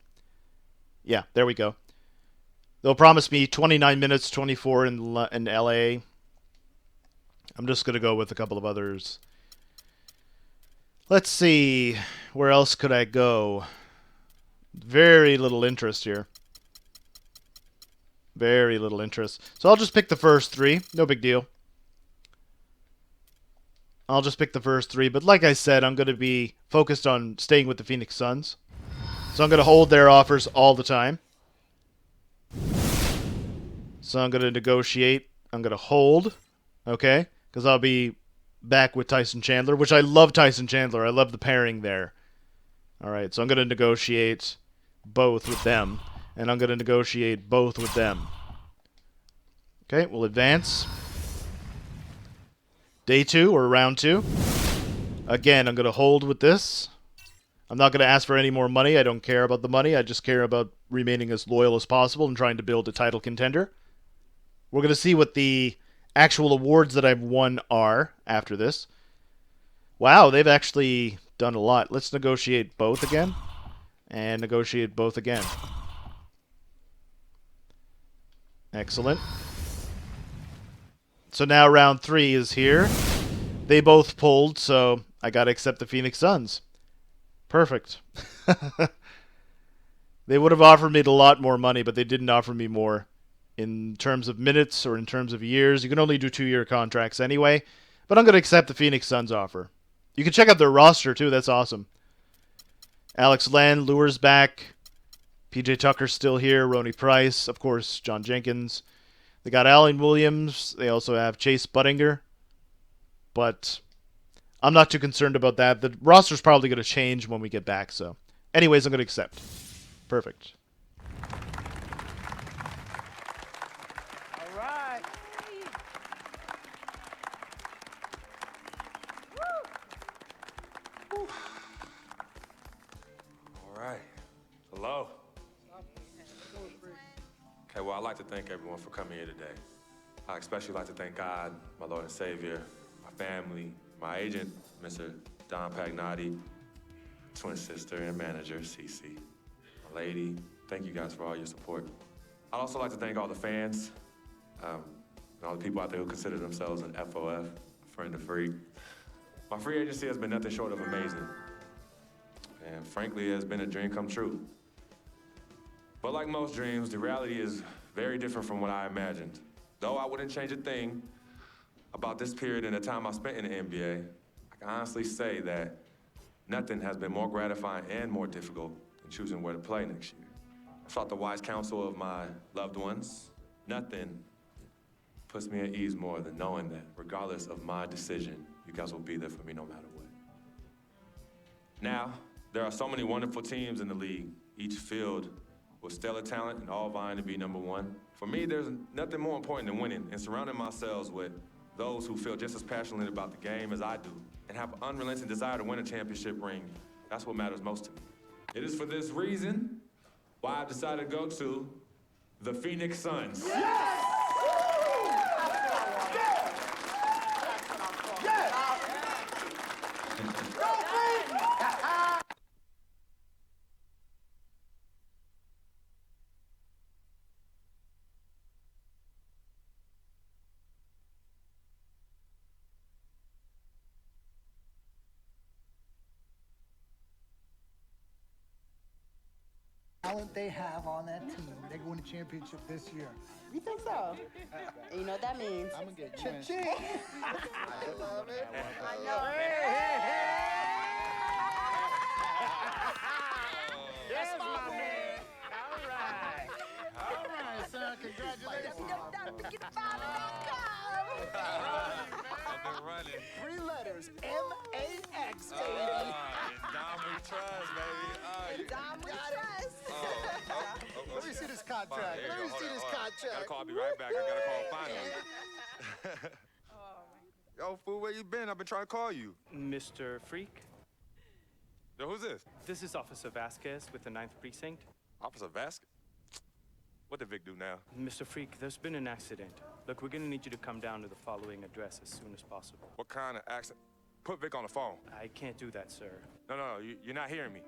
Yeah, there we go. They'll promise me 29 minutes, 24 in LA. I'm just going to go with a couple of others. Let's see. Where else could I go? Very little interest here. Very little interest. So I'll just pick the first 3. No big deal. I'll just pick the first 3. But like I said, I'm going to be focused on staying with the Phoenix Suns. So I'm going to hold their offers all the time. So I'm going to negotiate. I'm going to hold. Okay? Because I'll be back with Tyson Chandler, which I love Tyson Chandler. I love the pairing there. All right, so I'm going to negotiate both with them. And I'm going to negotiate both with them. Okay, we'll advance. Day 2, or round 2. Again, I'm going to hold with this. I'm not going to ask for any more money. I don't care about the money. I just care about remaining as loyal as possible and trying to build a title contender. We're going to see what the actual awards that I've won are after this. Wow, they've actually done a lot. Let's negotiate both again. And negotiate both again. Excellent. So now round 3 is here. They both pulled, so I gotta accept the Phoenix Suns. Perfect. They would have offered me a lot more money, but they didn't offer me more in terms of minutes or in terms of years. You can only do 2-year contracts anyway, but I'm gonna accept the Phoenix Suns offer. You can check out their roster too. That's awesome. Alex Len, Lure's back. PJ Tucker's still here. Ronnie Price, of course, John Jenkins. They got Allen Williams. They also have Chase Buttinger. But I'm not too concerned about that. The roster's probably going to change when we get back. So, anyways, I'm going to accept. Perfect. All right. All right. Hello. Okay, well, I'd like to thank everyone for coming here today. I especially like to thank God, my Lord and Savior, my family, my agent, Mr. Don Pagnotti, twin sister and manager, Cece. My lady, thank you guys for all your support. I'd also like to thank all the fans, and all the people out there who consider themselves an FOF, a friend of Freak. My free agency has been nothing short of amazing. And frankly, it has been a dream come true. But like most dreams, the reality is very different from what I imagined. Though I wouldn't change a thing about this period and the time I spent in the NBA, I can honestly say that nothing has been more gratifying and more difficult than choosing where to play next year. I sought the wise counsel of my loved ones. Nothing puts me at ease more than knowing that regardless of my decision, you guys will be there for me no matter what. Now, there are so many wonderful teams in the league, each filled with stellar talent and all vying to be number one. For me, there's nothing more important than winning and surrounding myself with those who feel just as passionate about the game as I do and have an unrelenting desire to win a championship ring. That's what matters most to me. It is for this reason why I've decided to go to the Phoenix Suns. Yes! Talent they have on that team, they're going to championship this year. You think so? And you know what that means? I'm gonna get cha-ching. I love it. I know. Yes, my man. All right, son. Congratulations. I've been running. 3 letters, M-A-X, baby. Dom we trust, baby. Dom we trust. Let me see this contract. Let me see this contract. Gotta call, I'll be right back. I gotta call finally. Yo, fool, where you been? I've been trying to call you. Mr. Freak, Yo, who's this? this is Officer Vasquez with the 9th Precinct. Officer Vasquez? What did Vic do now? Mr. Freak, there's been an accident. Look, we're gonna need you to come down to the following address as soon as possible. What kind of accident? Put Vic on the phone. I can't do that, sir. No, you're not hearing me.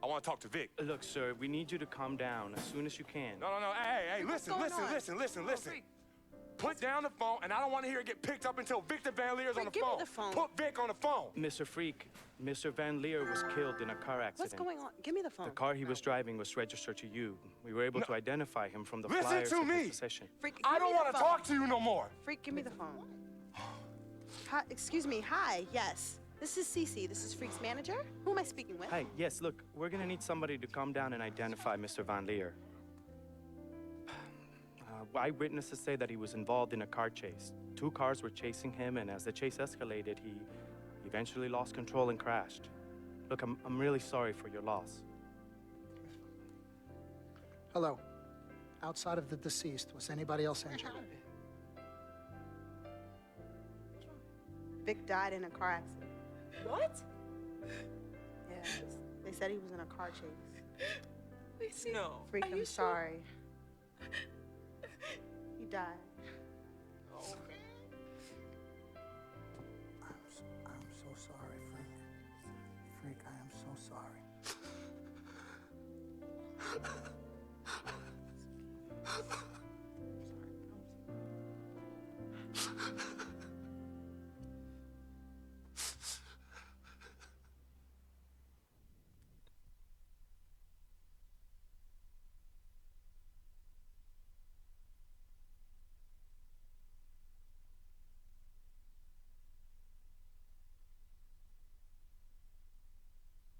I want to talk to Vic. Look, sir, we need you to calm down as soon as you can. No. Hey, listen. Put down the phone, and I don't want to hear it get picked up until Victor Van Leer's on the Give me phone. the phone. Put Vic on the phone. Mr. Freak, Mr. Van Leer was killed in a car accident. What's going on? Give me the phone. The car he was driving was registered to you. We were able to identify him from the Listen flyers to in his me. possession. Freak, I give don't me the want to phone. talk to you no more. Freak, give me the phone. Hi, excuse me. Hi. Yes. This is Cece. This is Freak's manager. Who am I speaking with? Hi, yes, look, we're gonna need somebody to come down and identify Mr. Van Leer. Eyewitnesses say that he was involved in a car chase. 2 cars were chasing him, and as the chase escalated, he eventually lost control and crashed. Look, I'm really sorry for your loss. Hello. Outside of the deceased, was anybody else injured? Vic died in a car accident. What? Yeah. They said he was in a car chase. No. Freak, I'm sorry. He died. I'm so sorry, Freak. Freak, I am so sorry.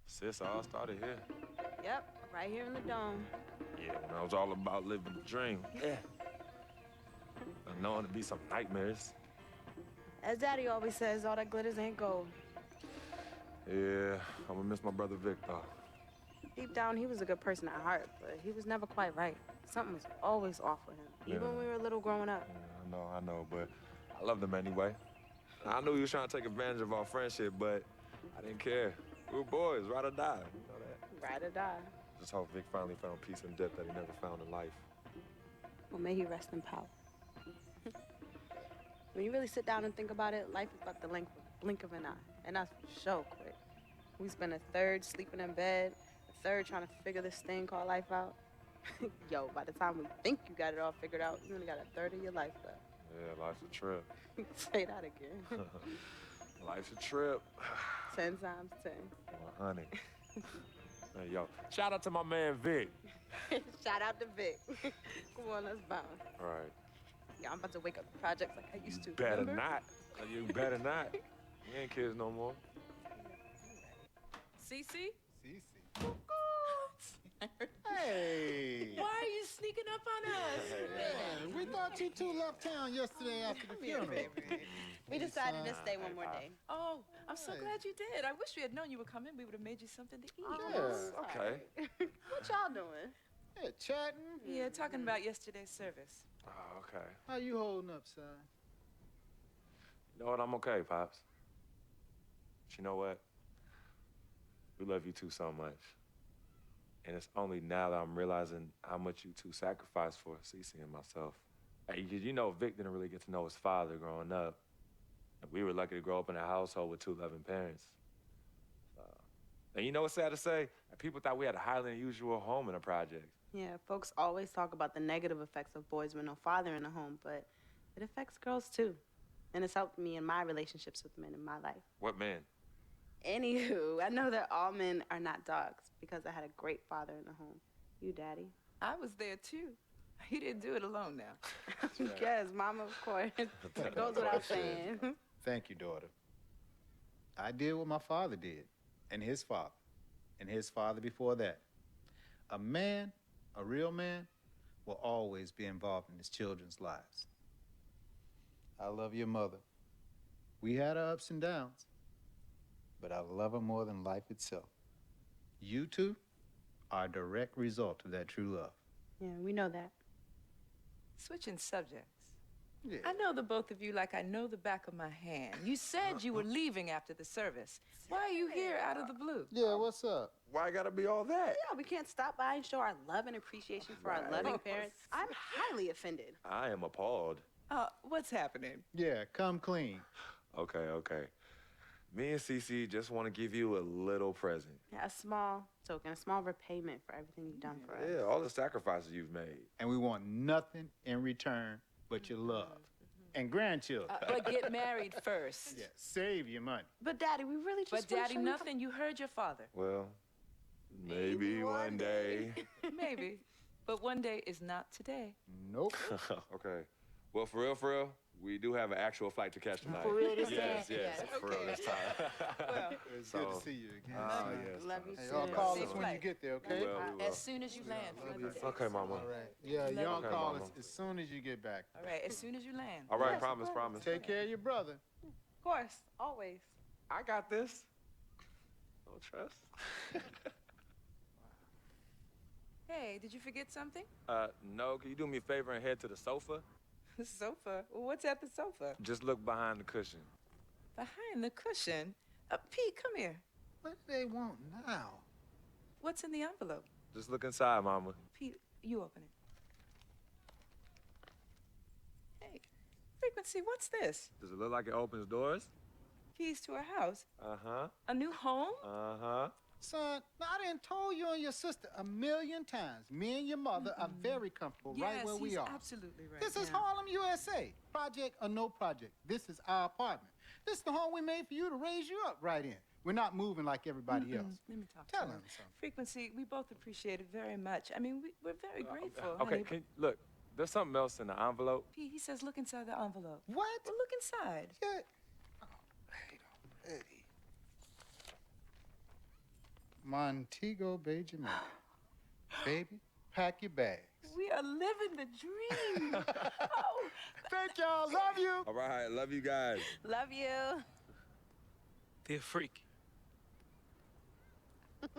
Sis, all started here. Yep, right here in the dome. Yeah, when I was all about living the dream. Yeah. And knowing to be some nightmares. As Daddy always says, all that glitters ain't gold. Yeah, I'm gonna miss my brother Vic, though. Deep down, he was a good person at heart, but he was never quite right. Something was always off with him, even when we were little growing up. Yeah, I know, but I loved him anyway. I knew he was trying to take advantage of our friendship, but I didn't care. We were boys, ride or die. You know that? Ride or die. Just hope Vic finally found peace and depth that he never found in life. Well, may he rest in power. When you really sit down and think about it, life is but the blink of an eye. And that's for sure quick. We spent a third sleeping in bed, a third trying to figure this thing called life out. Yo, by the time we think you got it all figured out, you only got a third of your life left. Yeah, life's a trip. Say that again. Life's a trip. 10 times 10. Well, honey. Hey, yo, shout out to my man Vic. Shout out to Vic. Come on, let's bounce. All right. Yeah, I'm about to wake up the projects like I used to. Better remember? not. You better not. We ain't kids no more. Cece? Hey! Why are you sneaking up on us? Man, we thought you two left town yesterday after the funeral. We decided to stay one more day. Oh, I'm so glad you did. I wish we had known you were coming. We would have made you something to eat. Okay. What y'all doing? Yeah, chatting. Yeah, talking about yesterday's service. Oh, okay. How you holding up, son? You know what? I'm okay, Pops. But you know what? We love you two so much. And it's only now that I'm realizing how much you two sacrificed for Cece and myself. Hey, you know, Vic didn't really get to know his father growing up. And we were lucky to grow up in a household with two loving parents. And you know what's sad to say? People thought we had a highly unusual home in the project. Yeah, folks always talk about the negative effects of boys with no father in the home, but it affects girls too. And it's helped me in my relationships with men in my life. What man? Anywho, I know that all men are not dogs because I had a great father in the home. You, Daddy. I was there too. He didn't do it alone now. Yes, Mama, of course. It goes without saying. Thank you, daughter. I did what my father did, and his father before that. A man, a real man, will always be involved in his children's lives. I love your mother. We had our ups and downs, but I love her more than life itself. You two are a direct result of that true love. Yeah, we know that. Switching subjects. Yeah. I know the both of you like I know the back of my hand. You said you were leaving after the service. Why are you here out of the blue? Yeah, what's up? Why gotta be all that? Yeah, we can't stop by and show our love and appreciation for our loving parents. I'm highly offended. I am appalled. What's happening? Yeah, come clean. Okay. Me and Cece just want to give you a little present. Yeah, a small token, a small repayment for everything you've done for us. Yeah, all the sacrifices you've made. And we want nothing in return but your love. And grandchildren. But get married first. Yeah, save your money. But Daddy, we really just But Daddy, nothing. You heard your father. Well, maybe one day. Maybe. But one day is not today. Nope. Okay. Well, for real, we do have an actual flight to catch tonight. For real this Yes, time? yes, for real this time. Well, It's good to see you again. Yes. Love you Hey, too. y'all call Safe us when you flight. get there, okay? We will. as soon as you land. Okay, Mama. All right. Yeah, y'all Okay, call Mama. us as soon as you get back. All right, as soon as you land. All right, Yes, promise. Take care of your brother. Of course, always. I got this. No trust. Hey, did you forget something? No, can you do me a favor and head to the sofa? The sofa. What's at the sofa? Just look behind the cushion. Behind the cushion. Pete, come here. What do they want now? What's in the envelope? Just look inside, Mama. Pete, you open it. Hey, Frequency, what's this? Does it look like it opens doors? Keys to a house? Uh-huh. A new home? Uh-huh. Son, now I done told you and your sister 1,000,000 times. Me and your mother are very comfortable right where we he's are. absolutely right. This is Harlem, USA. Project or no project. This is our apartment. This is the home we made for you to raise you up right in. We're not moving like everybody else. Let me talk Tell to him him. something. Frequency, we both appreciate it very much. I mean, we're very grateful. Okay, honey. look, there's something else in the envelope. Pete, he says look inside the envelope. What? Well, look inside. Yeah. Oh, wait already. Montego Bay, Jamaica. Baby, pack your bags. We are living the dream. Oh, Thank y'all. Love you. All right, love you guys. Love you. Dear Freak, by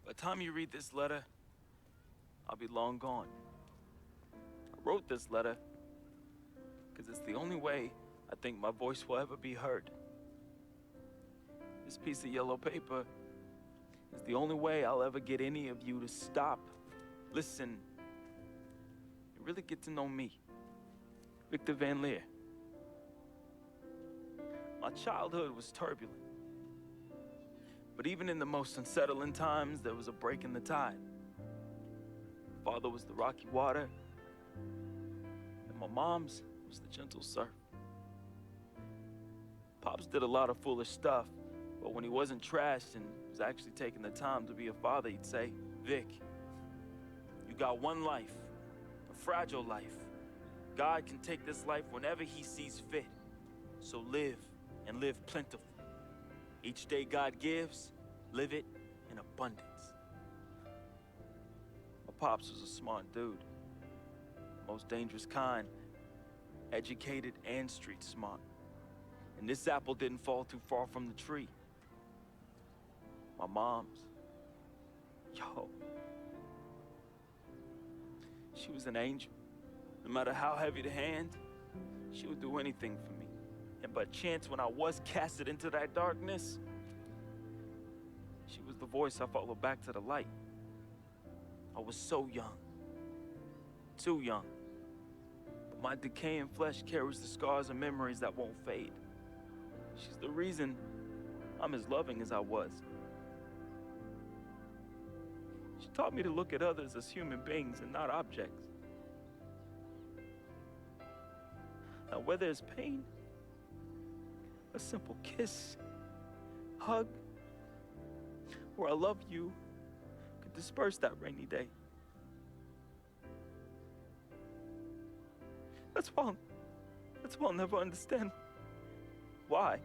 the time you read this letter, I'll be long gone. I wrote this letter because it's the only way I think my voice will ever be heard. This piece of yellow paper is the only way I'll ever get any of you to stop, listen, and really get to know me, Victor Van Leer. My childhood was turbulent. But even in the most unsettling times, there was a break in the tide. Father was the rocky water, and my mom's was the gentle surf. Pops did a lot of foolish stuff, but when he wasn't trashed and was actually taking the time to be a father, he'd say, "Vic, you got one life, a fragile life. God can take this life whenever he sees fit. So live, and live plentiful. Each day God gives, live it in abundance." My pops was a smart dude, most dangerous kind, educated and street smart. And this apple didn't fall too far from the tree. My mom's, yo, she was an angel. No matter how heavy the hand, she would do anything for me. And by chance, when I was casted into that darkness, she was the voice I followed back to the light. I was so young, too young. But my decaying flesh carries the scars and memories that won't fade. She's the reason I'm as loving as I was. She taught me to look at others as human beings and not objects. Now, where there's pain, a simple kiss, hug, or "I love you" could disperse that rainy day. That's why I'll never understand why.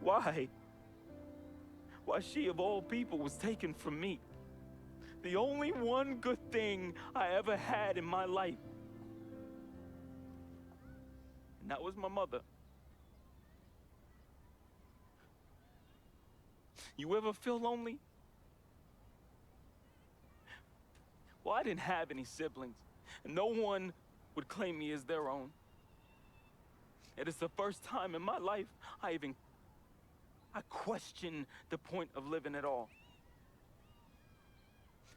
Why she of all people was taken from me. The only one good thing I ever had in my life. And that was my mother. You ever feel lonely? Well, I didn't have any siblings, and no one would claim me as their own. It is the first time in my life I questioned the point of living at all.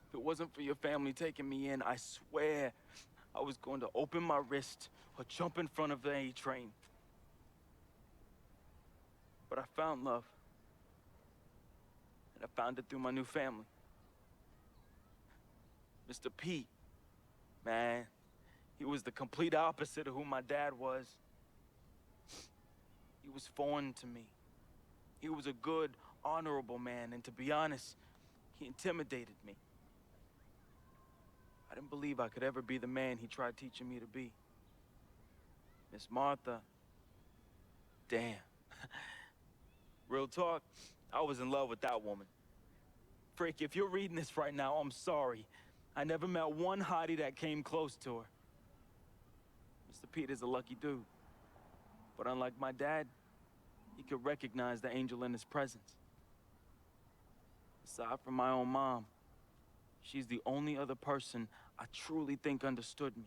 If it wasn't for your family taking me in, I swear I was going to open my wrist or jump in front of the A train. But I found love. And I found it through my new family. Mr. P, man, he was the complete opposite of who my dad was. He was foreign to me. He was a good, honorable man, and to be honest, he intimidated me. I didn't believe I could ever be the man he tried teaching me to be. Miss Martha, damn. Real talk, I was in love with that woman. Frick, if you're reading this right now, I'm sorry. I never met one hottie that came close to her. Mr. Peter's a lucky dude. But unlike my dad, he could recognize the angel in his presence. Aside from my own mom, she's the only other person I truly think understood me.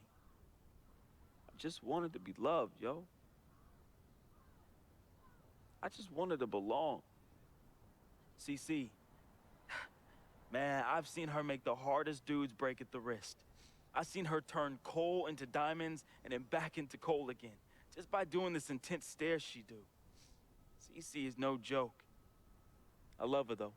I just wanted to be loved, yo. I just wanted to belong. CC, man, I've seen her make the hardest dudes break at the wrist. I've seen her turn coal into diamonds and then back into coal again, just by doing this intense stare she do. CC is no joke. I love her, though.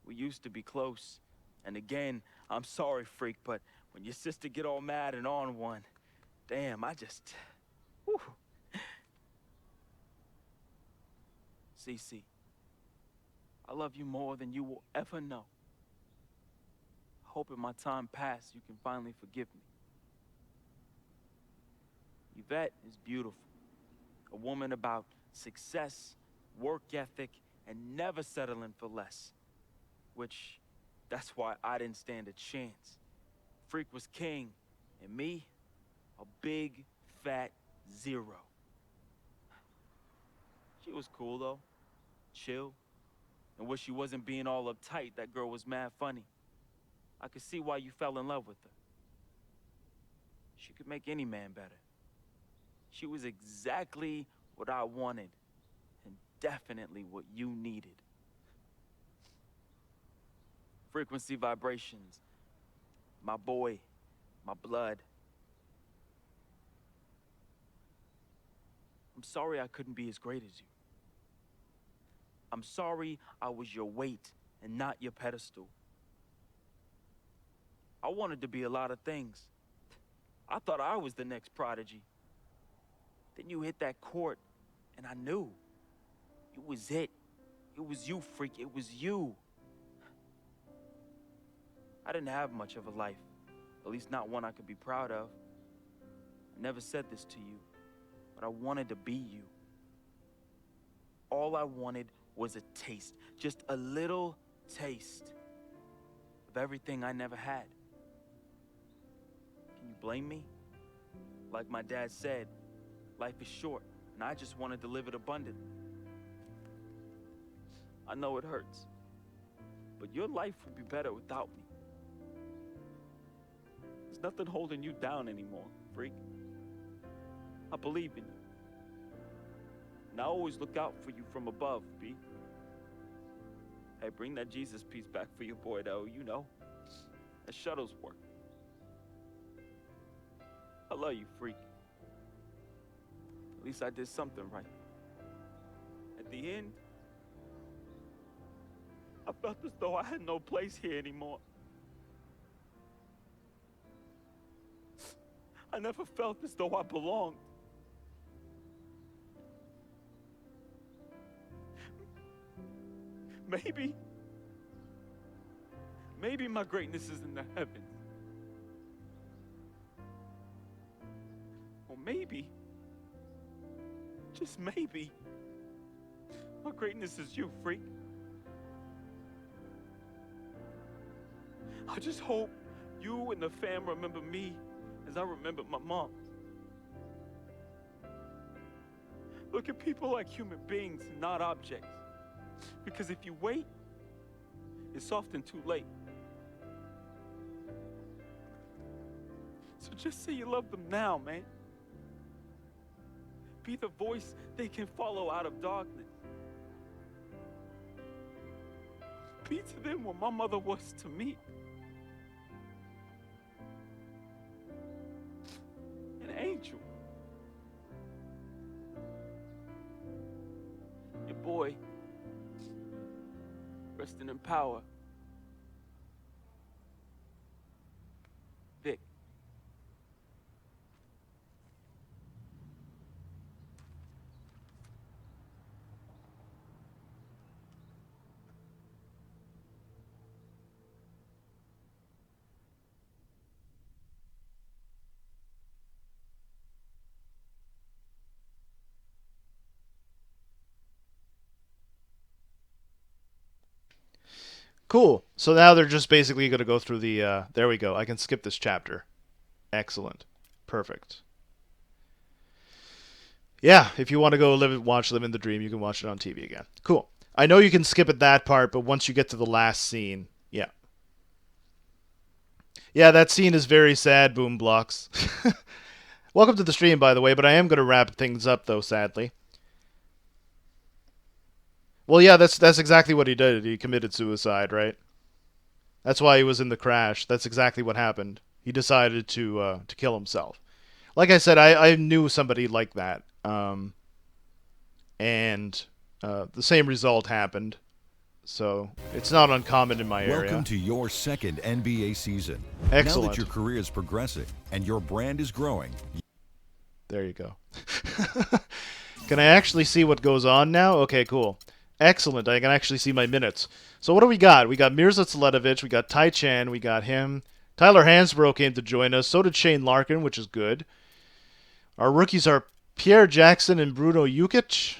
We used to be close. And again, I'm sorry, freak, but when your sister get all mad and on one, damn, I just... Whew. CC, I love you more than you will ever know. I hope in my time past you can finally forgive me. Yvette is beautiful. A woman about success, work ethic, and never settling for less. Which, that's why I didn't stand a chance. Freak was king, and me, a big, fat zero. She was cool, though. Chill. And when she wasn't being all uptight, that girl was mad funny. I could see why you fell in love with her. She could make any man better. She was exactly what I wanted, and definitely what you needed. Frequency vibrations, my boy, my blood. I'm sorry I couldn't be as great as you. I'm sorry I was your weight and not your pedestal. I wanted to be a lot of things. I thought I was the next prodigy. Then you hit that court, and I knew. It was it. It was you, freak. It was you. I didn't have much of a life. At least not one I could be proud of. I never said this to you, but I wanted to be you. All I wanted was a taste, just a little taste of everything I never had. Can you blame me? Like my dad said, life is short, and I just wanted to live it abundantly. I know it hurts, but your life would be better without me. There's nothing holding you down anymore, freak. I believe in you. And I always look out for you from above, B. Hey, bring that Jesus piece back for your boy, though, you know. That shuttle's work. I love you, freak. At least I did something right. At the end, I felt as though I had no place here anymore. I never felt as though I belonged. Maybe my greatness is in the heavens. Or maybe, just maybe, my greatness is you, freak. I just hope you and the fam remember me as I remember my mom. Look at people like human beings, not objects. Because if you wait, it's often too late. So just say you love them now, man. Be the voice they can follow out of darkness. Be to them what my mother was to me. An angel. Your boy, resting in power. Vic. Cool. So now they're just basically going to go through the, there we go. I can skip this chapter. Excellent. Perfect. Yeah, if you want to go watch Living the Dream, you can watch it on TV again. Cool. I know you can skip at that part, but once you get to the last scene, yeah. Yeah, that scene is very sad, Boom Blocks. Welcome to the stream, by the way, but I am going to wrap things up, though, sadly. Well, yeah, that's exactly what he did. He committed suicide, right? That's why he was in the crash. That's exactly what happened. He decided to kill himself. Like I said, I knew somebody like that. And the same result happened. So it's not uncommon in my area. Welcome to your second NBA season. Excellent. Now that your career is progressing and your brand is growing. There you go. Can I actually see what goes on now? Okay, cool. Excellent. I can actually see my minutes. So what do we got? We got Mirza Tseletovic, we got Tai Chan, we got him. Tyler Hansbrough came to join us. So did Shane Larkin, which is good. Our rookies are Pierre Jackson and Bruno Jukic.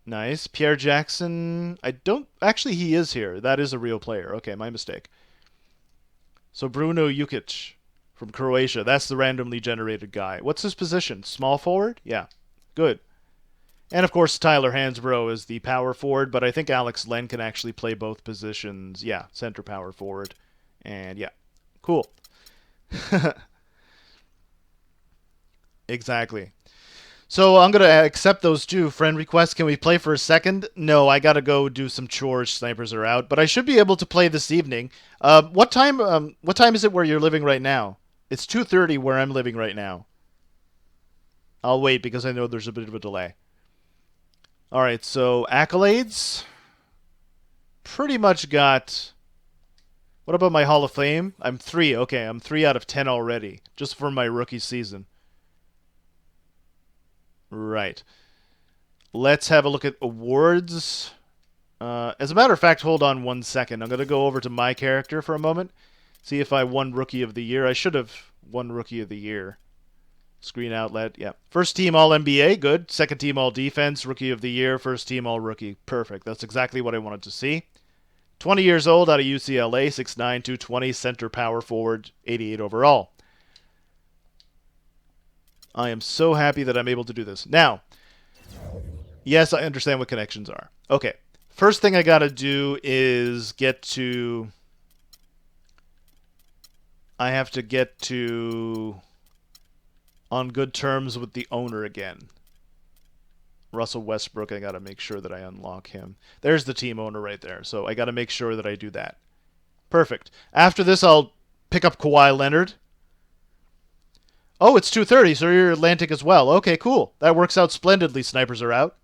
Nice. Pierre Jackson, actually he is here. That is a real player. Okay, my mistake. So Bruno Jukic from Croatia. That's the randomly generated guy. What's his position? Small forward? Yeah. Good. And, of course, Tyler Hansbrough is the power forward, but I think Alex Len can actually play both positions. Yeah, center power forward. And, yeah, cool. Exactly. So I'm going to accept those two friend requests. Can we play for a second? No, I got to go do some chores. Snipers are out. But I should be able to play this evening. What time is it where you're living right now? It's 2:30 where I'm living right now. I'll wait because I know there's a bit of a delay. All right, so accolades. Pretty much got... What about my Hall of Fame? I'm 3. Okay, I'm 3 out of 10 already, just for my rookie season. Right. Let's have a look at awards. As a matter of fact, hold on 1 second. I'm going to go over to my character for a moment. See if I won Rookie of the Year. I should have won Rookie of the Year. Screen outlet, yeah. First team All-NBA, good. Second team All-Defense, Rookie of the Year. First team All-Rookie, perfect. That's exactly what I wanted to see. 20 years old, out of UCLA, 6'9", 220, center, power forward, 88 overall. I am so happy that I'm able to do this. Now, yes, I understand what connections are. Okay, first thing I got to do is get to... I have to get to... on good terms with the owner again. Russell Westbrook, I got to make sure that I unlock him. There's the team owner right there. So I got to make sure that I do that. Perfect. After this, I'll pick up Kawhi Leonard. Oh, it's 2:30, so you're Atlantic as well. Okay, cool. That works out splendidly. Snipers are out.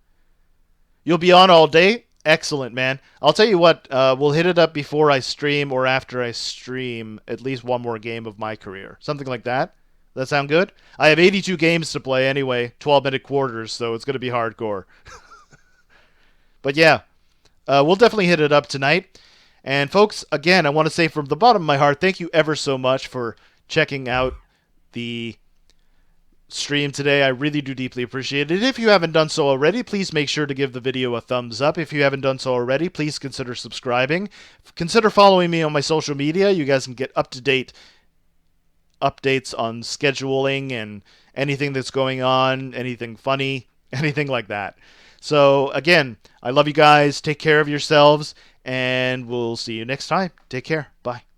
You'll be on all day? Excellent, man. I'll tell you what, we'll hit it up before I stream or after I stream at least one more game of my career. Something like that. Does that sound good? I have 82 games to play anyway, 12-minute quarters, so it's going to be hardcore. But yeah, we'll definitely hit it up tonight. And folks, again, I want to say from the bottom of my heart, thank you ever so much for checking out the stream today. I really do deeply appreciate it. If you haven't done so already, please make sure to give the video a thumbs up. If you haven't done so already, please consider subscribing. Consider following me on my social media. You guys can get up-to-date updates on scheduling and anything that's going on, anything funny, anything like that. So again, I love you guys. Take care of yourselves, and we'll see you next time. Take care. Bye.